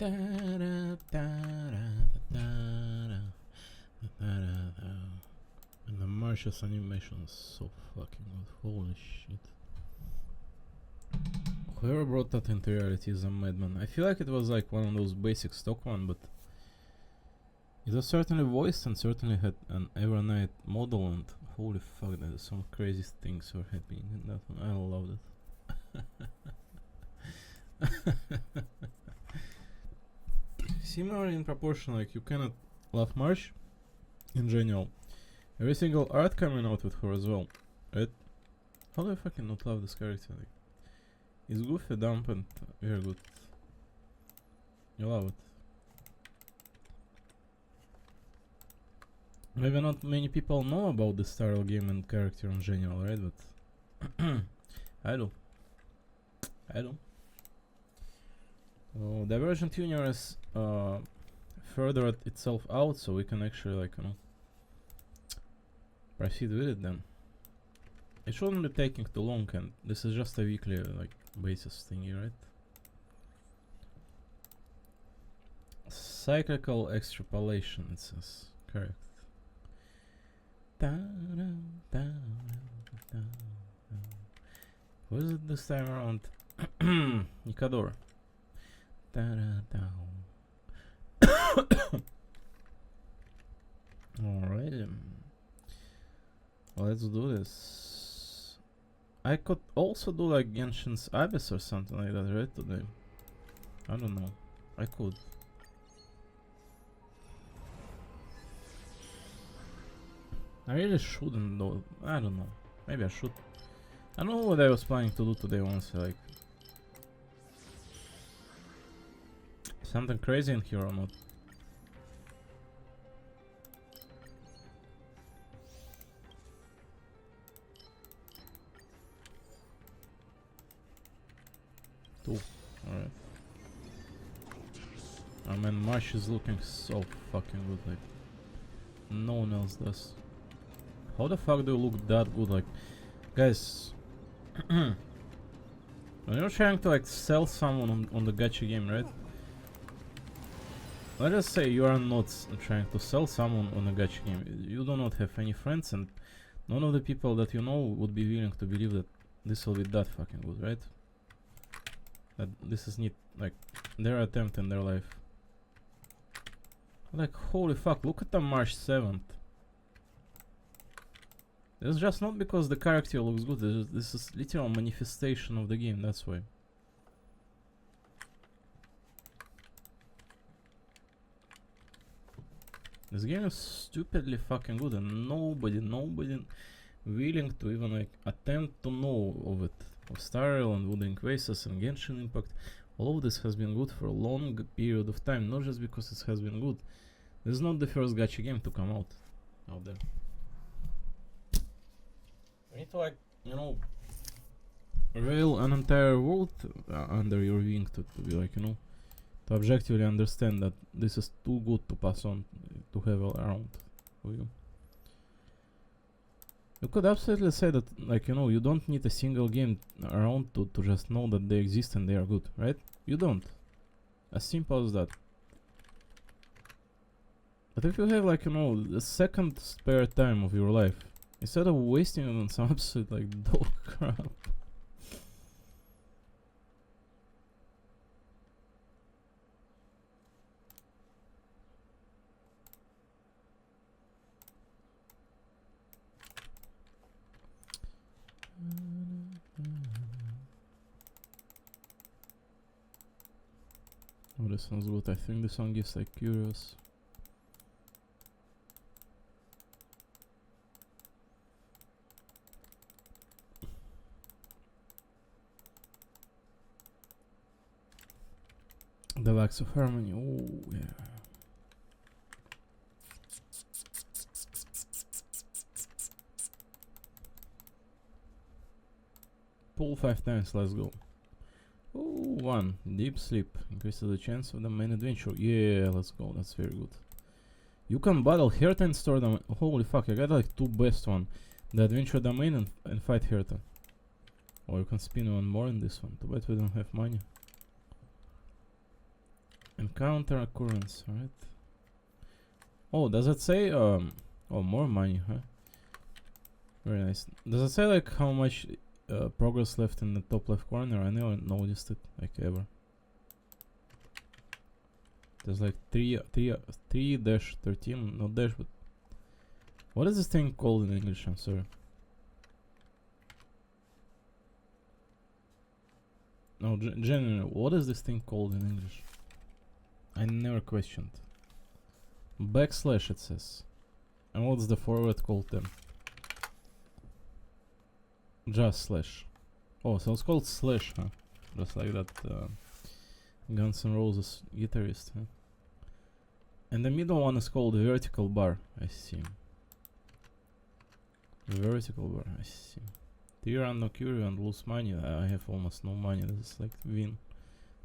And the Martius animation is so fucking good. Holy shit. Whoever brought that into reality is a madman. I feel like it was like one of those basic stock one, but it was certainly voiced and certainly had an Evernight model, and holy fuck, there's some crazy things were happening in that one. I loved it. Similar in proportion, like you cannot love March in general. Every single art coming out with her as well, right? How do I fucking not love this character? Like, it's goofy, dumb, and very good. You love it. Maybe not many people know about the style game and character in general, right? But I do. I do. Divergent Universe furthered itself out, so we can actually, like, you know, proceed with it then. It shouldn't be taking too long, and this is just a weekly, like, basis thingy, right? Cyclical extrapolation, it says. Correct. Who is it this time around? Nikador. Alright, let's do this. I could also do like Genshin's Abyss or something like that, right? Today, I don't know. I could. I really shouldn't though. I don't know. Maybe I should. I don't know what I was planning to do today, honestly. Like something crazy in here or not. Two. Alright. I mean, Marsh is looking so fucking good. Like no one else does. How the fuck do you look that good? Like, guys, when you're trying to like sell someone on the gacha game, right? Let's just say you are not trying to sell someone on a gacha game. You do not have any friends, and none of the people that you know would be willing to believe that this will be that fucking good, right? That this is not like their attempt in their life. Like, holy fuck, look at the March 7th. It's just not because the character looks good, this is literal manifestation of the game, that's why. This game is stupidly fucking good and nobody willing to even like attempt to know of it. Of Star Rail and Wooden Quasars and Genshin Impact. All of this has been good for a long period of time, not just because it has been good. This is not the first gacha game to come out there. You need to like, you know, rail an entire world under your wing to be like, you know, to objectively understand that this is too good to pass on, to have around for you. You could absolutely say that, like, you know, you don't need a single game around to just know that they exist and they are good, right? You don't. As simple as that. But if you have, like, you know, a second spare time of your life, instead of wasting it on some absolute, like, dog crap. Oh, this sounds good. I think this song gives like Curious. The Wax of Harmony. Oh, yeah. Pull 5 times, let's go. Oh, 1. Deep Sleep. Increases the chance of the main adventure. Yeah, let's go. That's very good. You can battle Herta and store them. Holy fuck, I got like 2 best one. The adventure domain and fight Herta. Or you can spin one more in this one. Too bad we don't have money. Encounter occurrence, right? Oh, does it say oh, more money, huh? Very nice. Does it say like how much progress left in the top left corner? I never noticed it, like, ever. There's like 3-13, not dash, but what is this thing called in English? I'm sorry. No, generally, what is this thing called in English? I never questioned. Backslash, it says. And what's the forward called then? Just slash. Oh, so it's called slash, huh? Just like that Guns N' Roses guitarist, huh? And the middle one is called vertical bar. I see. Vertical bar, I see. Tier and no curio and lose money. I have almost no money. This is like win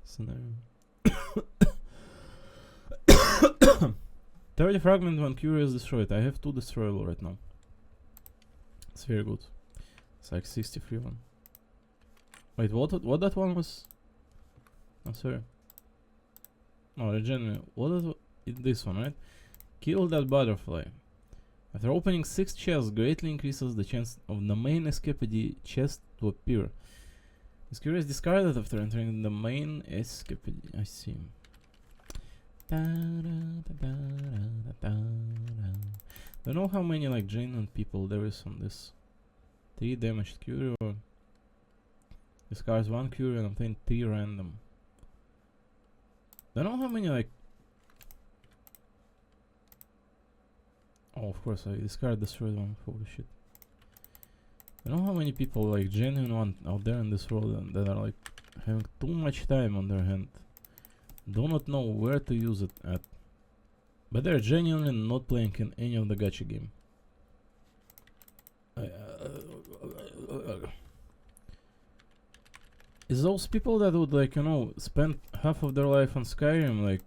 scenario. 30 fragment when curio is destroyed. I have 2 destroyable right now. It's very good. It's like 63 one. Wait, what that one was? I'm sorry. No, regenerate. What is this one, right? Kill that butterfly. After opening 6 chests, greatly increases the chance of the main escapade chest to appear. This curio is discarded after entering the main escapade. I see. Don't know how many like genuine people there is on this. 3 damaged curio. Discards 1 curio and obtain 3 random. Don't know how many like. Oh Oh, of course, I discarded the third one. Holy shit. You know how many people, like, genuine one out there in this world that are, like, having too much time on their hand, do not know where to use it at, but they're genuinely not playing in any of the gacha game. It's those people that would, like, you know, spend half of their life on Skyrim, like,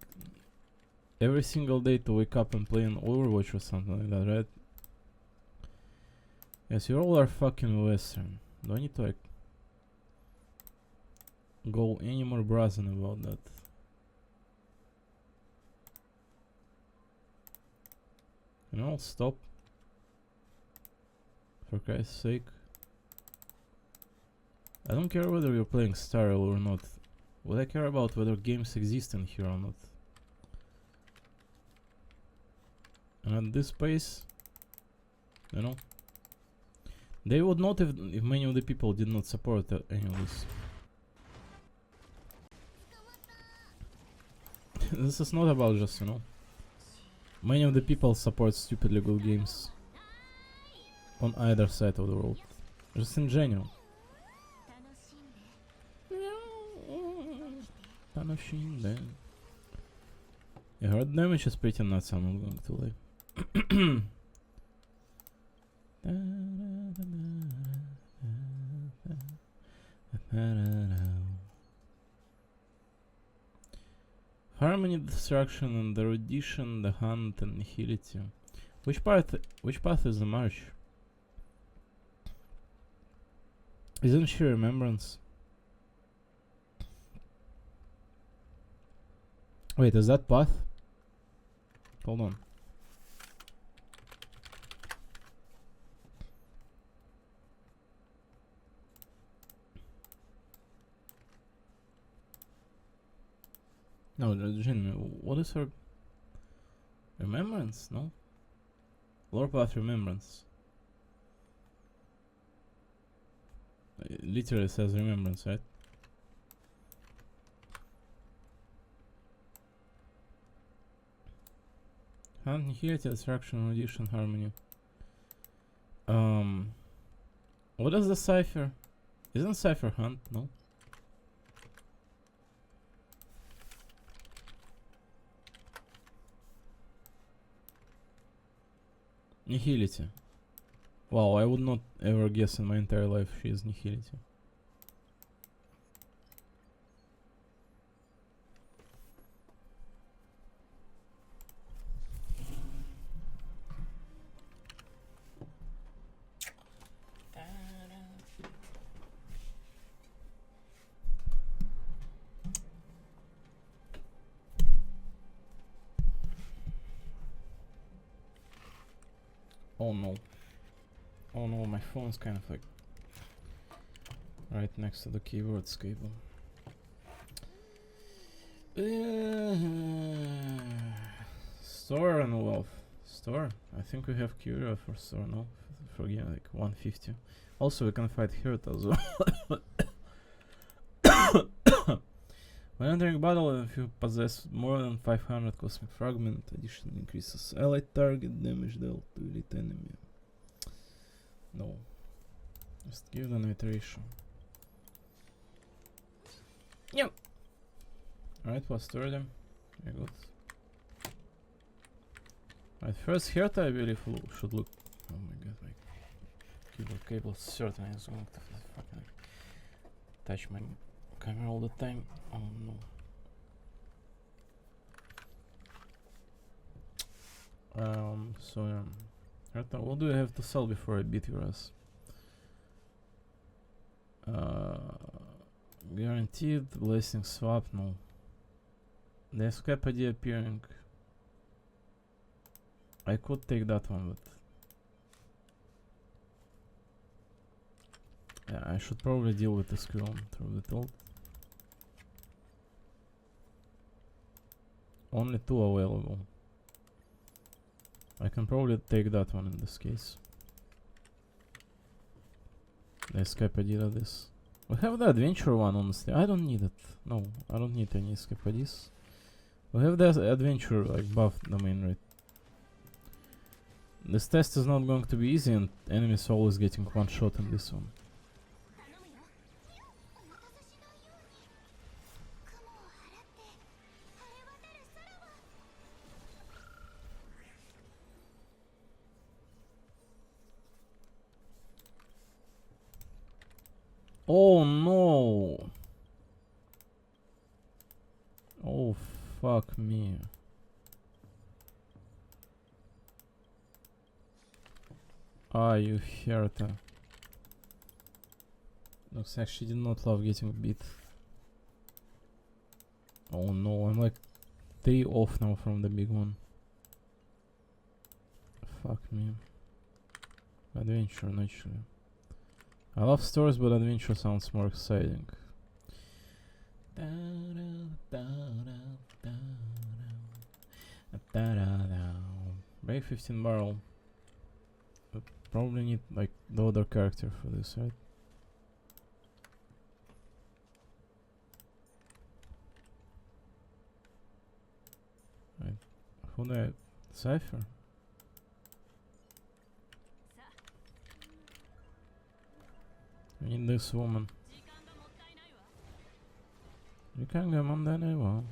every single day to wake up and play an Overwatch or something like that, right? Yes, you all are fucking Western. Do I need to, like, go any more brazen about that? You know, stop. For Christ's sake. I don't care whether you're playing Star Rail or not. What I care about whether games exist in here or not. And at this pace, you know, they would not if many of the people did not support any of this. This is not about just, you know, many of the people support stupidly good games on either side of the world. Just in general. Yeah, her damage is pretty nuts, I'm not going to lie. Harmony, Destruction, and Erudition, the Hunt, and Nihility. Which path is the march? Isn't she Remembrance? Wait, is that path? Hold on. No, Jin, what is her Remembrance? No? Lore Path Remembrance. It literally says Remembrance, right? Hunt, Nihility, Destruction, Audition, Harmony. What is the Cypher? Isn't Cypher Hunt? No? Nihility. Wow, I would not ever guess in my entire life she is Nihility. Oh no. Oh no, my phone's kind of like right next to the keyboard's cable. Store and wealth. Store? I think we have Curia for store, no? For yeah, like 150. Also, we can fight Hirt as well. When entering battle, if you possess more than 500 Cosmic Fragment, addition increases allied target damage dealt to elite enemy. No. Just give them iteration. Yep. Alright, plus 30. Very good. Alright, first Herta I believe should look. Oh my god, my keyboard cable certainly is going to fucking touch my camera all the time. Oh no. So Herta, what do I have to sell before I beat your ass? Guaranteed blessing swap, no. The escape idea appearing. I could take that one, but yeah, I should probably deal with the skill through the ult. Only 2 available. I can probably take that one in this case. The escape idea this. We have the adventure one, honestly. I don't need it. No, I don't need any escape ideas. We have the adventure like buff domain, right? This test is not going to be easy, and enemies always getting one shot in this one. 頼むよ。お待たせしないように。雲を払って晴れ渡る空は。Oh no! Oh fuck me. Ah, you Herta. Looks like she did not love getting beat. Oh no, I'm like 3 off now from the big one. Fuck me. Adventure, naturally. I love stories, but adventure sounds more exciting. Break 15 barrel. But probably need like the other character for this, right? Right. Who the Cypher? We need this woman. You can go on there now.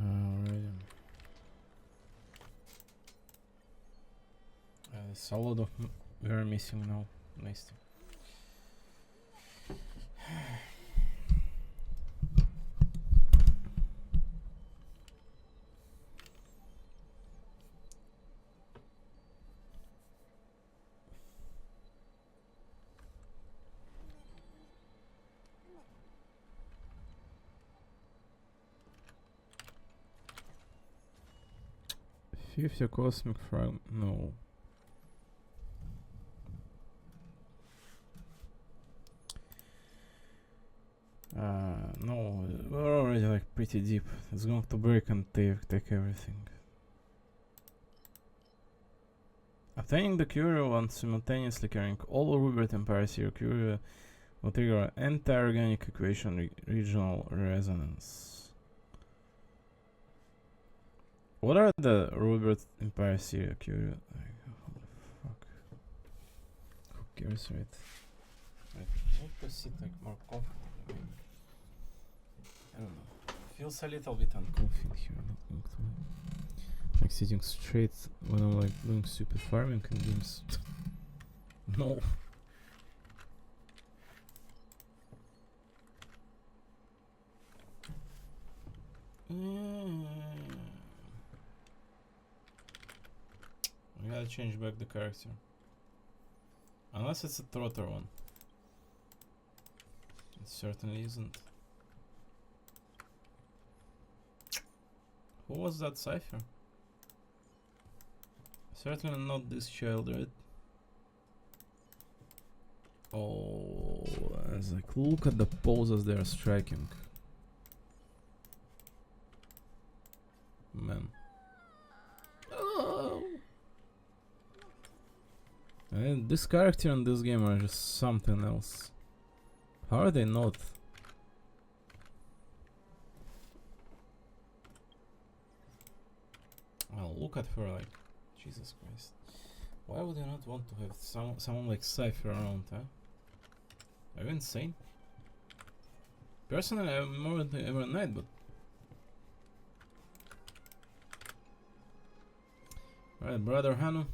Alright. There's a lot of we're missing now. Nice. Fifty cosmic frag. No. No, we're already like pretty deep. It's going to break and take everything. Obtaining the Curio while simultaneously carrying all Rubert Empire Seer Curio will trigger anti-organic equation regional resonance. What are the Rubert Empire Seer Curio? Like, what the fuck? Who cares, right? I need to sit like more comfortably. I don't know. Feels a little bit uncomfy here. Not going to like sitting straight when I'm like doing stupid farming in games. No. I gotta change back the character. Unless it's a trotter one. It certainly isn't. Who was that Cypher? Certainly not this child, right? Oh, it's like, look at the poses they're striking. Man. Oh. And this character and this game are just something else. How are they not? Well, look at her, like, Jesus Christ. Why would you not want to have someone like Cypher around, huh? Are you insane? Personally, I'm more than ever Knight, but... Alright, brother Hanu.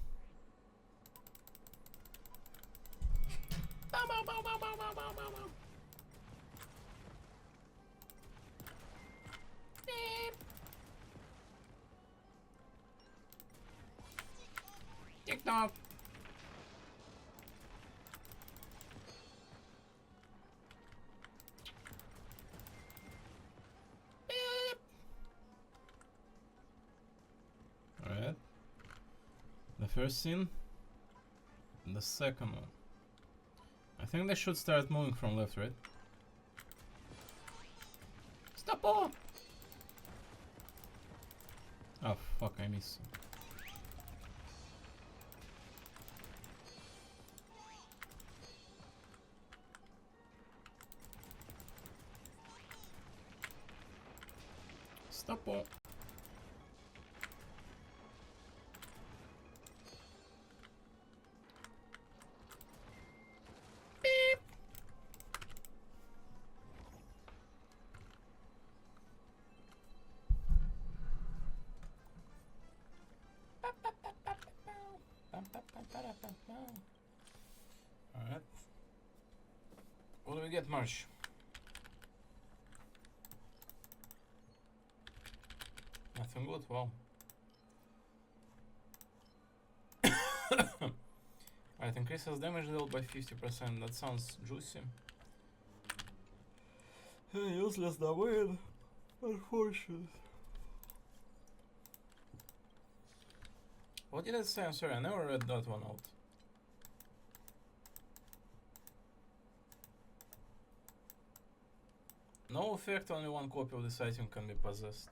TikTok. Alright. The first scene. And the second one. I think they should start moving from left, right? Stop! Oh fuck, I missed. Stopo. Alright. What do we get, Marsh? Nothing good, wow. Alright, increases damage dealt by 50%, that sounds juicy. Useless domain, unfortunate. What did it say? I'm sorry, I never read that one out. No effect, only one copy of this item can be possessed.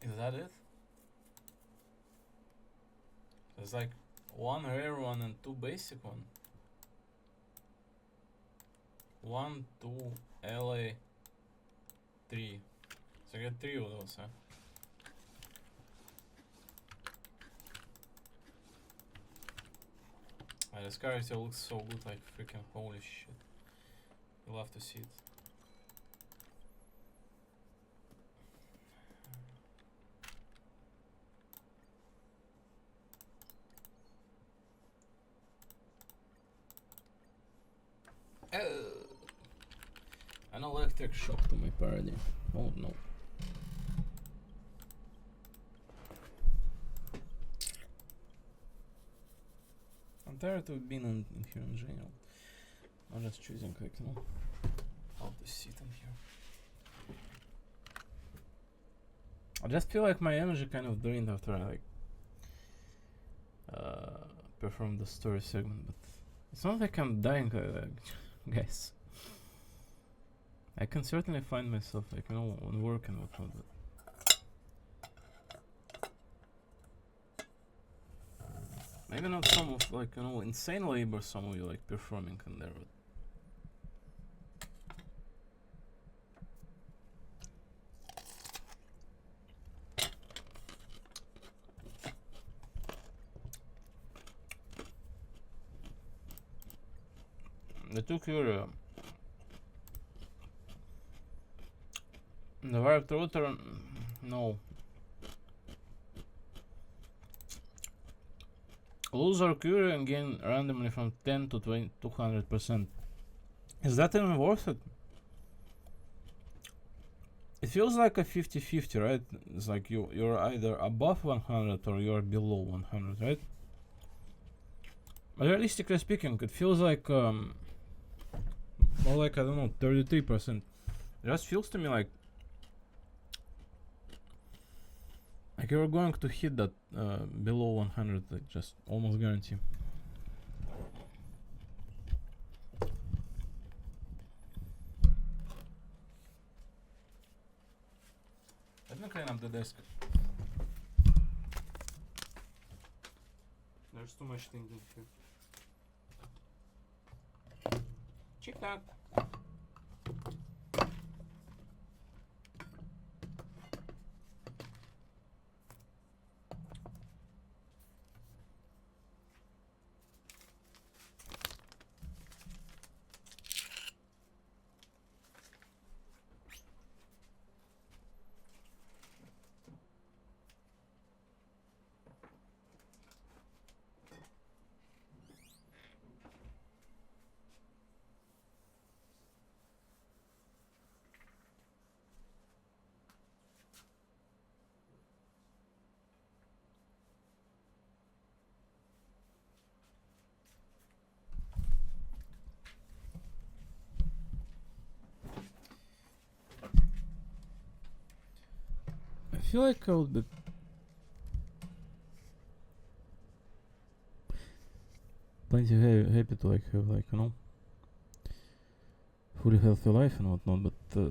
Is that it? There's like one rare one and two basic one. 1, 2, LA, 3. So I get 3 of those, huh? This character looks so good, like freaking holy shit. You'll have to see it. An electric shock to my parody. Oh no. I'm tired of being in here in general. I'm just choosing quick, you know, how to sit in here. I just feel like my energy kind of drained after I like perform the story segment, but it's not like I'm dying, guys. I can certainly find myself, like, you know, on work and whatnot, but maybe not some of, like, you know, insane labor, some of you like performing in there, but the two Curia, the Warped Router, no. Lose our Curia and gain randomly from 10 to 200%. Is that even worth it? It feels like a 50-50, right? It's like you're either above 100 or you're below 100, right? But realistically speaking, it feels like more like, I don't know, 33%. It just feels to me like you're going to hit that below 100, like just almost guarantee. Let me clean up the desk. There's too much things in here. Check that. I feel like I would be plenty happy to like have, like, you know, fully healthy life and whatnot, but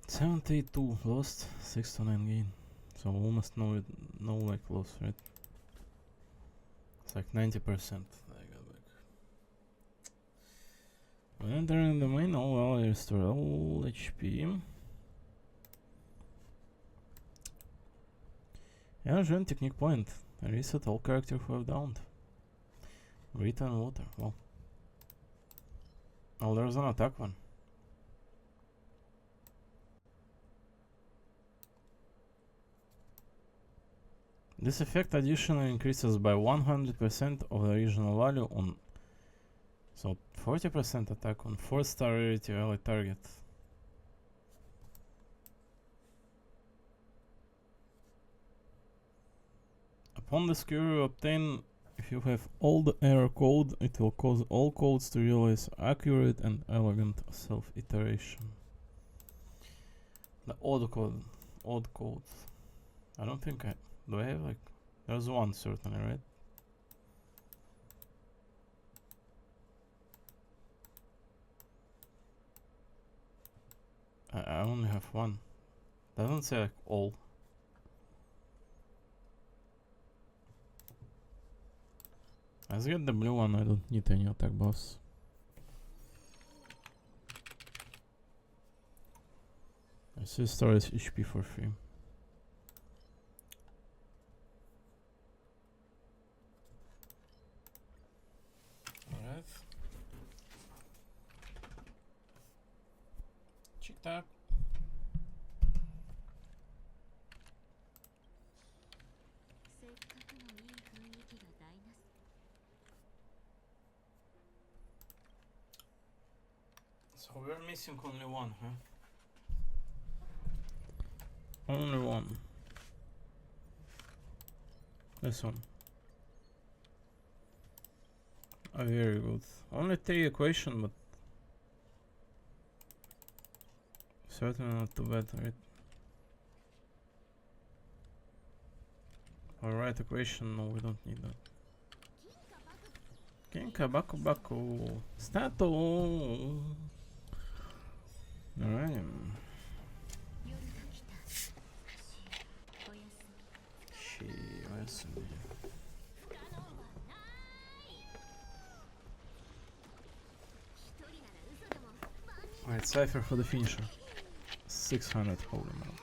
72 lost, 6 to 9 gain. So almost no like loss, right? It's like 90% I got back. When entering the main, oh well, I restore all HP. Yeah, join technique point. Reset all characters who have downed. Grit and water. Well. Oh, there's an attack one. This effect additionally increases by 100% of the original value on, so 40% attack on 4-star rarity ally target. Upon the skill you obtain, if you have all the error code, it will cause all codes to realize accurate and elegant self-iteration. The odd code. I don't think do I have like, there's one certainly, right? I only have one. Doesn't say like all. Let's get the blue one, I don't need any attack buffs. I see storage HP for free. Alright. Check that. So we're missing only one, huh? Only one. This one. Oh, very good. Only 3 equation, but certainly not too bad, right? Alright, equation, no, we don't need that. Kenka Baku Baku Stato. Alright. Alright, Cypher for the finisher. 600, holy moly.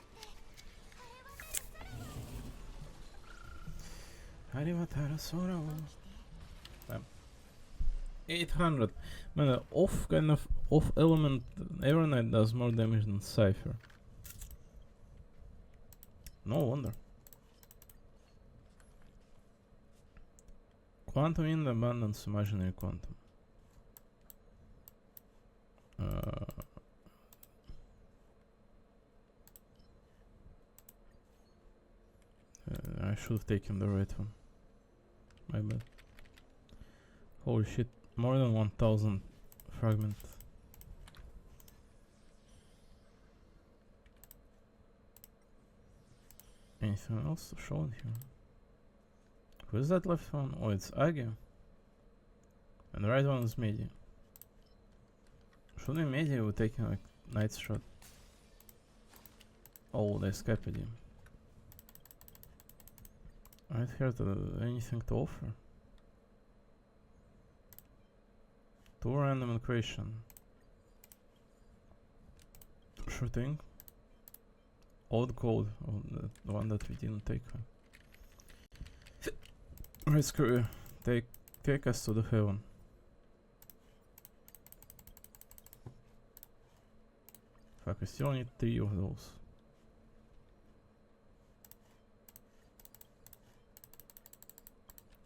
Harivatara Sora. 800. Man, the off kind of off element Arrow Knight does more damage than Cypher. No wonder. Quantum in the abundance, imaginary quantum. I should have taken the right one. My bad. Holy shit, more than 1000 fragment. Anything else to show in here? Who is that left one? Oh, it's Agi. And the right one is Medi. Should be Medi, we're taking like Knight's Shot. Oh, they escaped him. I don't hear anything to offer. 2 random equation. Sure thing. Odd code, the one that we didn't take. Right, screw you. Take us to the heaven. Fuck, I still need 3 of those.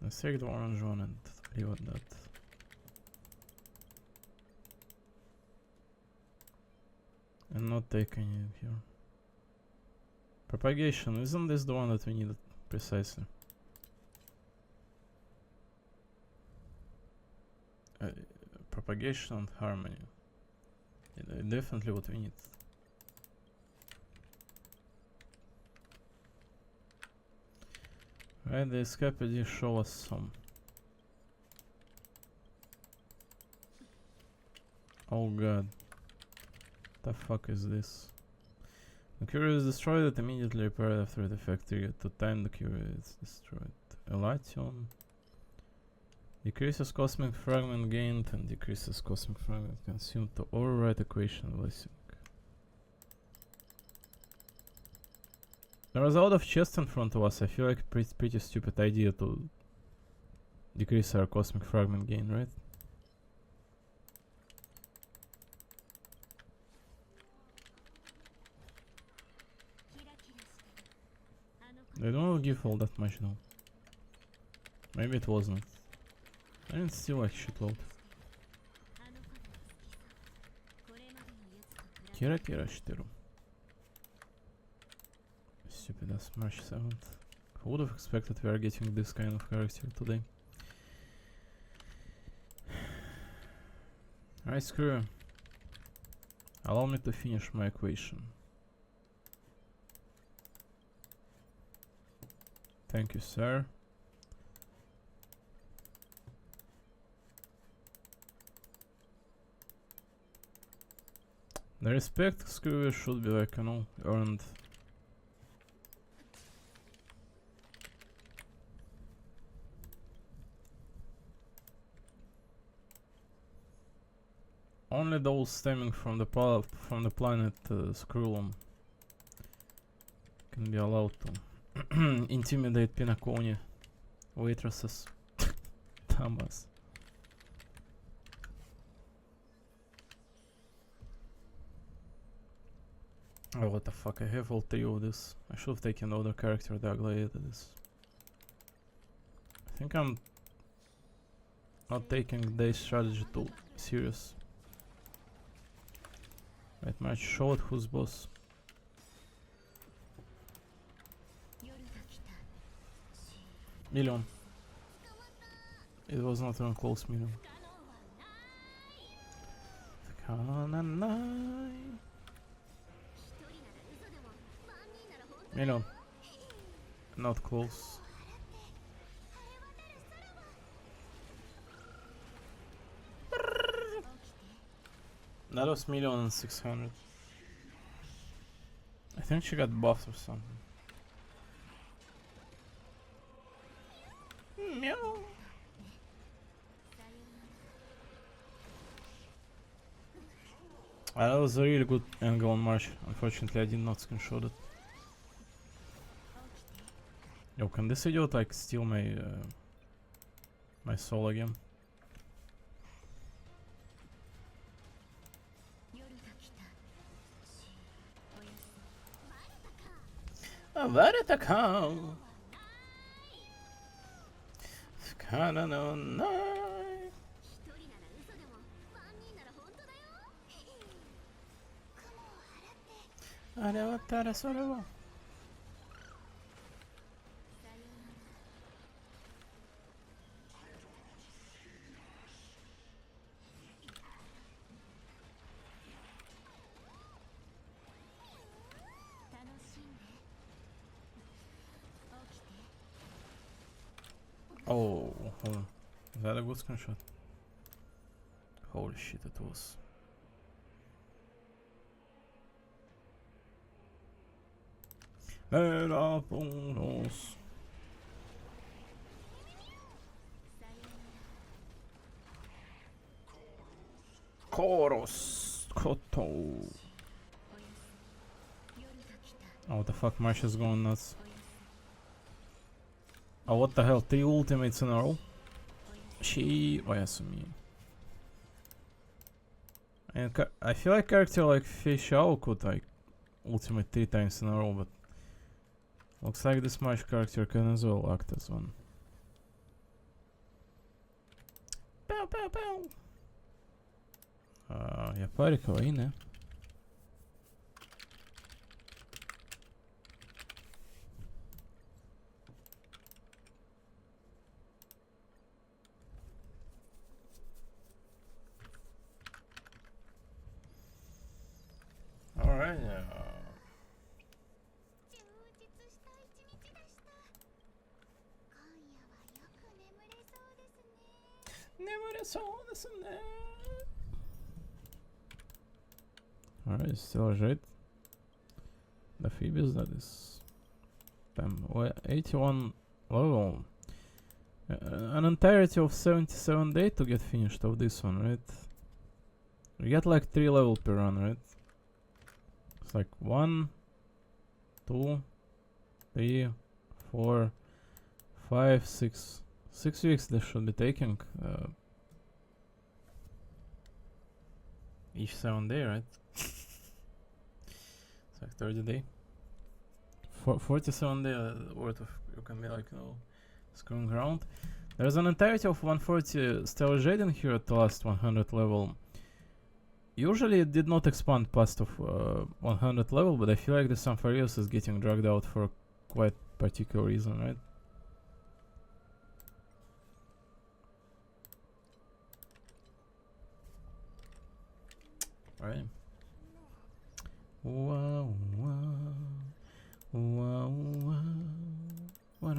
Let's take the orange one and leave at that. And not take any here. Propagation, isn't this the one that we needed precisely? Propagation and harmony. Definitely what we need. Right, the escapade show us some. Oh god. The fuck is this? The Curie is destroyed, it immediately repaired after the factory. At the time the Curie is destroyed. Elation decreases cosmic fragment gained and decreases cosmic fragment consumed to override equation blessing. There was a lot of chests in front of us. I feel like a pretty stupid idea to decrease our cosmic fragment gain, right? They don't give all that much though. Maybe it wasn't. And it's still like shitload. Kira Shiteru. Stupid ass March 7th. Who would have expected we are getting this kind of character today? Alright, screw. Allow me to finish my equation. Thank you, sir. The respect screw should be like, you know, earned. Only those stemming from the planet Skrullum can be allowed to intimidate Pinacone waitresses. Dumbass. Oh, what the fuck, I have all three of this. I should have taken the other character that gladiated this. I think I'm not taking this strategy too serious. Right, match showed who's boss. Million. It was not even close, million. Million. Not close. That was 1,600,000. I think she got buffed or something. Meow. That was a really good angle on March. Unfortunately, I did not screenshot it. Yo, can this idiot like steal my my soul again? Varitaka. Kana no nai. Are wattara sore wa. Oh, hold on. Is that a good screenshot? Holy shit, it was. Veraponos. Koros. Koto. Oh, what the fuck, Marsh is going nuts. Oh, what the hell, 3 ultimates in a row? Oyasumi. And I feel like character like Fei Xiao could like ultimate 3 times in a row, but looks like this March character can as well act as one. Pow pow pow! Yapari kawaii ne? Alright, Alright, still right. The Phoebus, that is 81 level. An entirety of 77 days to get finished of this one, right? We get like 3 level per run, right? It's like 1, 2, 3, 4, 5, 6. 6 weeks this should be taking. Each 7 day, right? It's like 30 day. 47 day worth of you can be like, you know, screwing around. There's an entirety of 140 Stellar Jade in here at the last 100 level. Usually it did not expand past of 100 level, but I feel like the Sanfarius is getting dragged out for a quite particular reason, right? Right. Wow, wow, wow, wow, wow, wow, wow.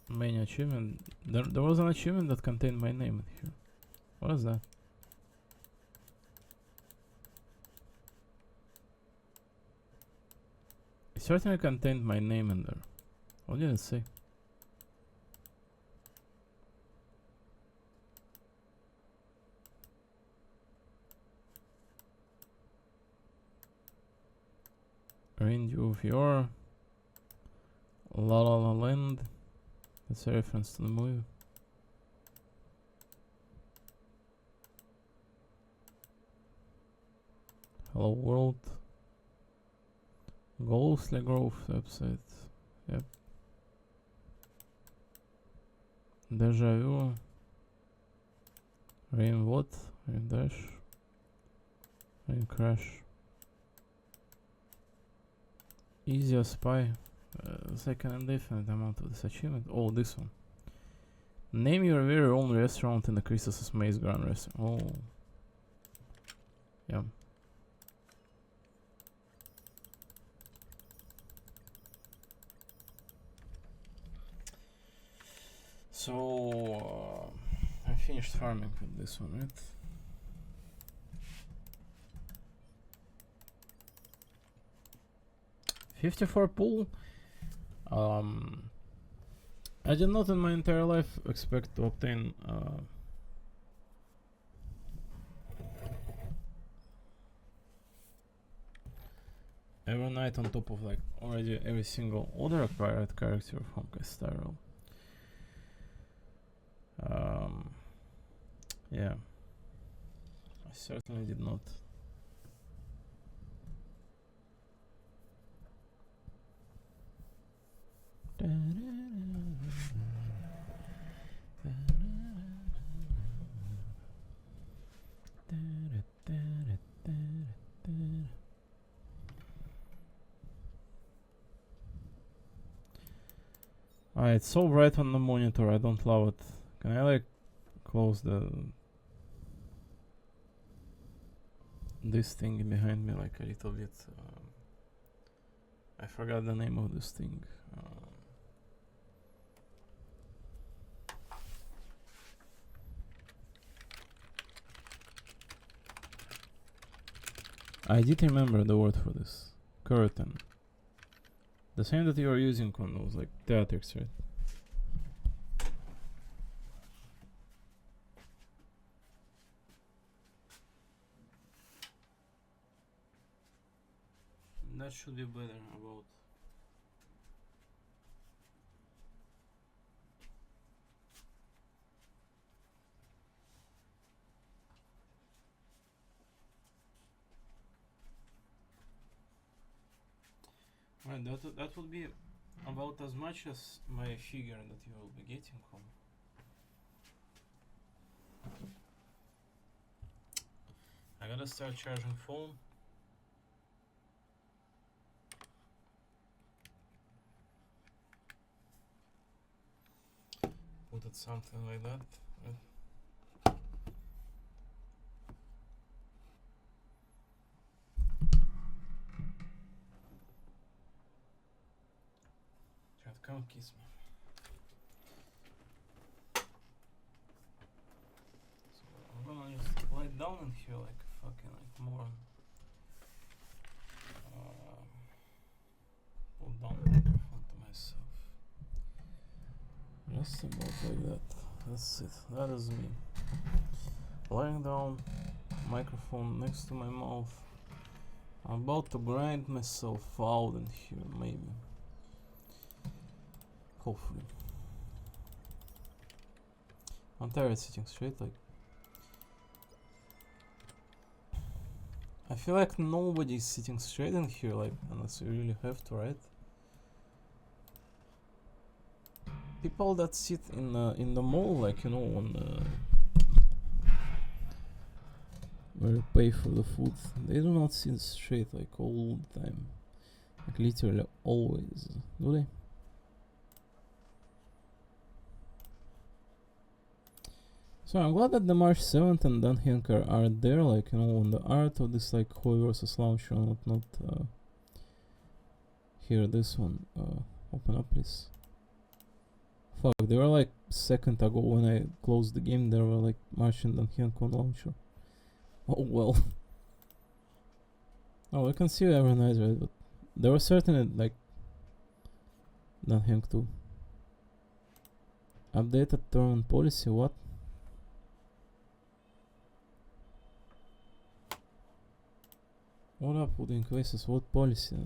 Main achievement. There was an achievement that contained my name in here. What is that? It certainly contained my name in there. What did it say? Reindew of your La La La Land. That's a reference to the movie. Hello World. Ghostly Grove website. Yep. Deja Vu. Rain what? Rain Dash. Rain Crash. Easy as Spy. Second indefinite amount of this achievement. Oh, this one. Name your very own restaurant in the Crystal's Maze Grand Restaurant. Oh. Yeah. So, I finished farming with this one, right? $54 pool. I did not in my entire life expect to obtain every night on top of like already every single other acquired character of Honkai Star Rail. Yeah, I certainly did not. It's so bright on the monitor, I don't love it. Can I like close this thing behind me like a little bit? I forgot the name of this thing. I did remember the word for this. Curtain. The same that you are using on those like theatrics, right? That should be better about. Right, that would be about as much as my figure that you will be getting home. I gotta start charging phone. Put it something like that. Come kiss me. it down in here like fucking like more. Put down microphone to myself. Just about like that. That's it. That is me. Lying down, microphone next to my mouth. I'm about to grind myself out in here, maybe. Hopefully. I'm tired sitting straight, like. I feel like nobody's sitting straight in here, like, unless you really have to, right? People that sit in the mall, like, you know, on where you pay for the food, they do not sit straight, like, all the time. Like, literally always, do they? So I'm glad that the March 7th and Dan Henker are there, like, you know, on the art of this, like, Hoi vs. Launcher and whatnot. Here, this one, open up, please. Fuck, they were like second ago when I closed the game, there were like March and Dan Henker on launcher. Oh well. Oh, I can see you every night, right? But there were certainly like Dan Henk too. Updated term and policy, what? What up, Pudding Quases? What policy?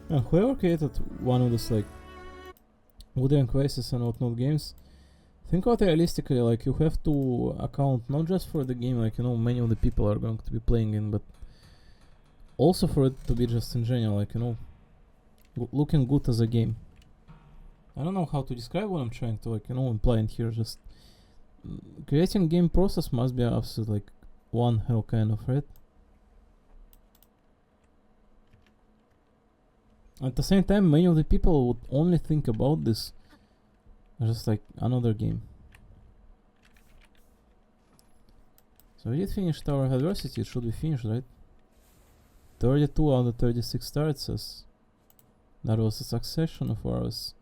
And whoever created one of those like Wooden Quases and whatnot games, think about it realistically, like you have to account not just for the game, like, you know, many of the people are going to be playing in, but also for it to be just in general, like, you know, looking good as a game. I don't know how to describe what I'm trying to, like, you know, imply in here. Just creating game process must be absolutely like one hell kind of, right? At the same time, many of the people would only think about this just like another game. So we did finish Tower of Adversity. It should be finished, right? 32 out of 36 stars says that was a succession of ours.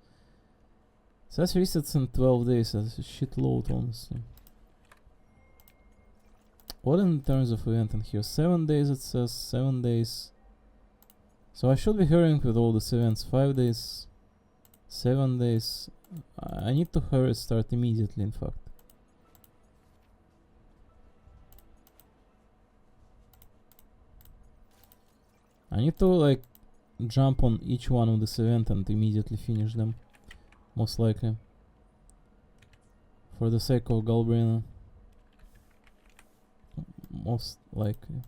Says resets in 12 days. That's a shitload, honestly. What in terms of event in here? 7 days, it says. 7 days. So I should be hurrying with all these events. 5 days, 7 days. I need to hurry, start immediately, in fact. I need to like jump on each one of this event and immediately finish them, most likely, for the sake of Galbrainer. Most likely.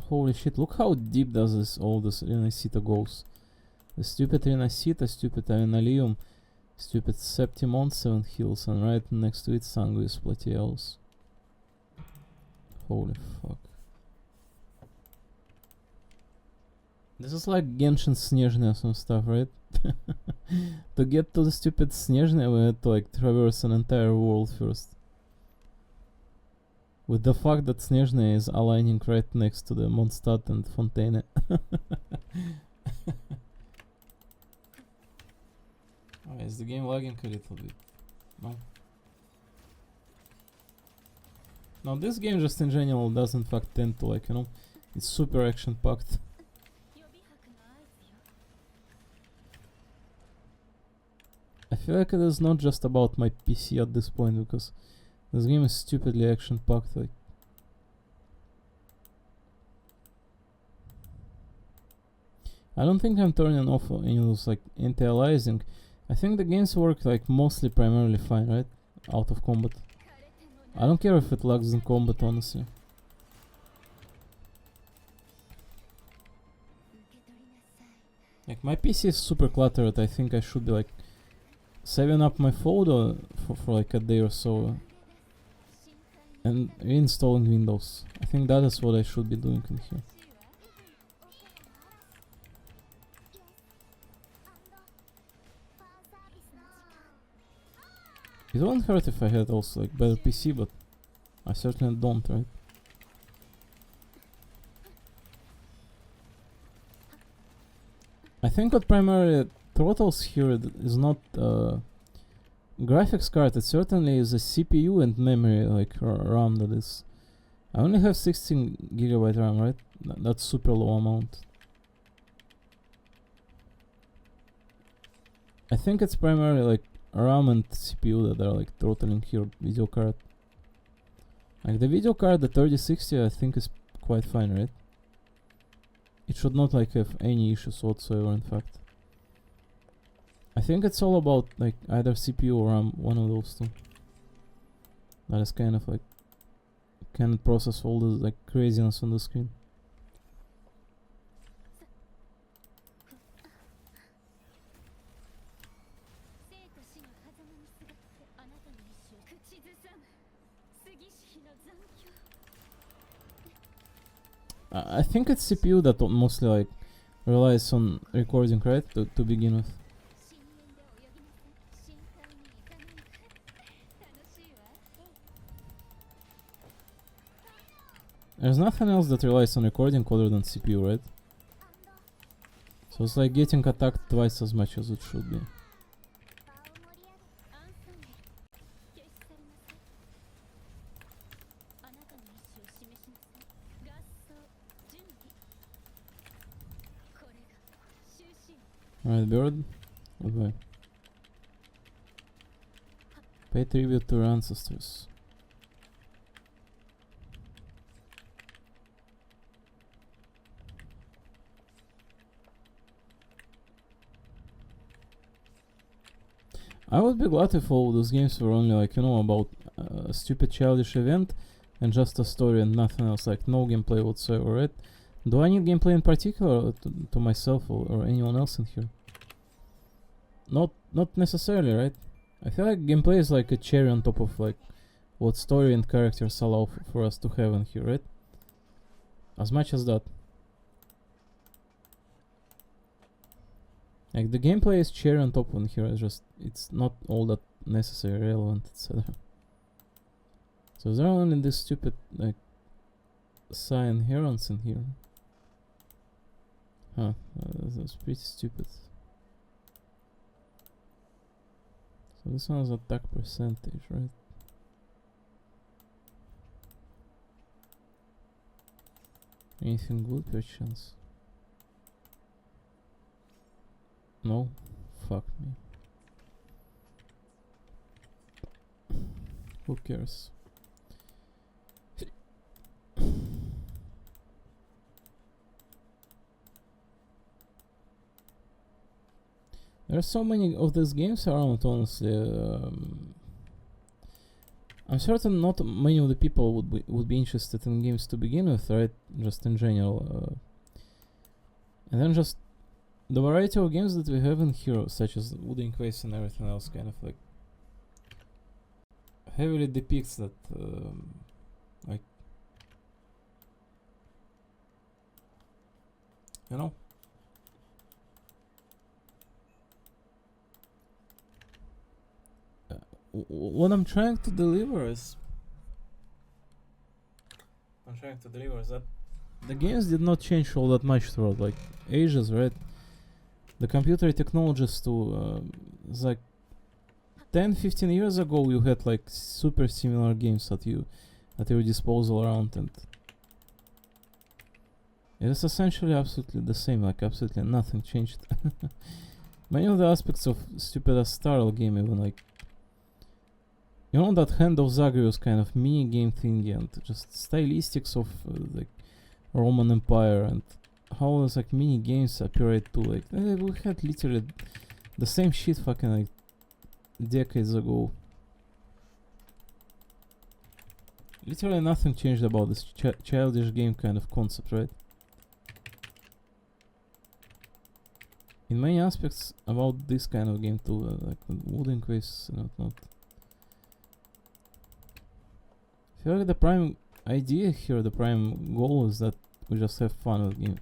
Holy shit, look how deep does this all this Renacita goes. The stupid Renacita, stupid Arenalium, stupid Septimon 7 Hills, and right next to it Sanguis Plateaus. Holy fuck. This is like Genshin Snezhny or some stuff, right? To get to the stupid Snezhny, we had to like traverse an entire world first. With the fact that Snezhny is aligning right next to the Mondstadt and Fontaine. Oh, is the game lagging a little bit? No? Now this game just in general does in fact tend to, like, you know, it's super action packed. I feel like it is not just about my PC at this point, because this game is stupidly action packed. Like, I don't think I'm turning off any of those like anti-aliasing. I think the games work like mostly primarily fine, right? Out of combat. I don't care if it lags in combat, honestly. Like my PC is super cluttered. I think I should be like saving up my folder for like a day or so and reinstalling Windows. I think that is what I should be doing in here. It wouldn't hurt if I had also like better PC, but I certainly don't, right? I think what primarily throttles here is not graphics card. It certainly is a CPU and memory, like RAM. That is. I only have 16GB RAM, right? That's super low amount. I think it's primarily like RAM and CPU that are like throttling here. Video card. Like the video card, the 3060, I think is quite fine, right? It should not like have any issues whatsoever, in fact. I think it's all about like either CPU or RAM, one of those two. That is kind of like cannot process all the like craziness on the screen. I think it's CPU that mostly like relies on recording, right? To begin with. There's nothing else that relies on recording other than CPU, right? So it's like getting attacked twice as much as it should be. Alright, bird. Goodbye. Pay tribute to your ancestors. I would be glad if all those games were only like, you know, about a stupid childish event and just a story and nothing else, like no gameplay whatsoever, right? Do I need gameplay in particular to myself or anyone else in here? Not necessarily, right? I feel like gameplay is like a cherry on top of like what story and characters allow for us to have in here, right? As much as that. Like the gameplay is cherry on top in here, it's not all that necessary, relevant, etc. So there are only this stupid like cyan herons in here. Huh, that's pretty stupid. So this one's attack percentage, right? Anything good per chance? No? Fuck me. Who cares? There are so many of these games around, honestly. I'm certain not many of the people would be interested in games to begin with, right? Just in general. And then just the variety of games that we have in here, such as Wooden Quest and everything else, kind of like heavily depicts that, like, you know. What I'm trying to deliver is that the games did not change all that much throughout like ages, right? The computer technologies too, it's like 10-15 years ago you had like super similar games at your disposal around, and it is essentially absolutely the same, like absolutely nothing changed. Many of the aspects of stupid as Starl game, even like, you know, that Hand of Zagreus kind of mini game thingy, and just stylistics of like Roman Empire, and how those like mini games appear to like we had literally the same shit fucking like decades ago. Literally nothing changed about this childish game kind of concept, right? In many aspects about this kind of game too, like wooden quests and whatnot. I feel like the prime idea here, the prime goal is that we just have fun with the game.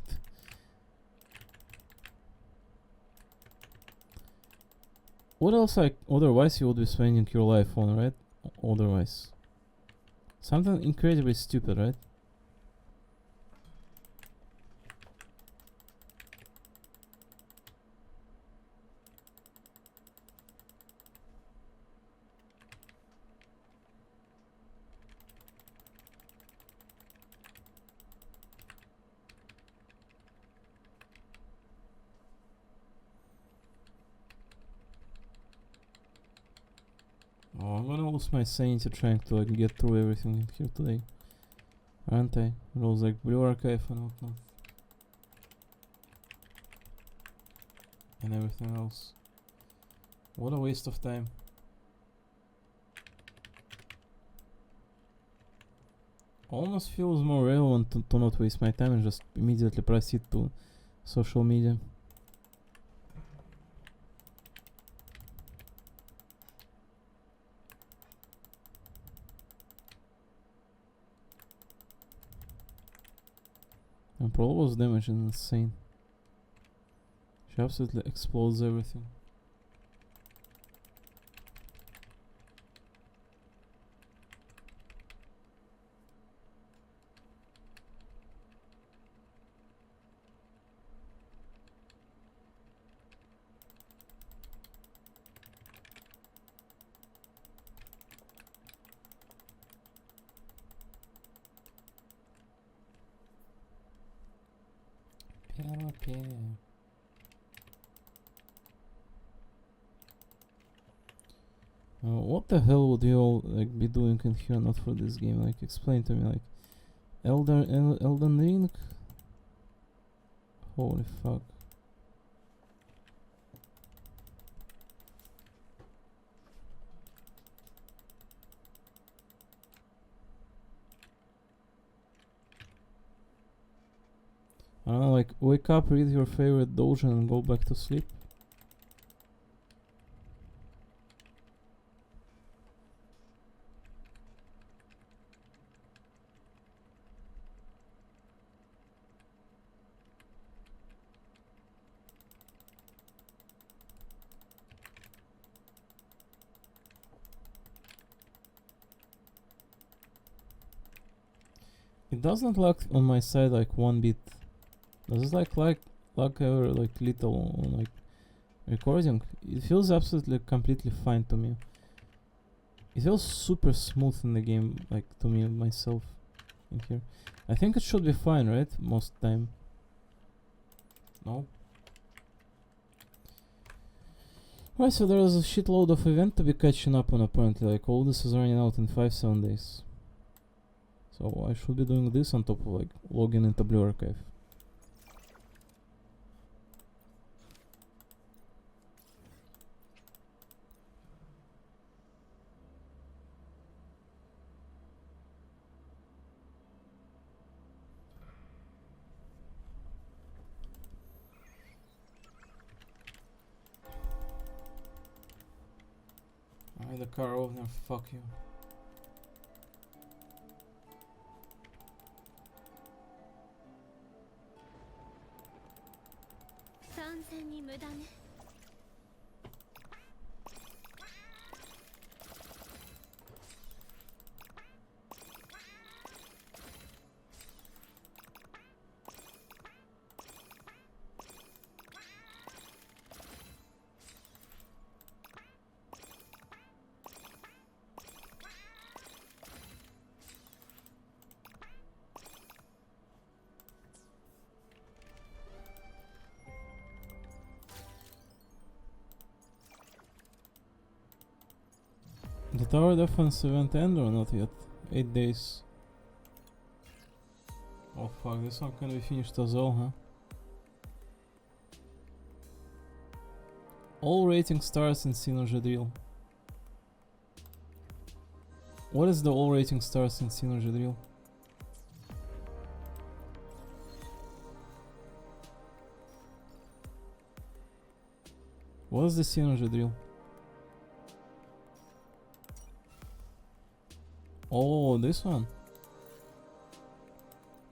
What else like otherwise you would be spending your life on, right? Otherwise. Something incredibly stupid, right? Oh, I'm gonna lose my sanity trying to like get through everything in here today. Aren't I? Rules like Blue Archive and whatnot. And everything else. What a waste of time. Almost feels more relevant to not waste my time and just immediately proceed to social media. And Prolo's damage is insane. She absolutely explodes everything. What the hell would you all like be doing in here not for this game? Like explain to me, like Elden Ring? Holy fuck. I don't know, like wake up, read your favorite doujin and go back to sleep. It doesn't lag on my side like one bit. Does it lag ever like little on like recording? It feels absolutely completely fine to me. It feels super smooth in the game, like to me myself in here. I think it should be fine, right? Most time. No? Right, so there is a shitload of event to be catching up on apparently. Like all this is running out in 5-7 days. So I should be doing this on top of like logging into Blue Archive. Alright, the car over there, fuck you. 完全に無駄ね。The tower defense event end or not yet? 8 days. Oh fuck, this one can be finished as well, huh? All rating stars in Synergy Drill. What is the all rating stars in Synergy Drill? What is the Synergy Drill? Oh, this one.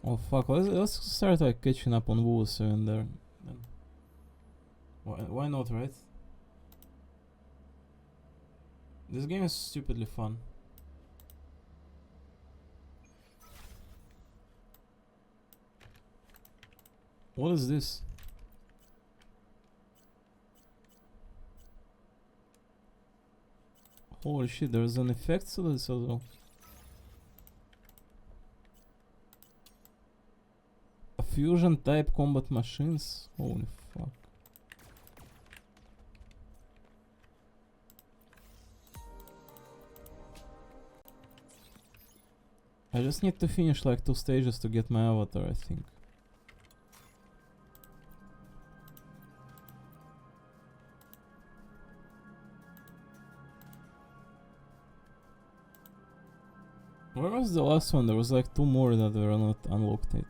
Oh fuck, let's start like catching up on Woos and there. Why not, right? This game is stupidly fun. What is this? Holy shit, there's an effect to this as well. A fusion type combat machines? Holy fuck. I just need to finish like 2 stages to get my avatar, I think. Where was the last one? There was like 2 more that were not unlocked yet.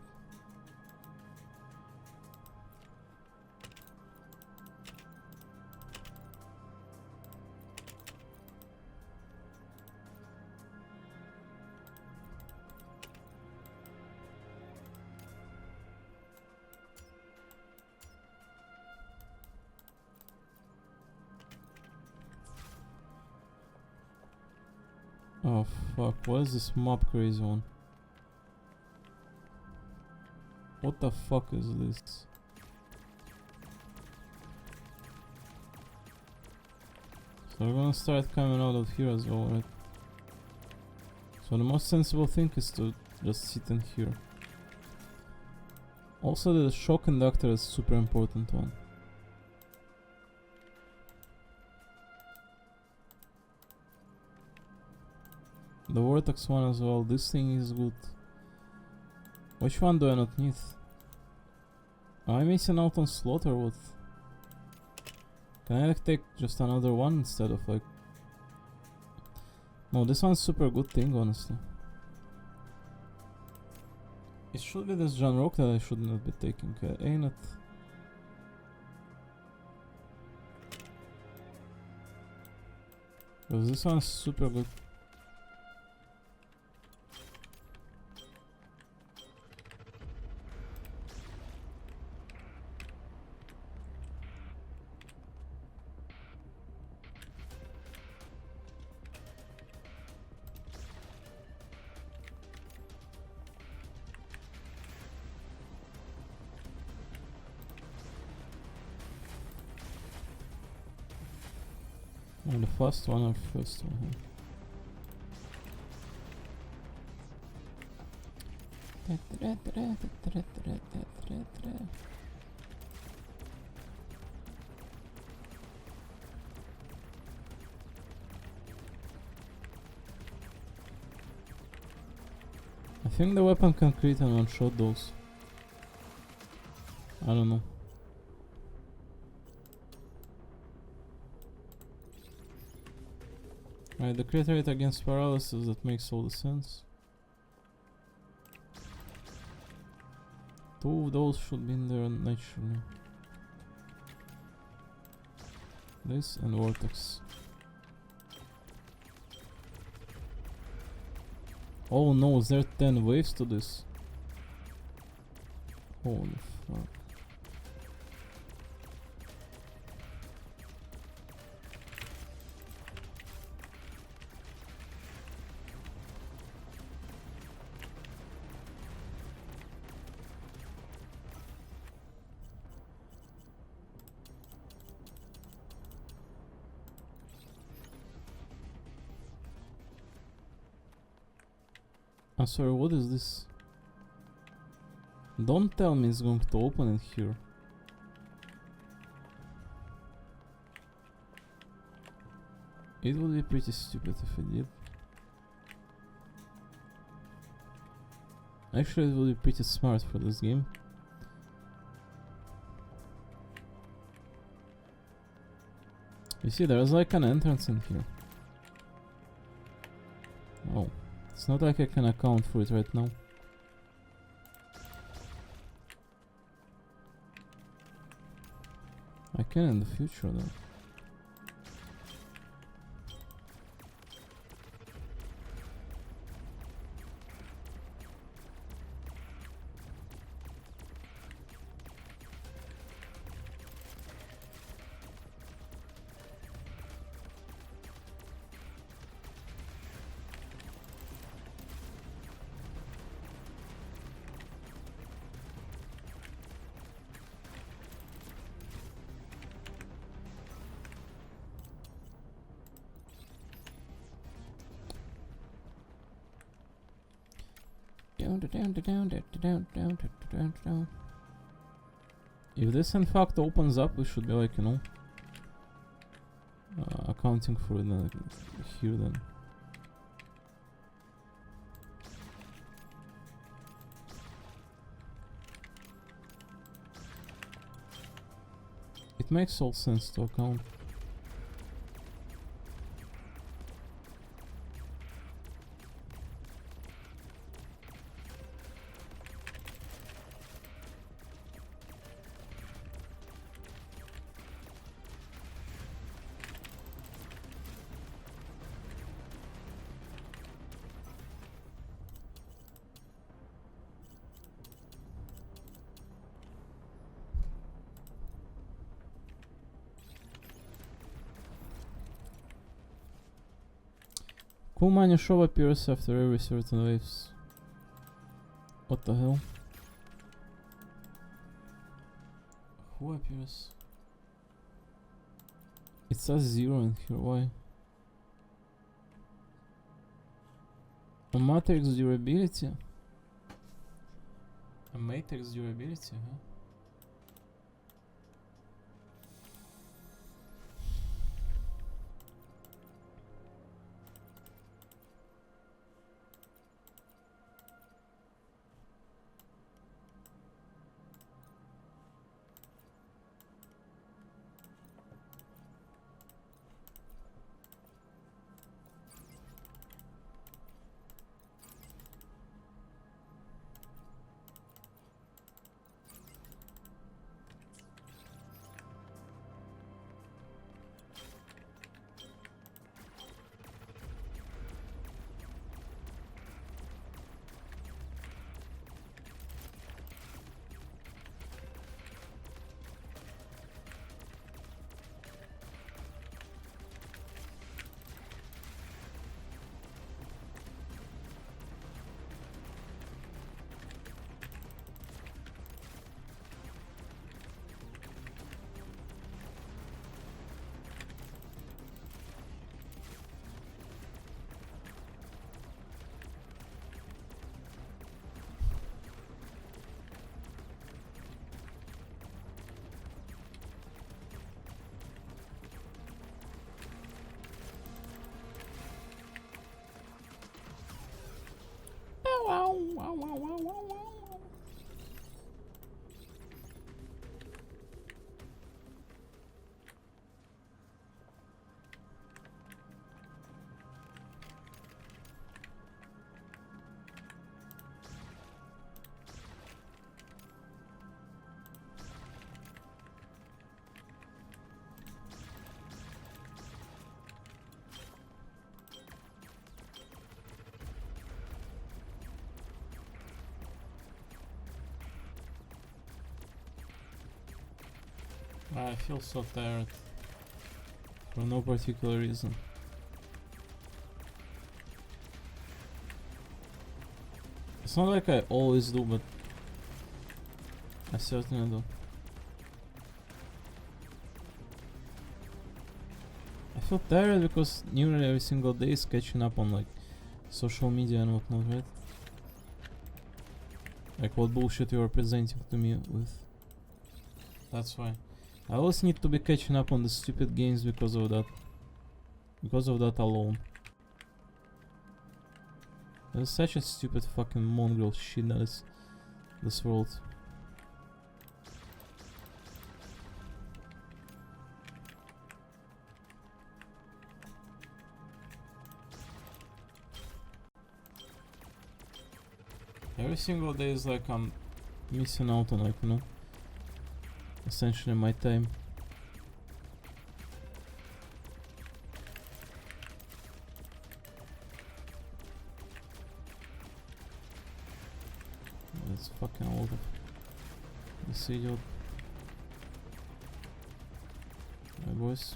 Oh fuck, what is this mob crazy one? What the fuck is this? So we're gonna start coming out of here as well, right? So the most sensible thing is to just sit in here. Also the shock conductor is a super important one. The vortex one as well, this thing is good. Which one do I not need? Am I missing out on slot or what? Can I like take just another one instead of like... No, this one's super good thing, honestly. It should be this John Rock that I should not be taking, ain't it? Because this one's super good. And the first one or first one? I think the weapon can crit and one-shot those. I don't know. Right, the crit rate against paralysis, that makes all the sense. 2 of those should be in there naturally. This and vortex. Oh no, is there 10 waves to this? Holy fuck. I'm sorry, what is this? Don't tell me it's going to open it here. It would be pretty stupid if it did. Actually, it would be pretty smart for this game. You see, there's like an entrance in here. Oh, it's not like I can account for it right now. I can in the future though. Down. If this in fact opens up, we should be like, you know, accounting for it here then. It makes all sense to account. Cool mania show appears after every certain waves. What the hell? Who appears? It says 0 in here, why? A matrix durability? A matrix durability, huh? I feel so tired for no particular reason. It's not like I always do, but I certainly do. I feel tired because nearly every single day is catching up on like social media and whatnot, right? Like what bullshit you are presenting to me with. That's why. I always need to be catching up on the stupid games because of that. Because of that alone. There's such a stupid fucking mongrel shit that is this world. Every single day is like I'm missing out on, like, you know, essentially my time. That's fucking old. This idiot. My boys.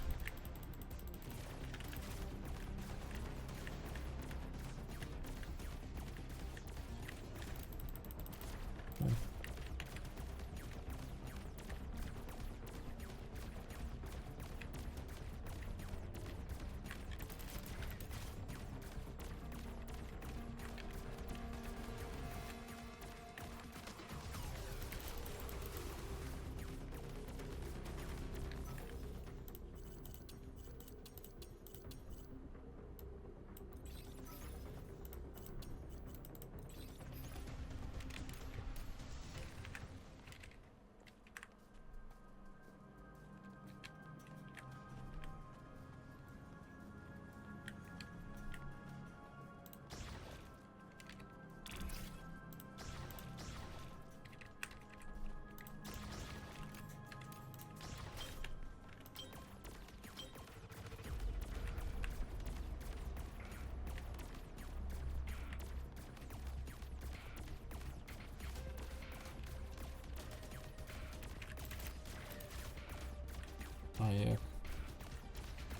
Bye. Ah, yeah.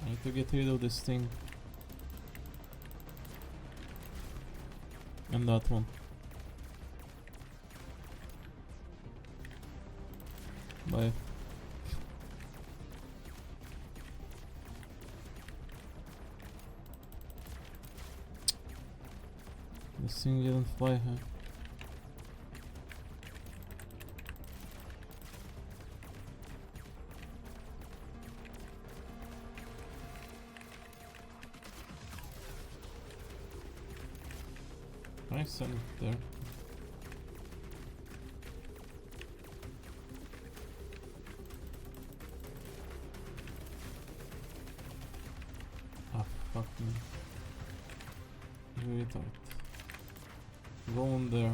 I need to get rid of this thing. And that one. Bye. This thing didn't fly, huh? I sent it there. Ah, fuck me. Retard. Go on there.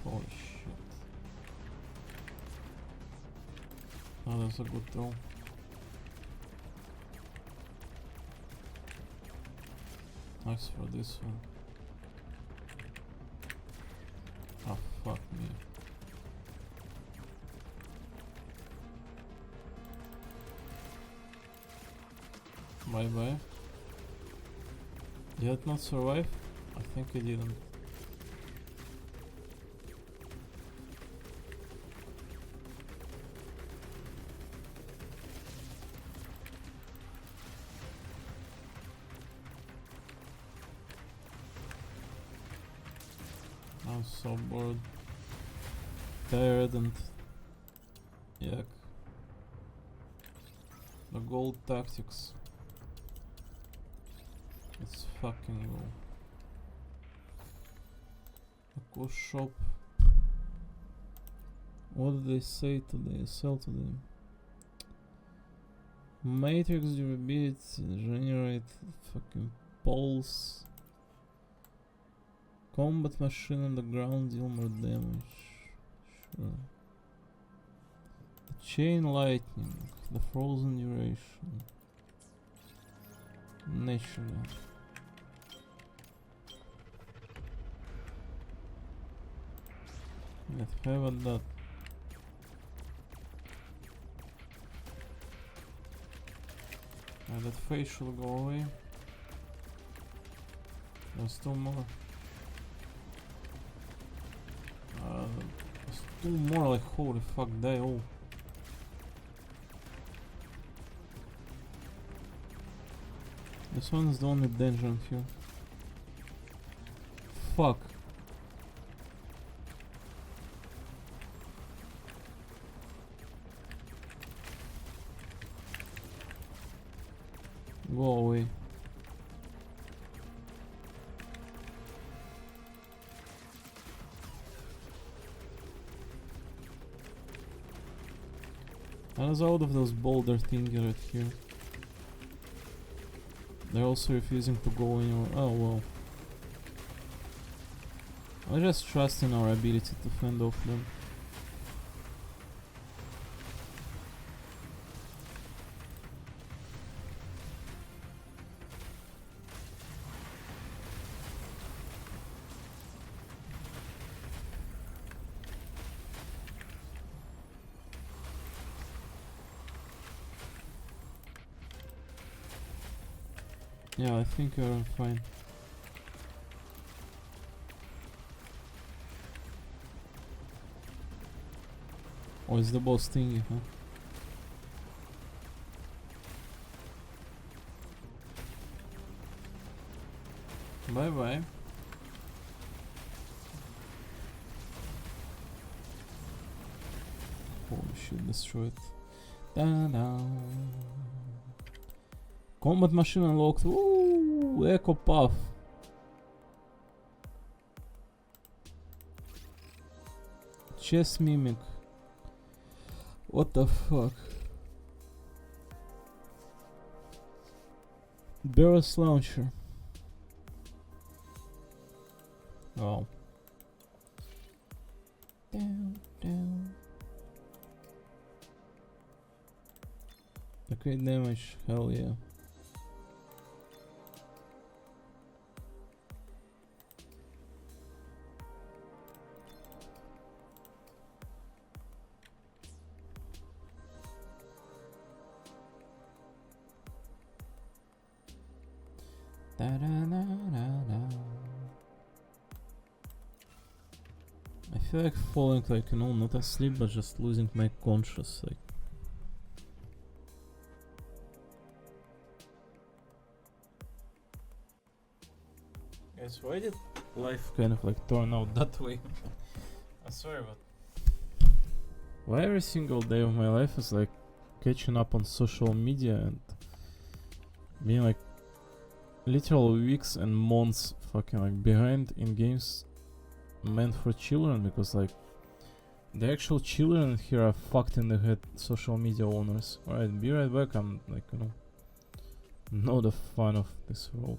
Holy shit. Oh, that's a good throw. Nice for this one. Oh, fuck me. Bye bye. Did it not survive? I think it didn't. I'm so bored, tired, and yuck. The gold tactics. It's fucking gold. Echo shop. What did they say today? Sell today. Matrix durability, generate fucking pulse. Combat machine on the ground deal more damage. Sure. The chain lightning. The frozen duration. Naturally. Let's have at that. That face should go away. There's two more. There's two more, like holy fuck, they all. This one is the only danger on here. Fuck. Go away. I was out of those boulder thingy right here. They're also refusing to go anywhere. Oh well. I just trust in our ability to fend off them. Yeah, I think you're fine. Oh, it's the boss thingy, huh? Bye bye. Holy shit, destroyed. Da-da. Combat machine unlocked. Ooh, Echo Puff. Chess Mimic. What the fuck? Barrels Launcher. Oh. Down, down. Okay, damage. Hell yeah. I feel like falling, like, you know, not asleep but just losing my conscious, like. Guys, why did life kind of like turn out that way? I'm sorry, but why every single day of my life is like catching up on social media and being like literal weeks and months fucking like behind in games meant for children, because like the actual children here are fucked in the head social media owners. Alright, be right back. I'm like, you know, not a fan of this world.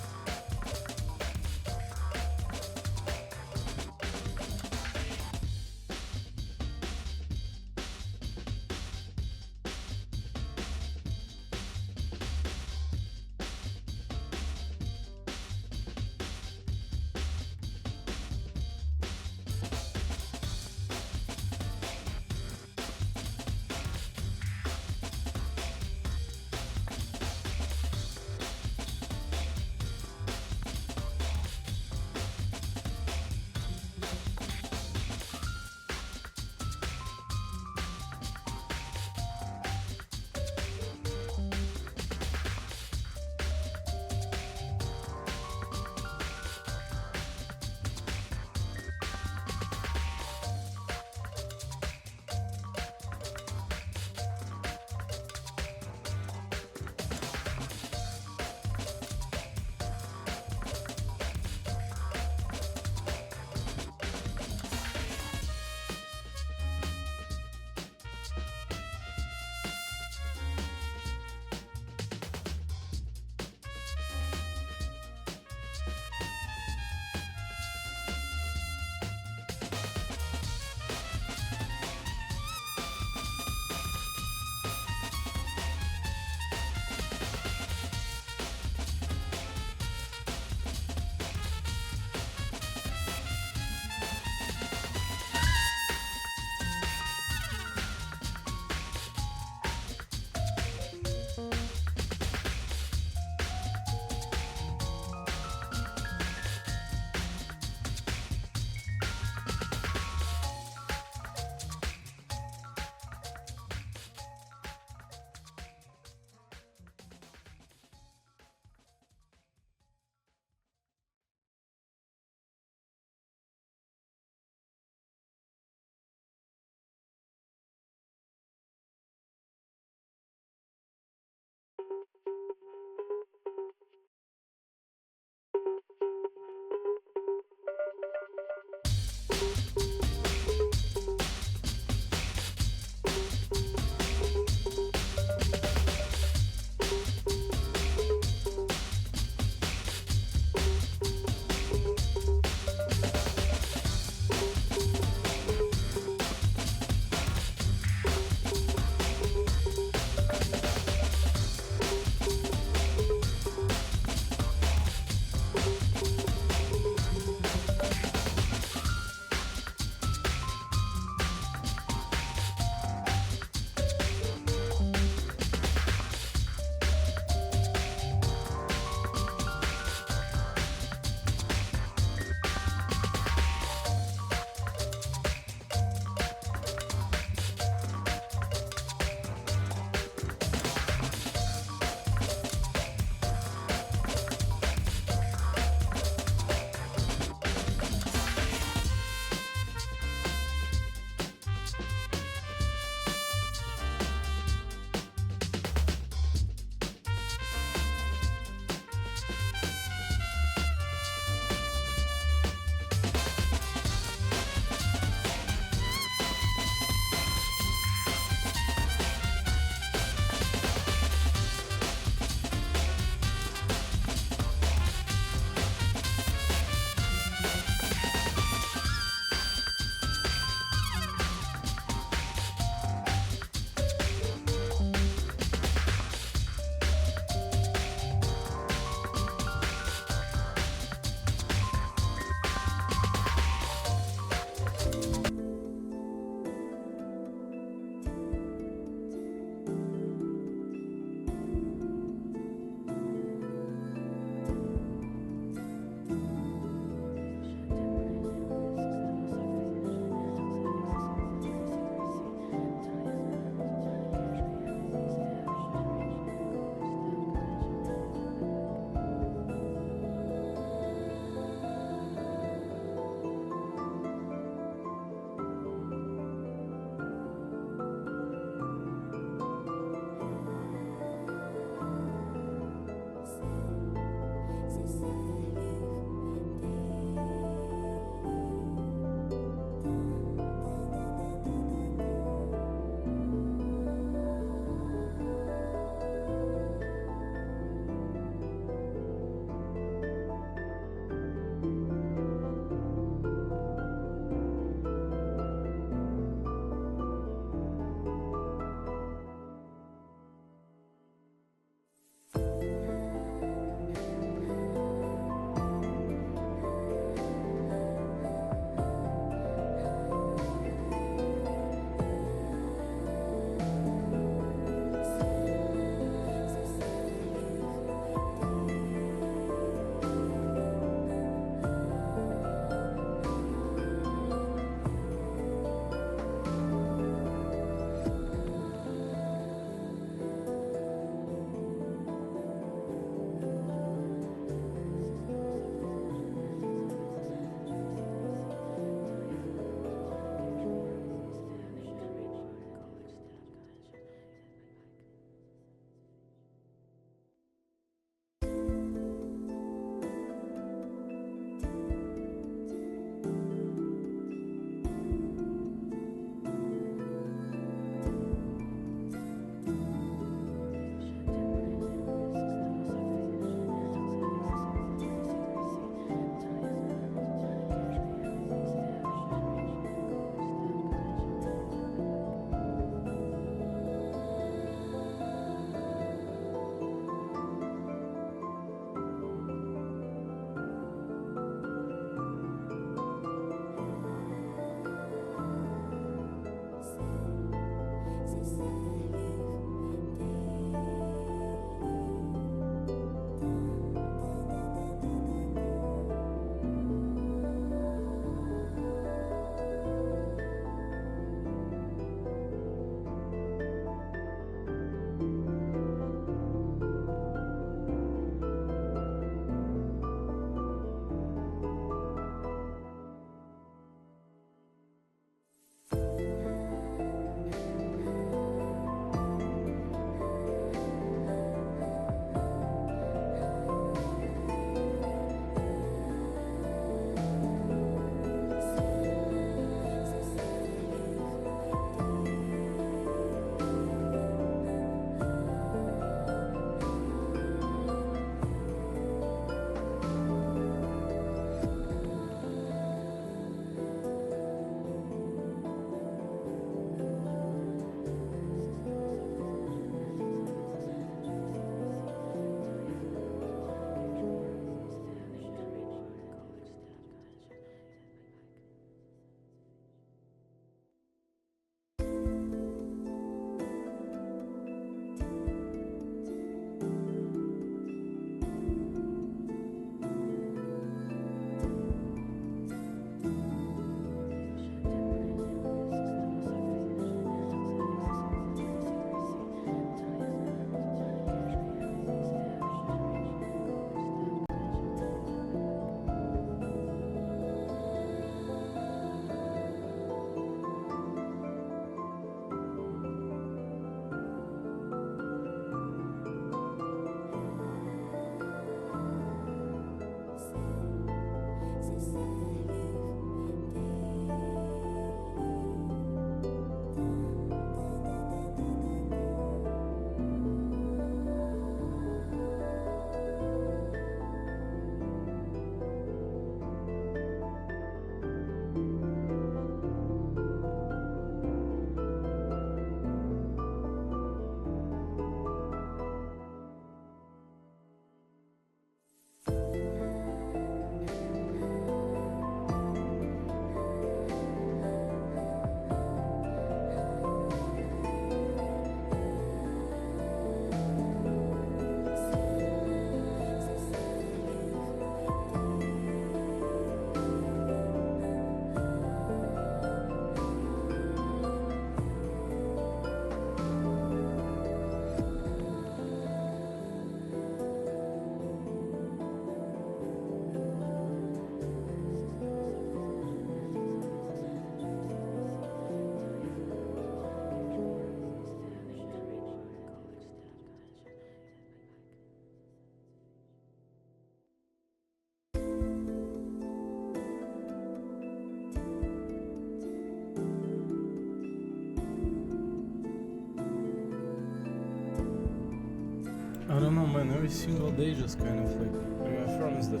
I don't know, man. Every single day just kind of like reaffirms that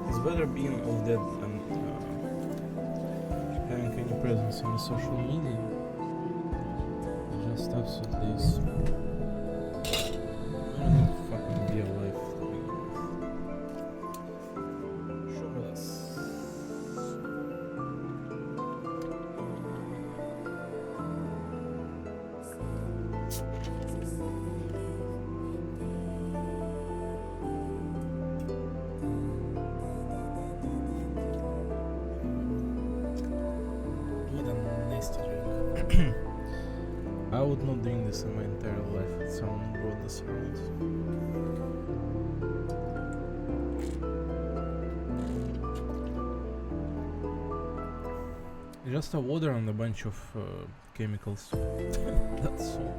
it's better being all dead than having any presence on the social media. Just absolutely is. I don't know, fucking be alive. Sugarless. Need a nasty drink. I would not drink this in my entire life if someone brought this around. Just a water and a bunch of chemicals. That's all.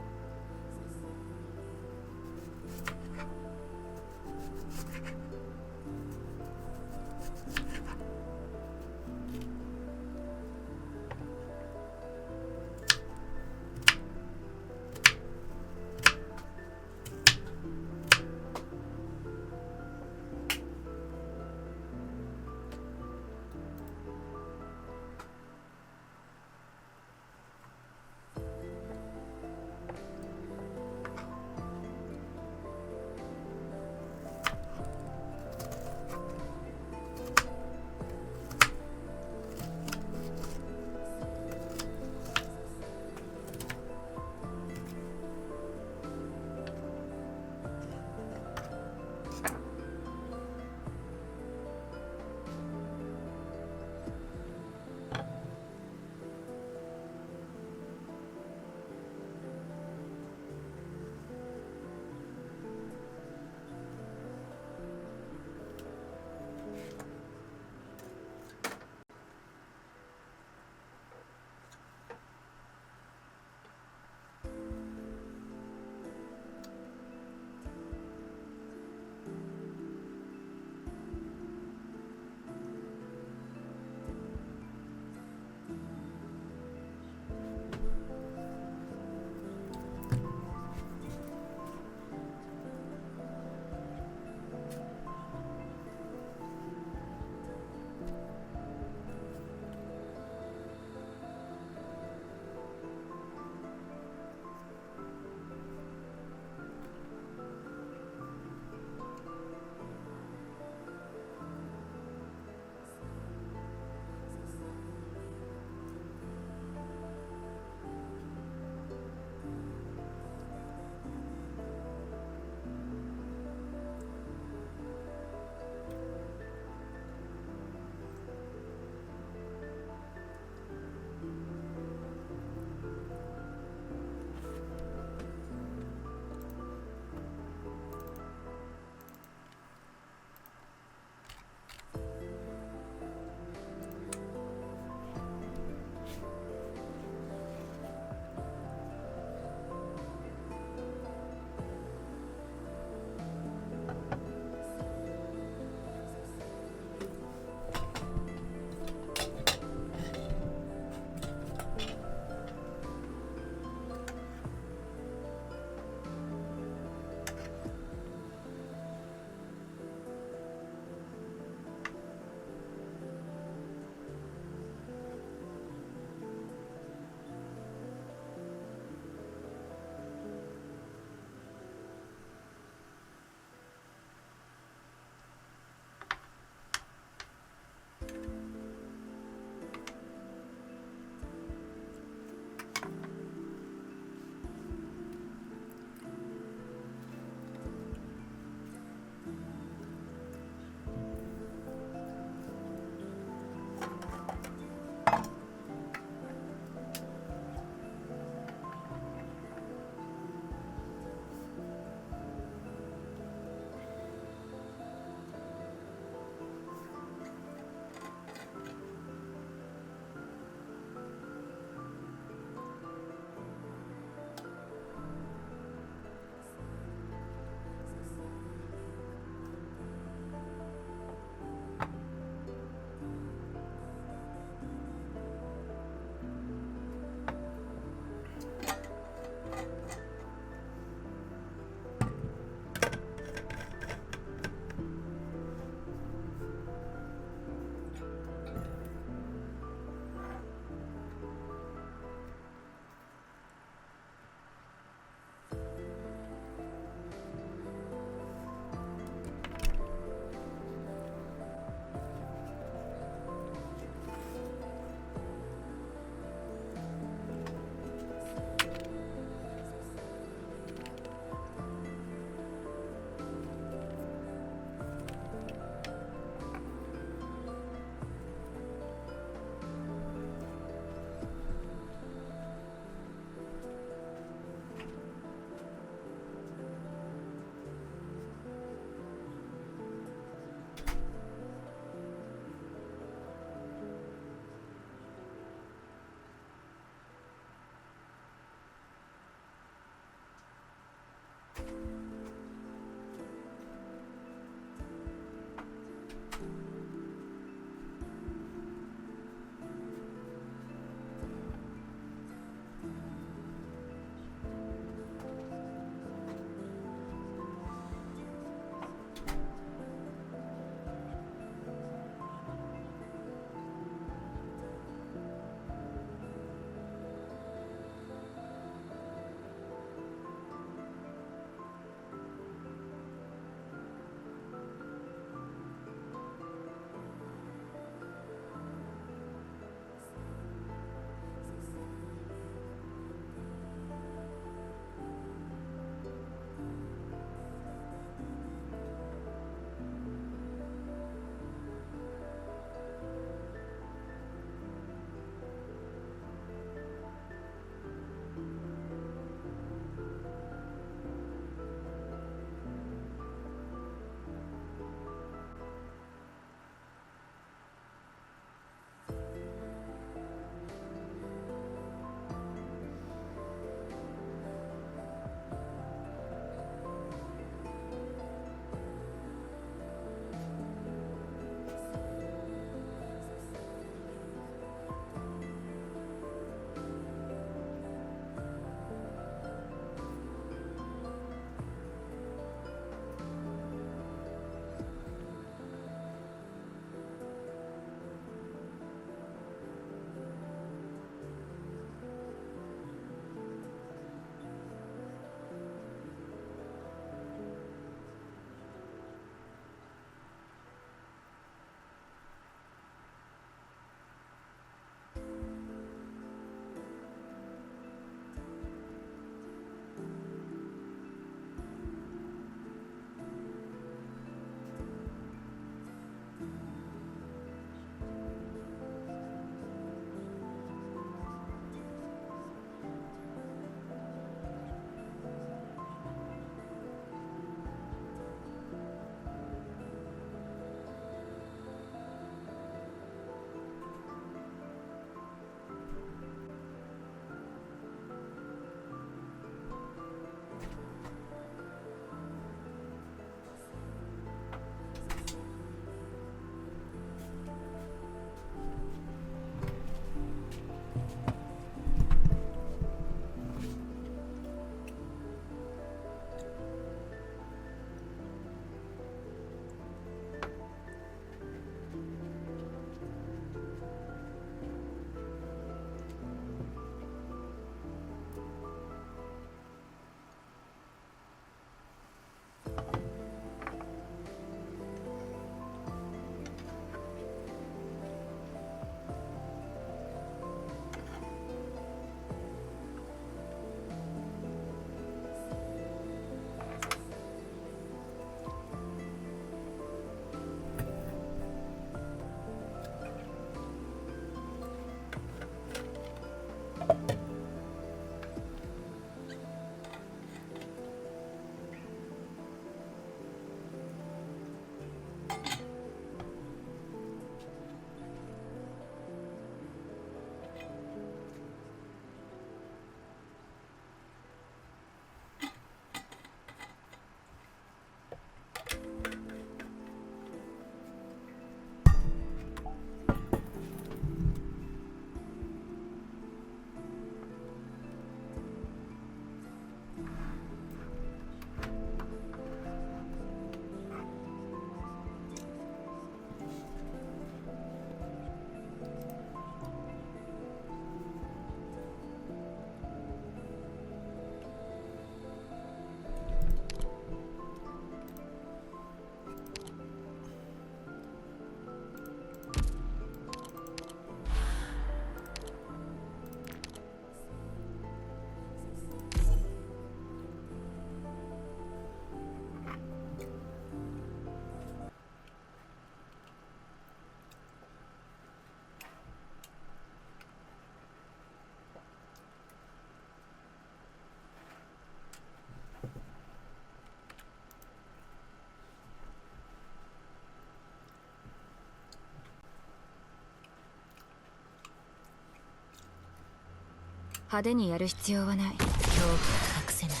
派手にやる必要はない。恐怖は隠せないわ。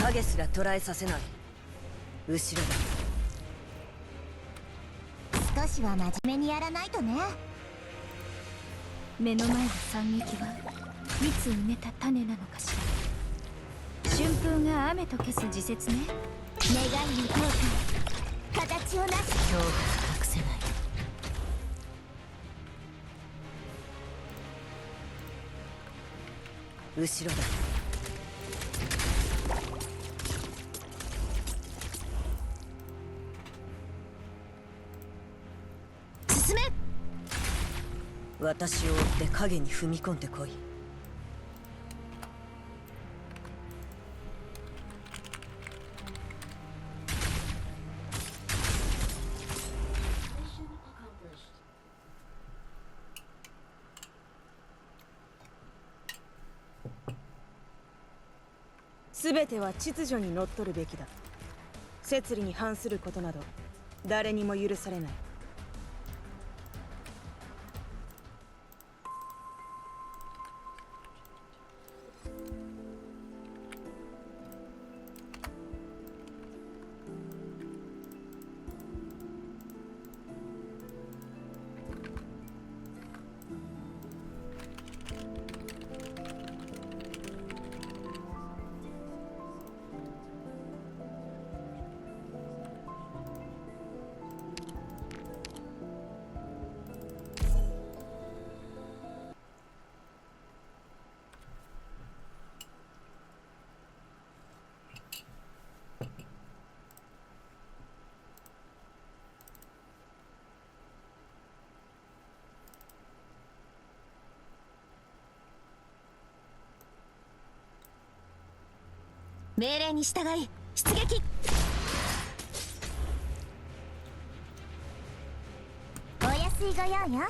影すら捉えさせない。後ろだ。少しは真面目にやらないとね。目の前の惨劇はいつ埋めた種なのかしら。春風が雨と消す時節ね。願いの効果、形をなし。恐怖が隠せない。後ろだ。進め。私を追って影に踏み込んでこい。全ては秩序にのっとるべきだ。摂理に反することなど誰にも許されない。命令に従い出撃。お安いご用よ。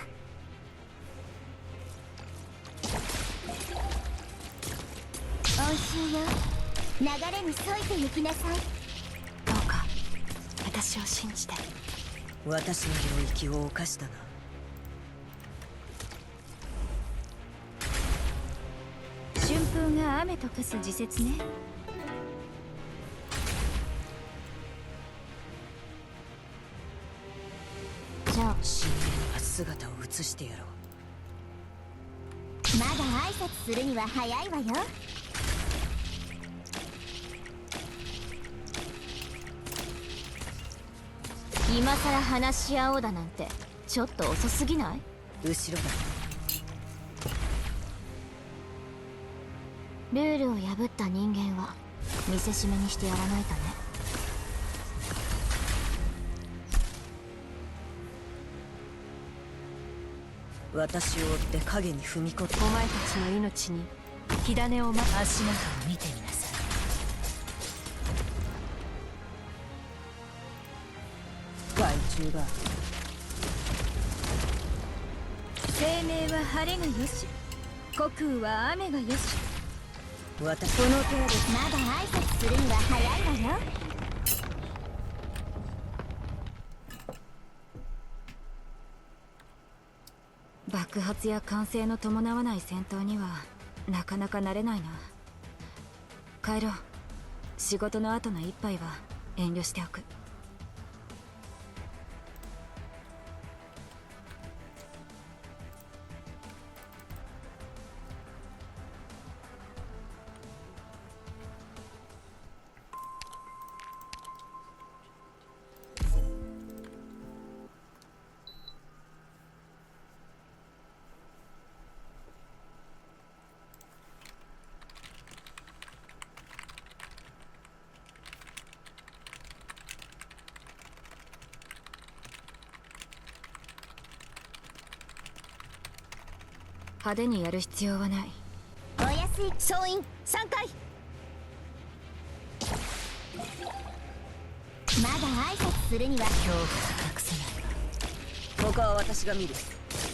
恩衆よ、流れに沿いて行きなさい。どうか私を信じて。私の領域を侵したな。春風が雨と消す時節ね。じゃあ神殿が姿を映してやろう。まだ挨拶するには早いわよ。今さら話し合おうだなんてちょっと遅すぎない？後ろだ。ルールを破った人間は見せしめにしてやらないとね。私を追って影に踏み込んで。お前たちの命に火種を足元を見てみなさい。害虫が。生命は晴れがよし、虚空は雨がよし。私この程度。まだ挨拶するには早いわよ。爆発や歓声の伴わない戦闘にはなかなか慣れないな。帰ろう。仕事の後の一杯は遠慮しておく。派手にやる必要はない。お安い。総員3回。まだ挨拶するには。恐怖が隠せないわ。他は私が見る。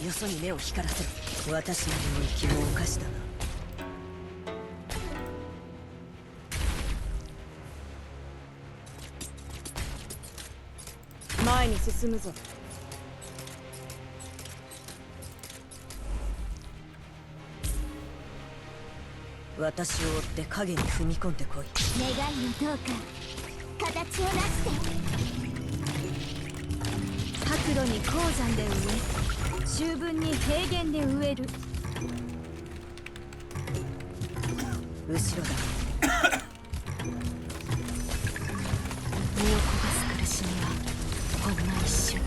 よそに目を光らせる。私の領域を犯したな。前に進むぞ。私を追って影に踏み込んでこい。願いをどうか形を出して。白露に鉱山で植え、秋分に平原で植える。後ろだ。身を焦がす苦しみはほんの一瞬。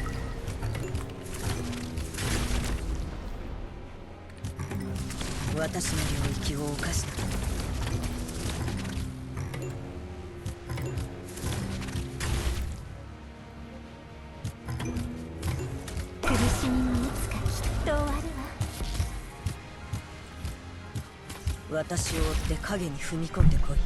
私の領域を侵した。苦しみもいつかきっと終わるわ。私を追って影に踏み込んでこい。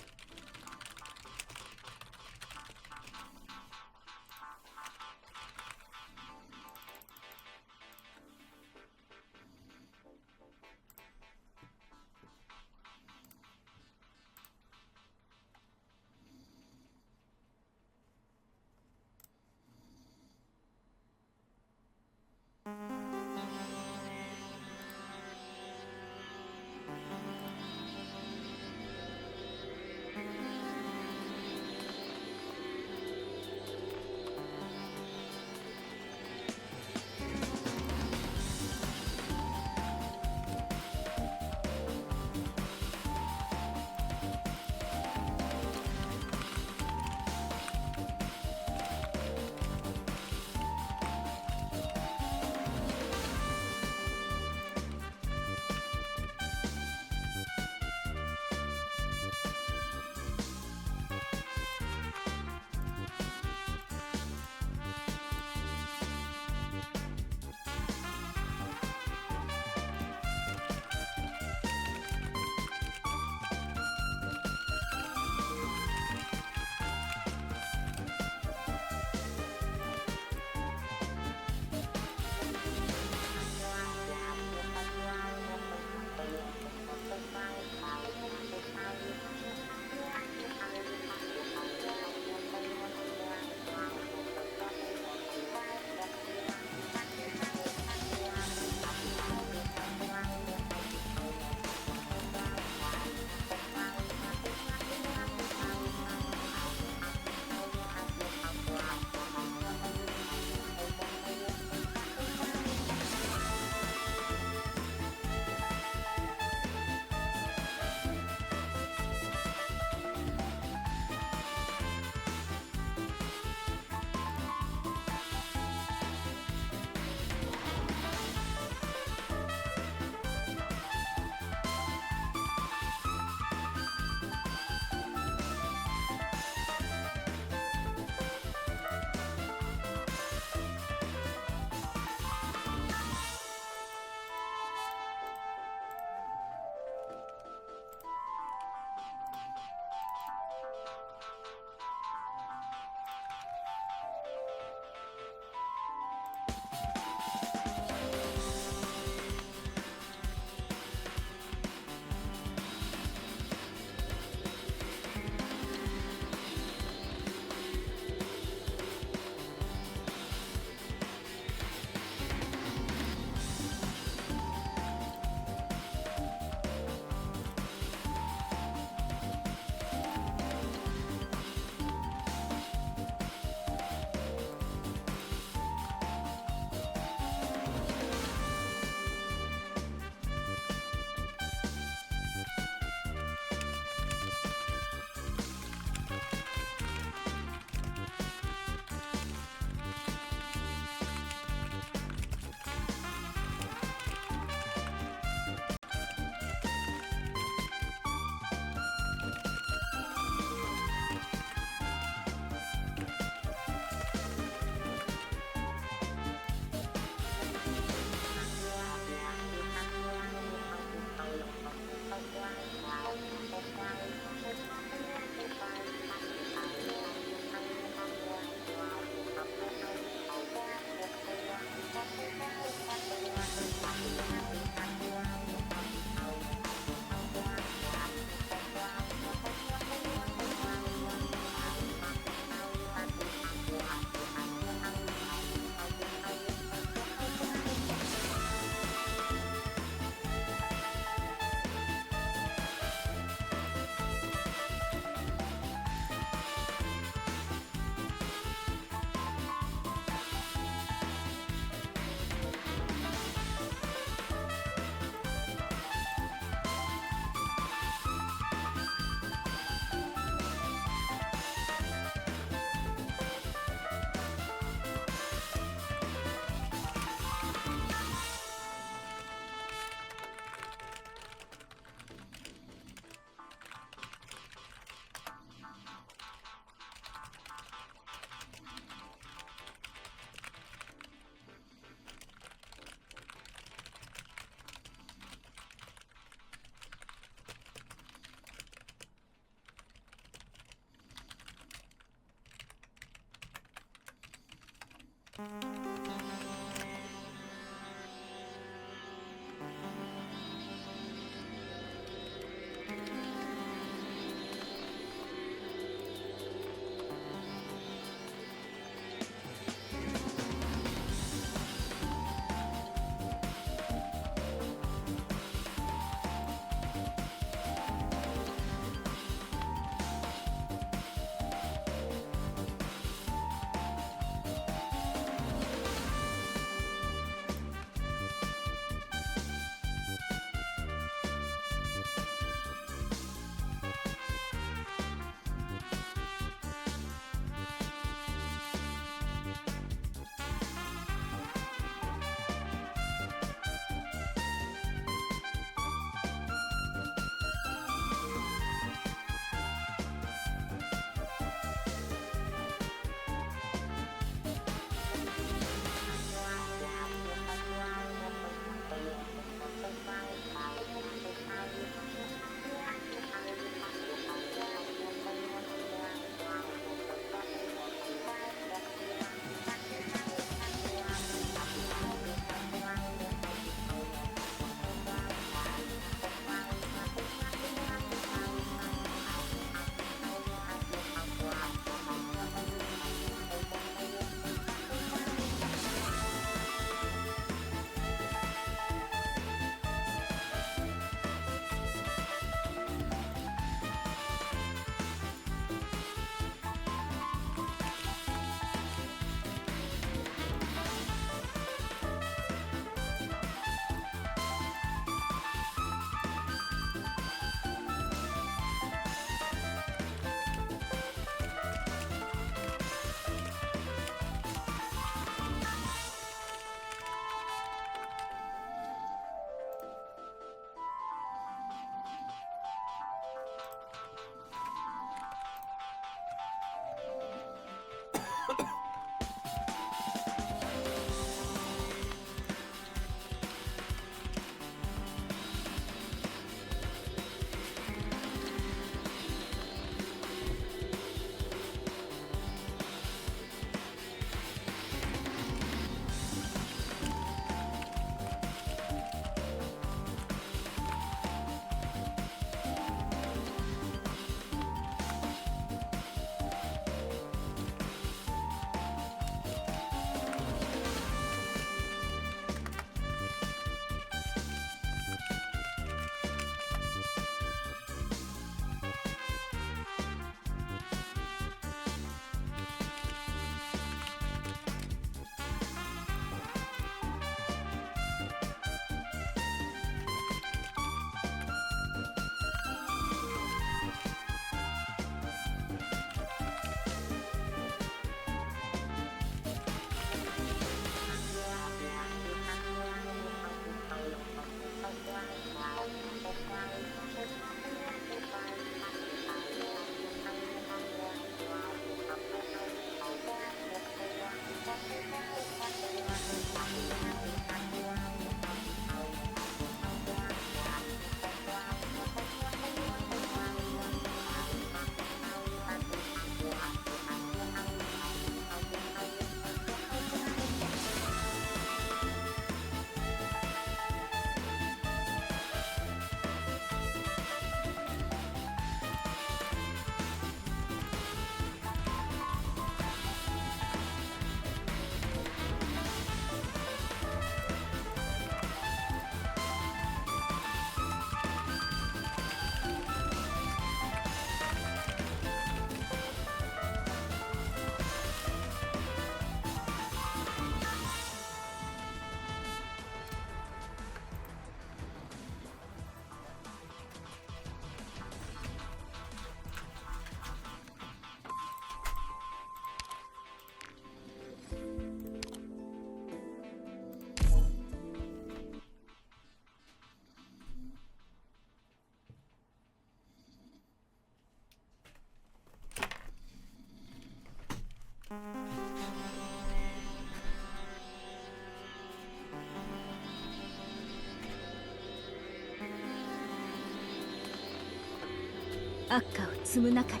悪化を積むなかれ。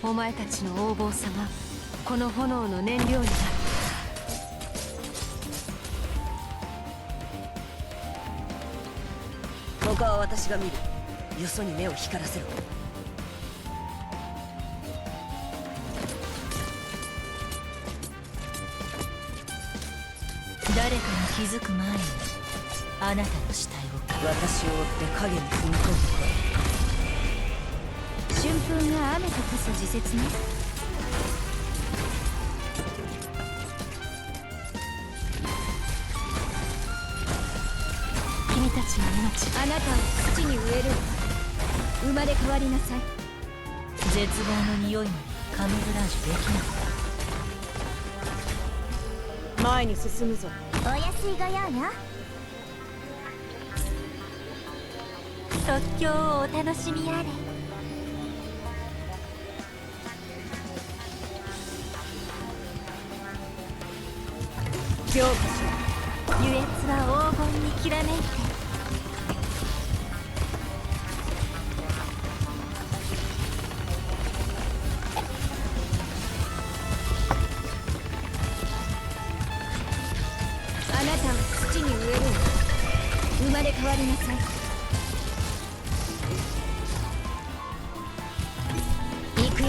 お前たちの横暴さがこの炎の燃料になる。他は私が見る。よそに目を光らせろ。誰かに気づく前にあなたの死体を私を追って影に踏み込む。春風が雨と化す時節ね。君たちの命、あなたを土に植える。生まれ変わりなさい。絶望の匂いまでカムフラージュできなかった。前に進むぞ。お安いご用よ。即興をお楽しみあれ。強化し優越は黄金にきらめいて。あなたを土に植える。生まれ変わりなさい。行くよ。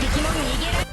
敵も逃げられ。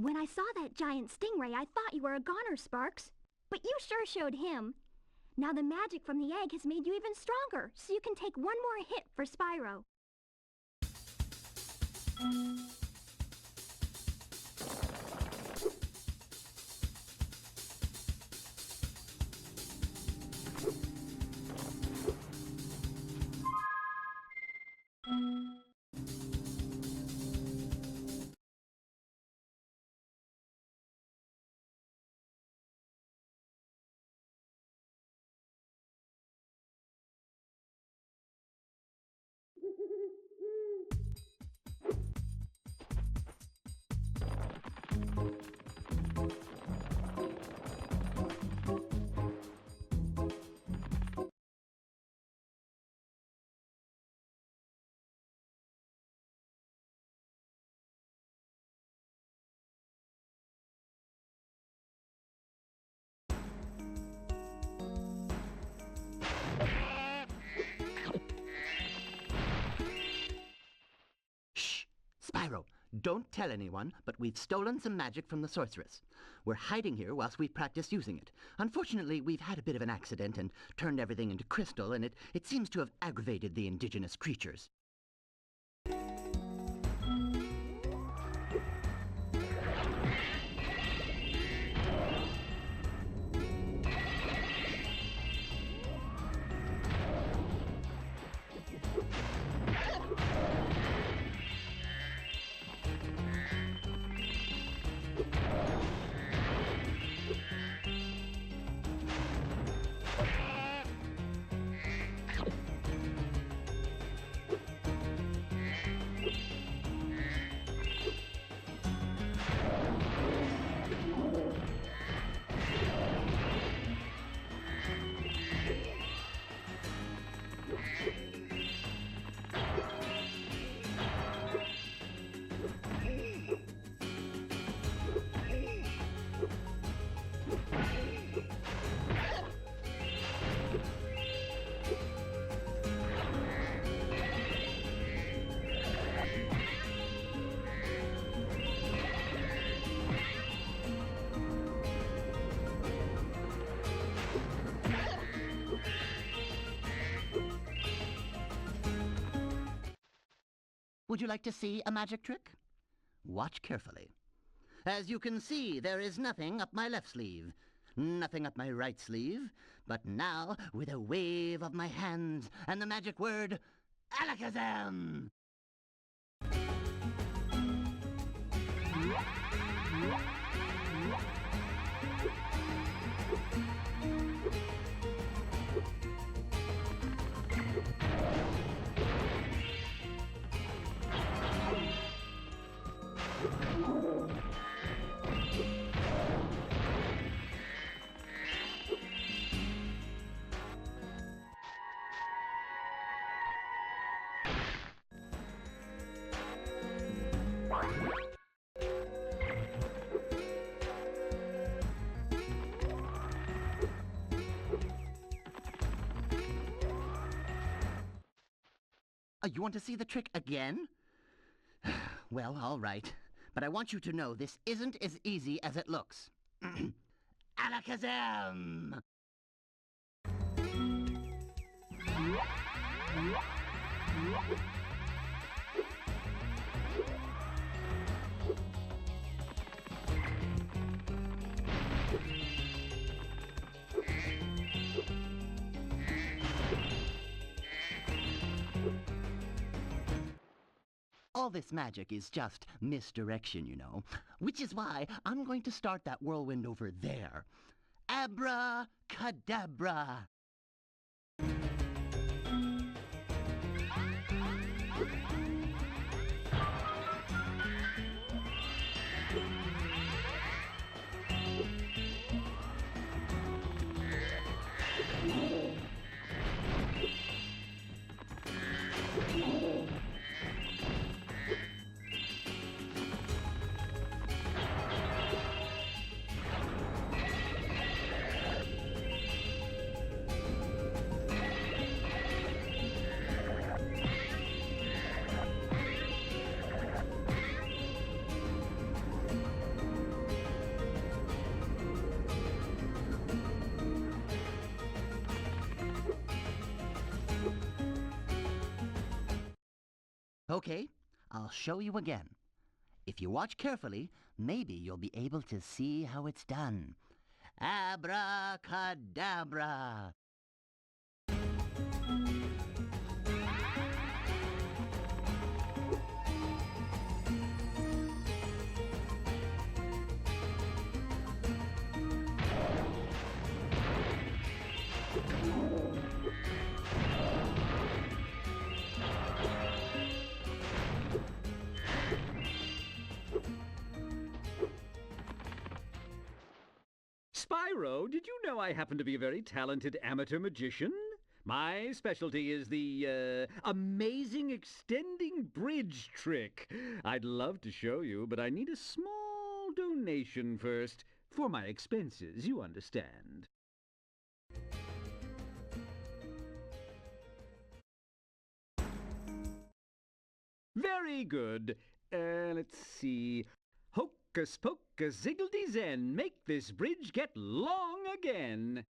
When I saw that giant stingray, I thought you were a goner, Sparks. But you sure showed him. Now the magic from the egg has made you even stronger, so you can take one more hit for Spyro. Spyro, don't tell anyone, but we've stolen some magic from the sorceress. We're hiding here whilst we practice using it. Unfortunately, we've had a bit of an accident and turned everything into crystal, and it seems to have aggravated the indigenous creatures. Would you like to see a magic trick? Watch carefully. As you can see, there is nothing up my left sleeve, nothing up my right sleeve, but now, with a wave of my hands and the magic word, Alakazam! You want to see the trick again? Well, all right. But I want you to know this isn't as easy as it looks. Alakazam! All this magic is just misdirection, you know. Which is why I'm going to start that whirlwind over there. Abracadabra! Okay, I'll show you again. If you watch carefully, maybe you'll be able to see how it's done. Abracadabra! Spyro, did you know I happen to be a very talented amateur magician? My specialty is the, amazing extending bridge trick. I'd love to show you, but I need a small donation first. For my expenses, you understand. Very good. Let's see. Hocus pocus ziggledy zen, make this bridge get long again.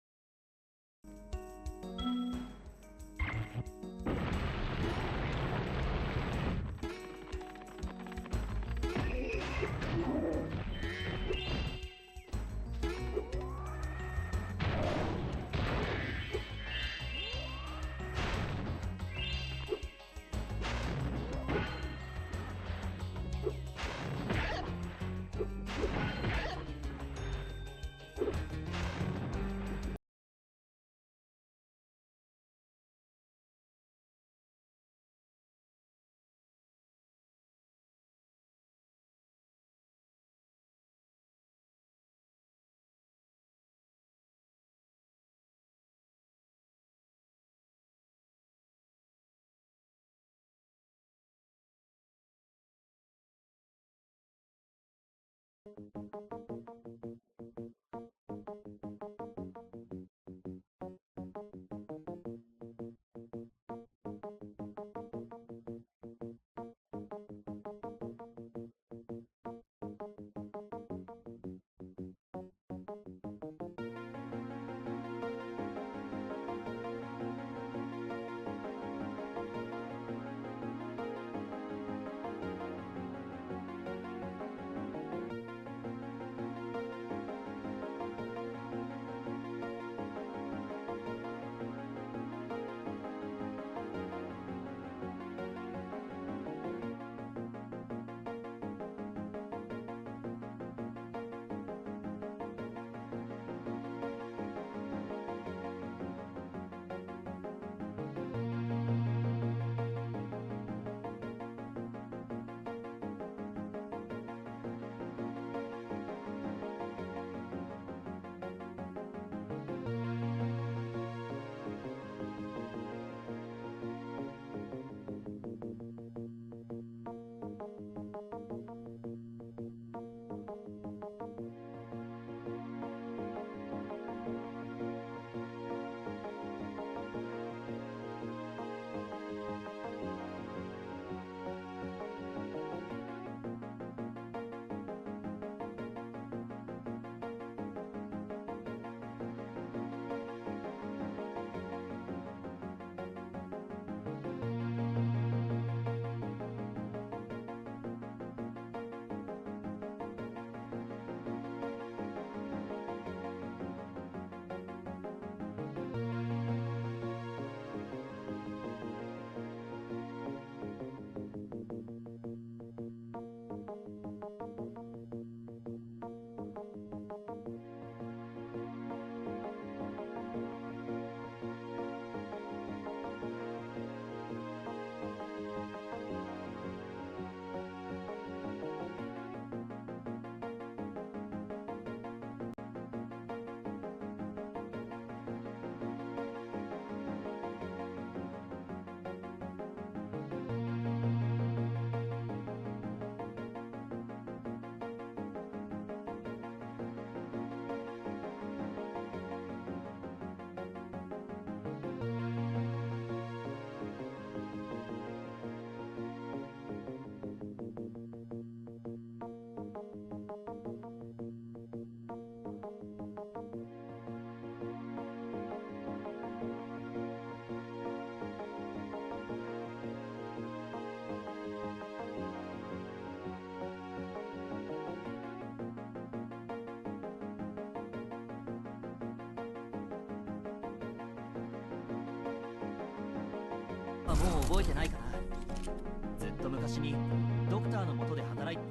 もう覚えてないかな。ずっと昔にドクターの下で働いて。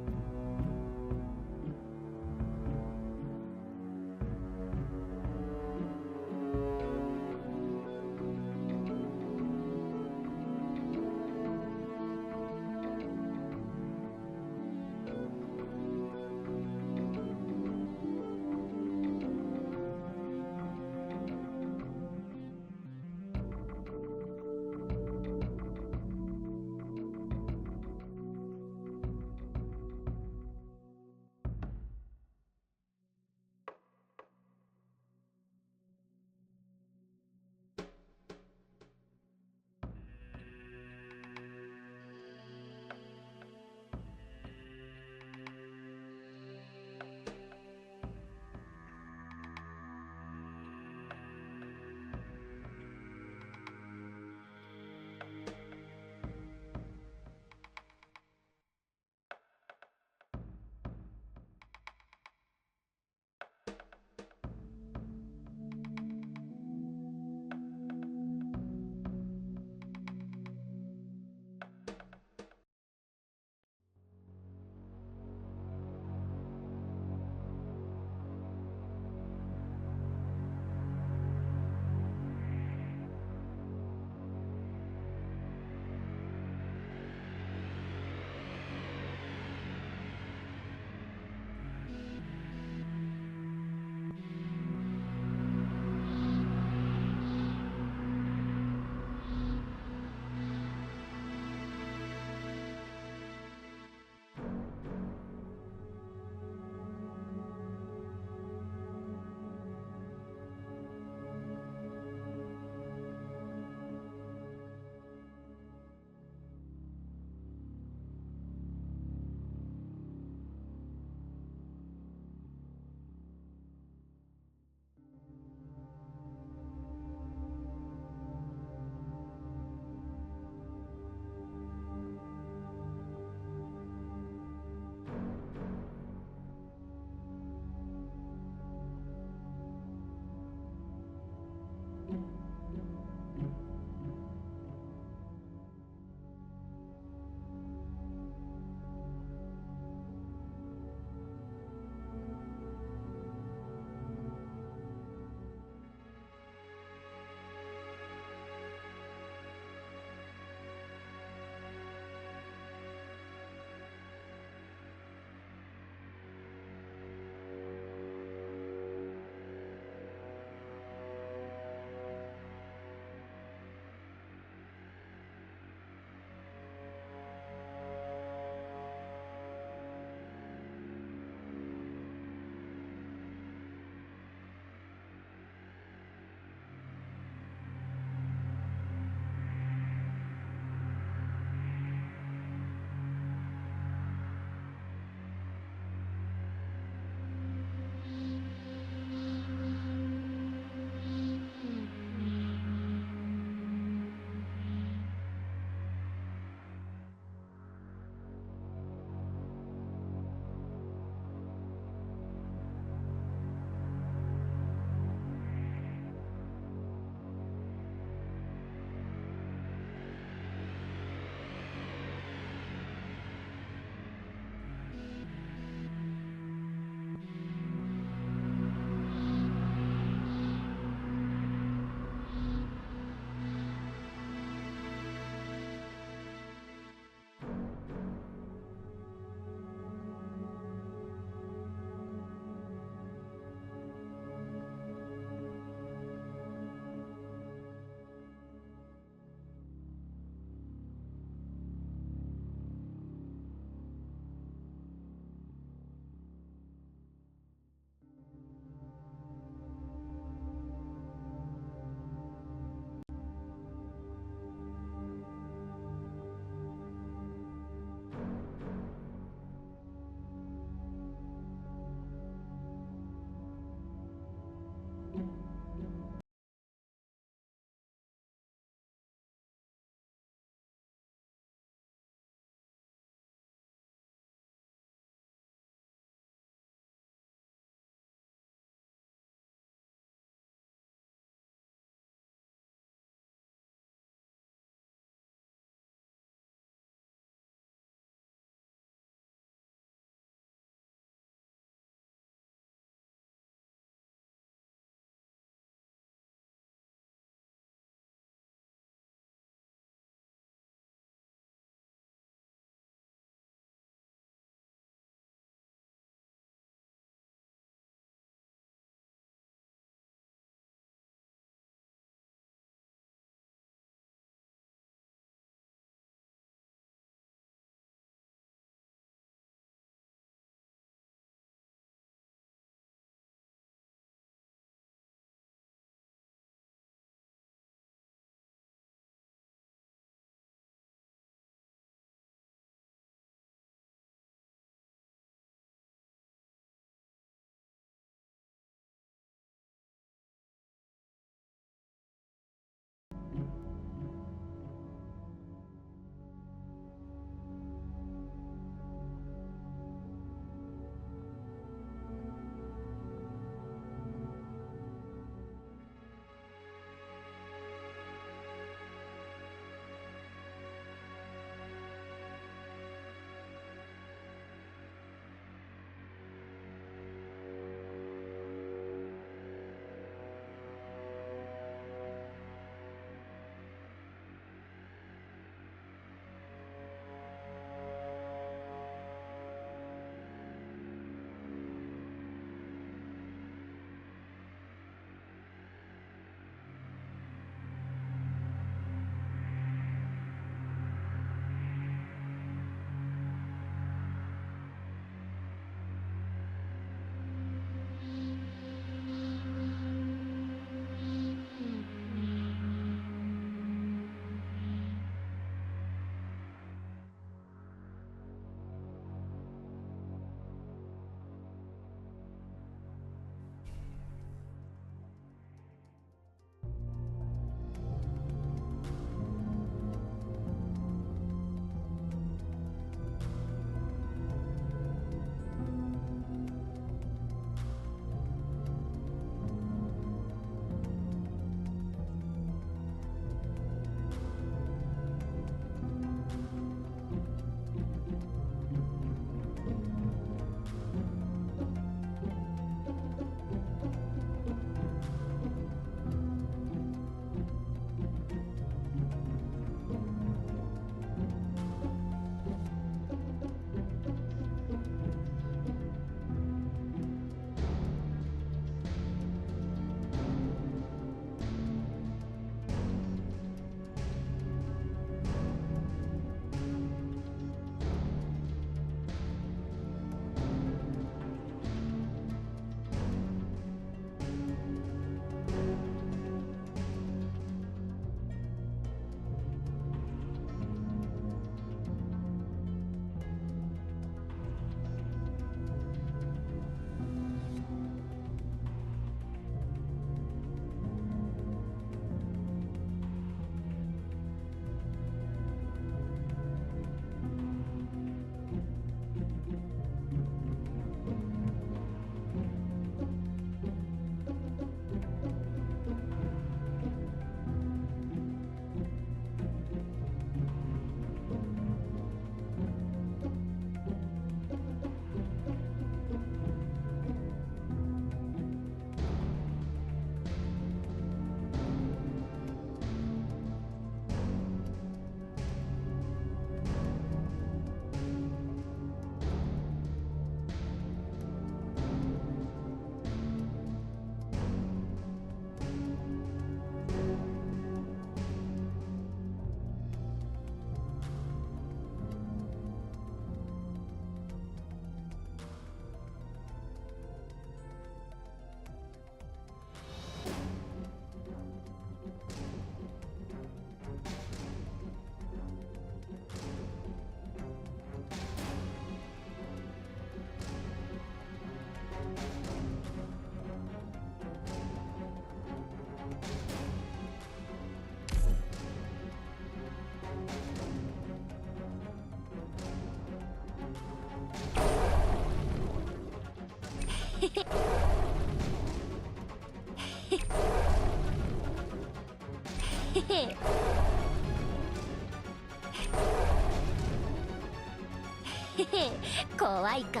怖いか？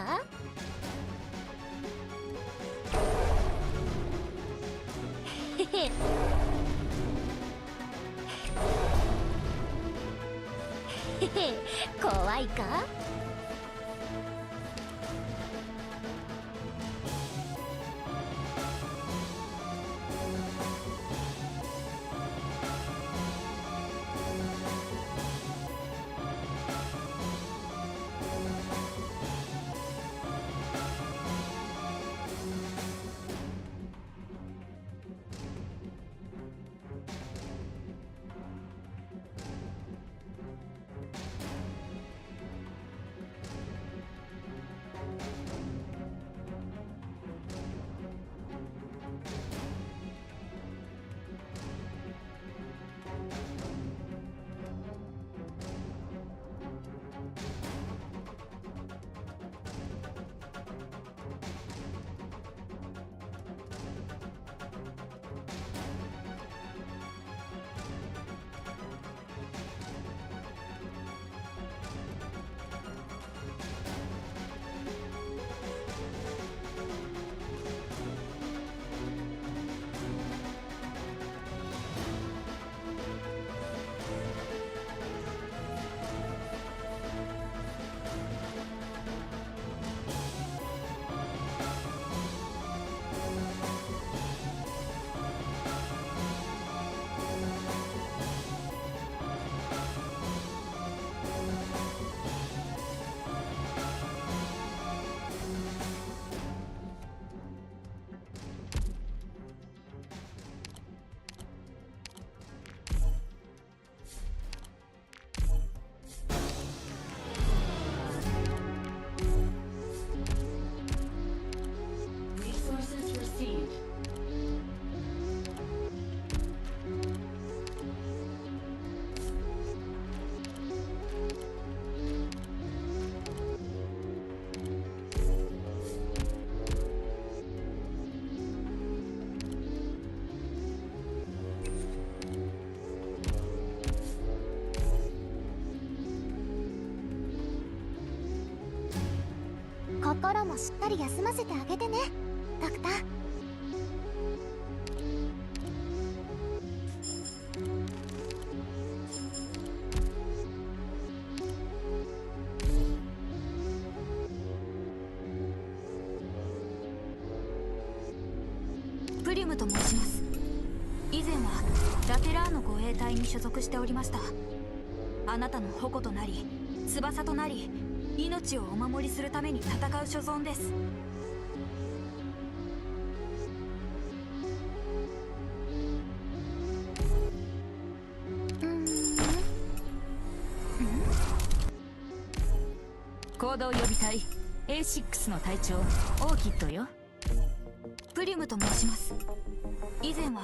怖いか？心もしっかり休ませてあげてね、ドクター。プリムと申します。以前はラテラーノ護衛隊に所属しておりました。あなたの矛となり翼となり命をお守りするために戦う所存です。行動予備隊 A6 の隊長オーキッドよ。プリムと申します。以前は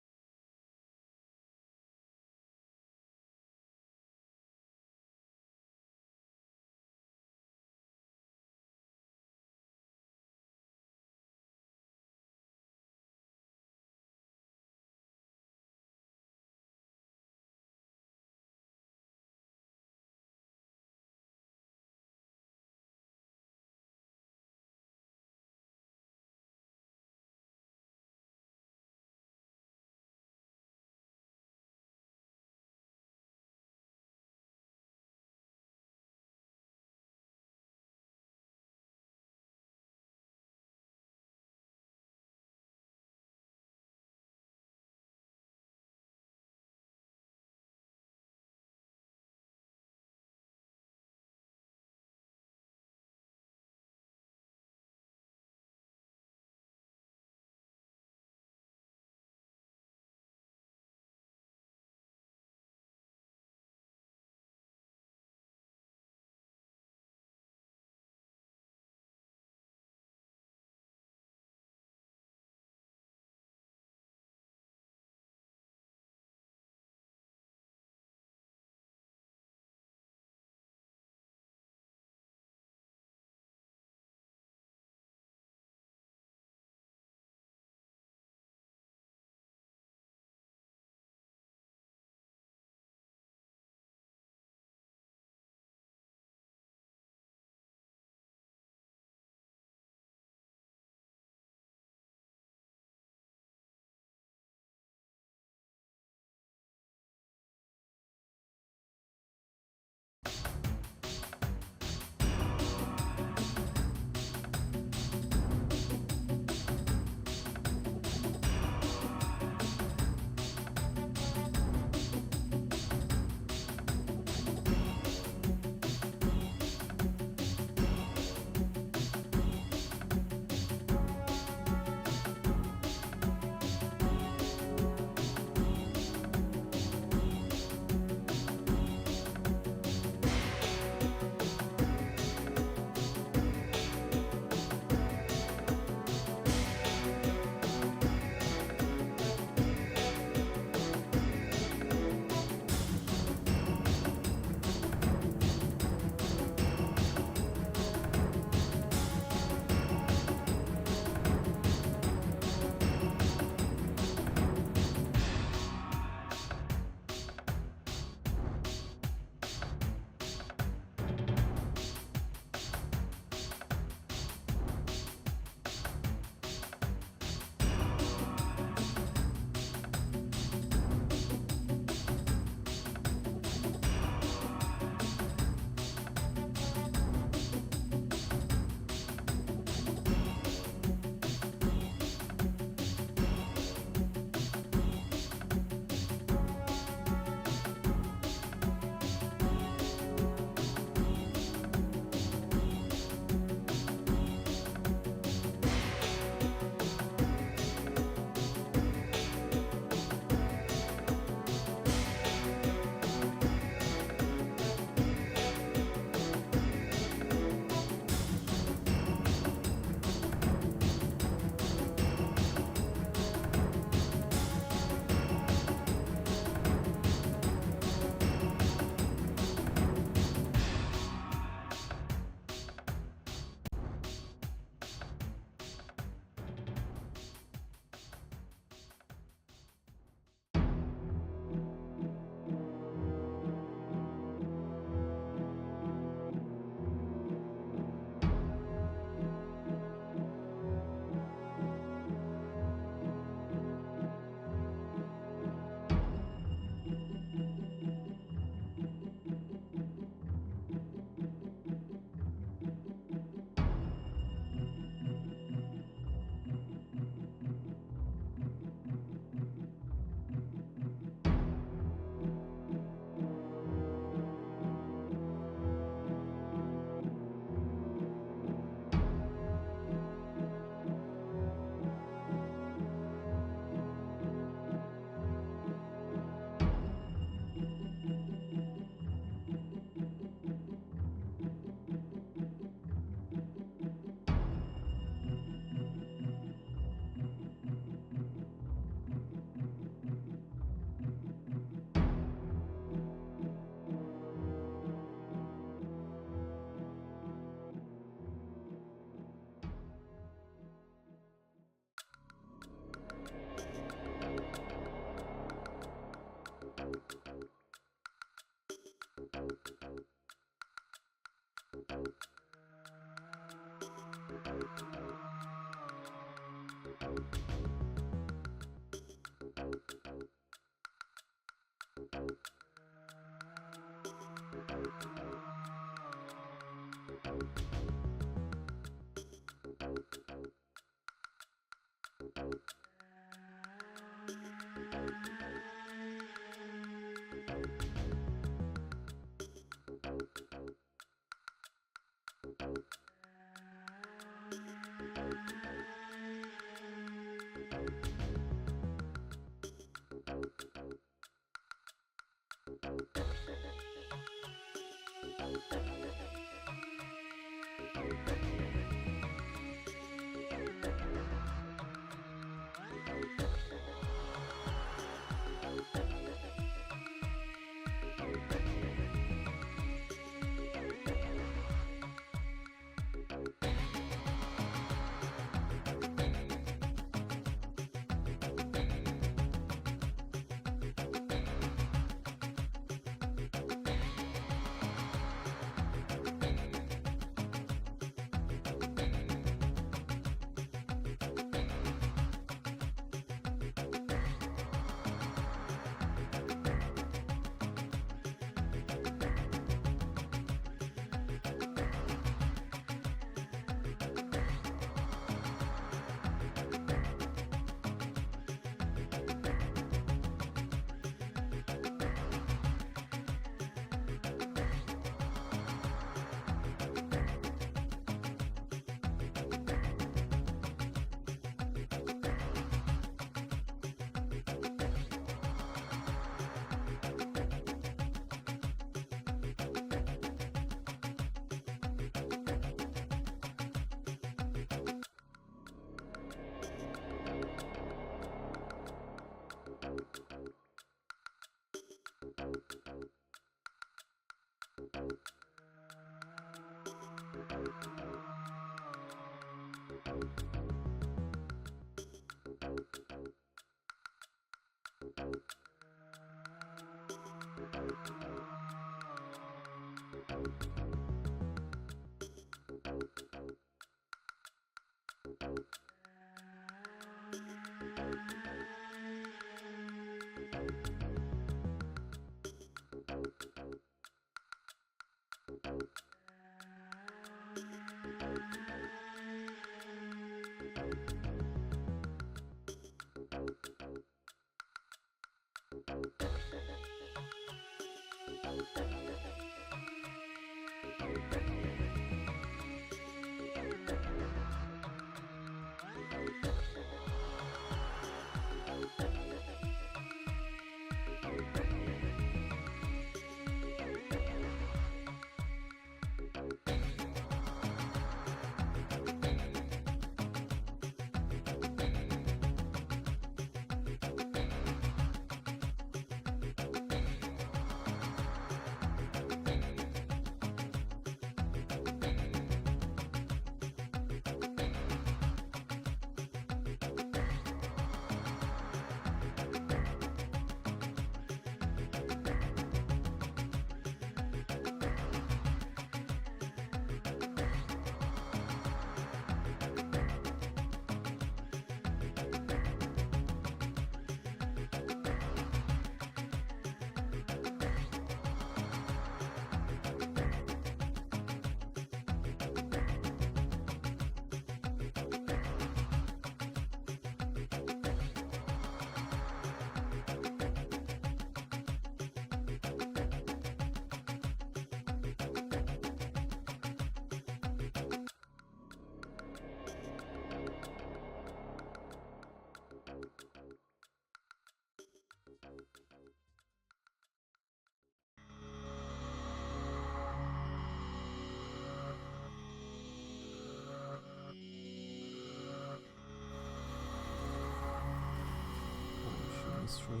Straight.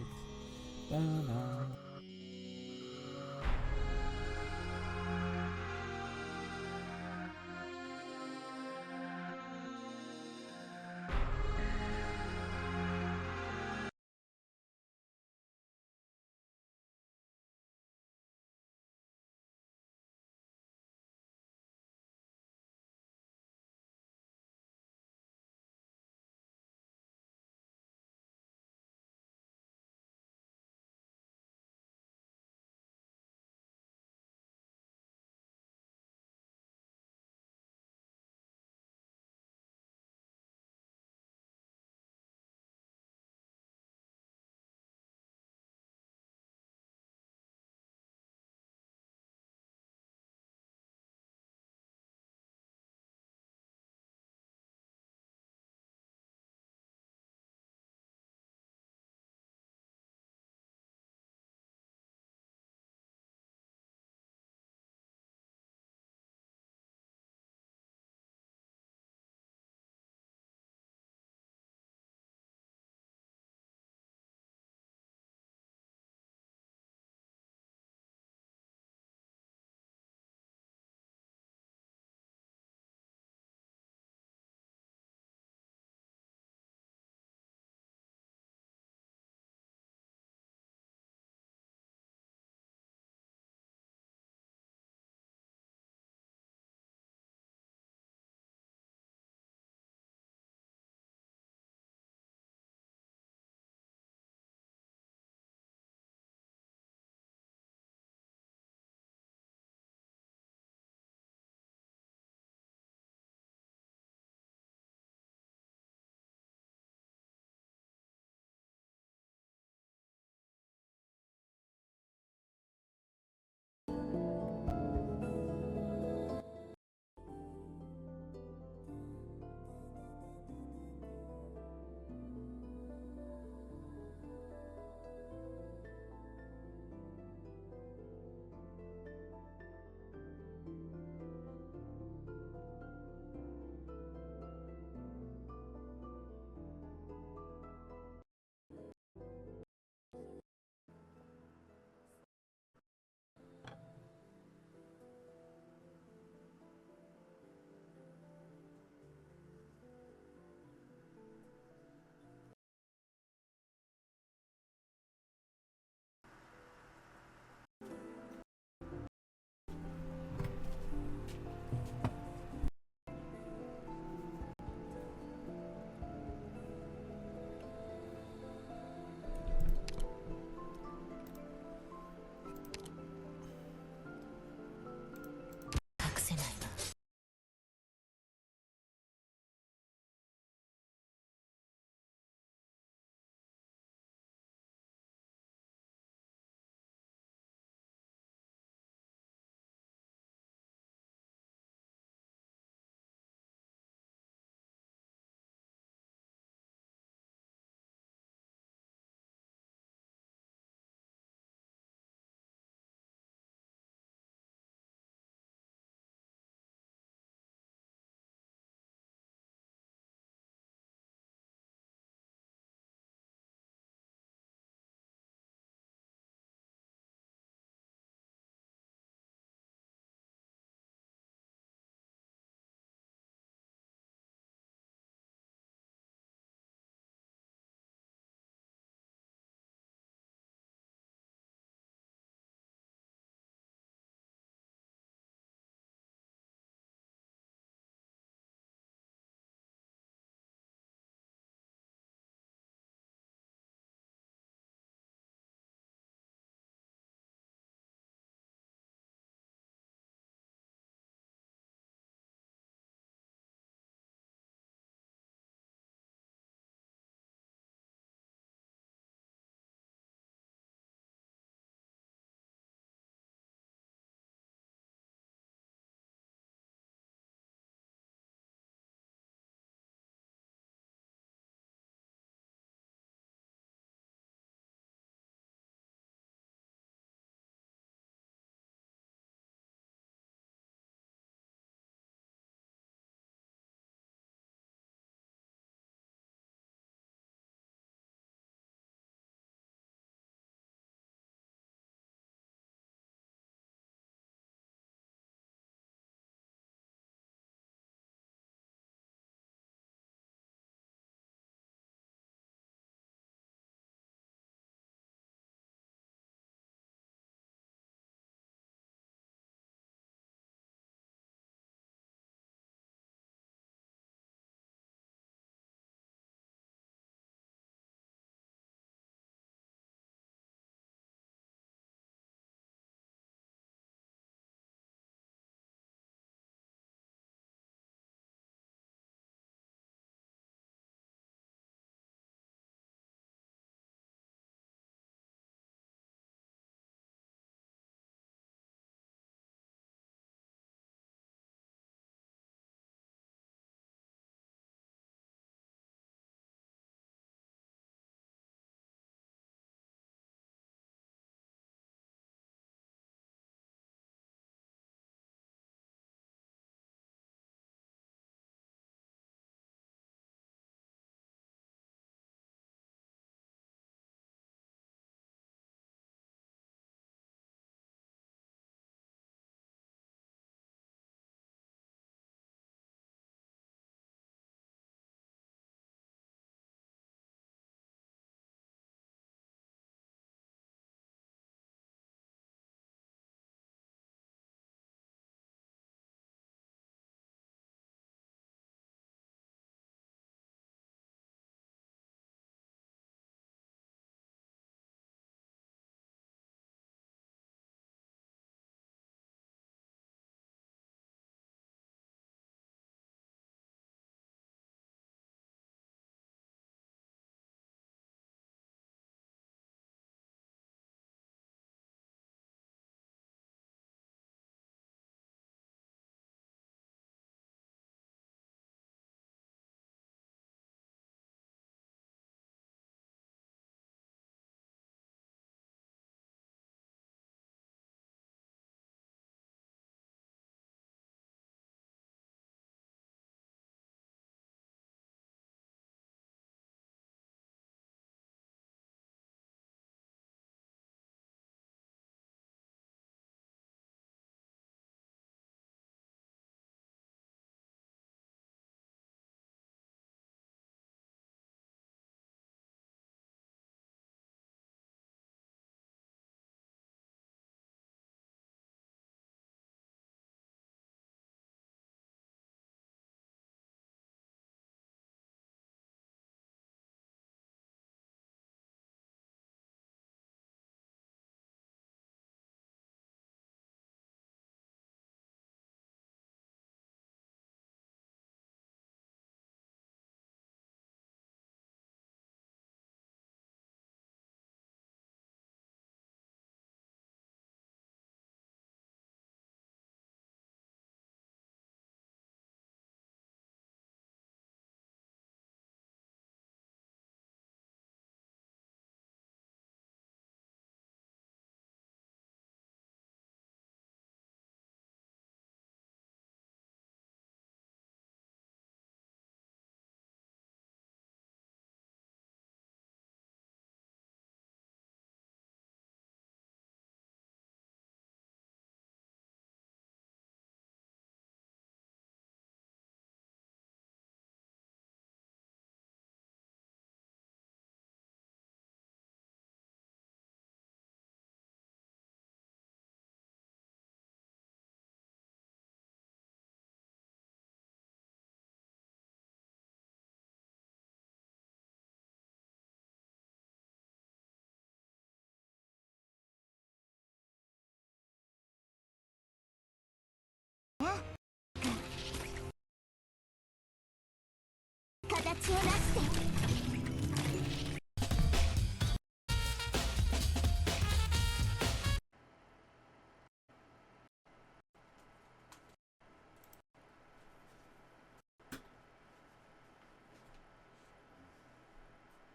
Da-na.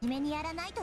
めにやらないと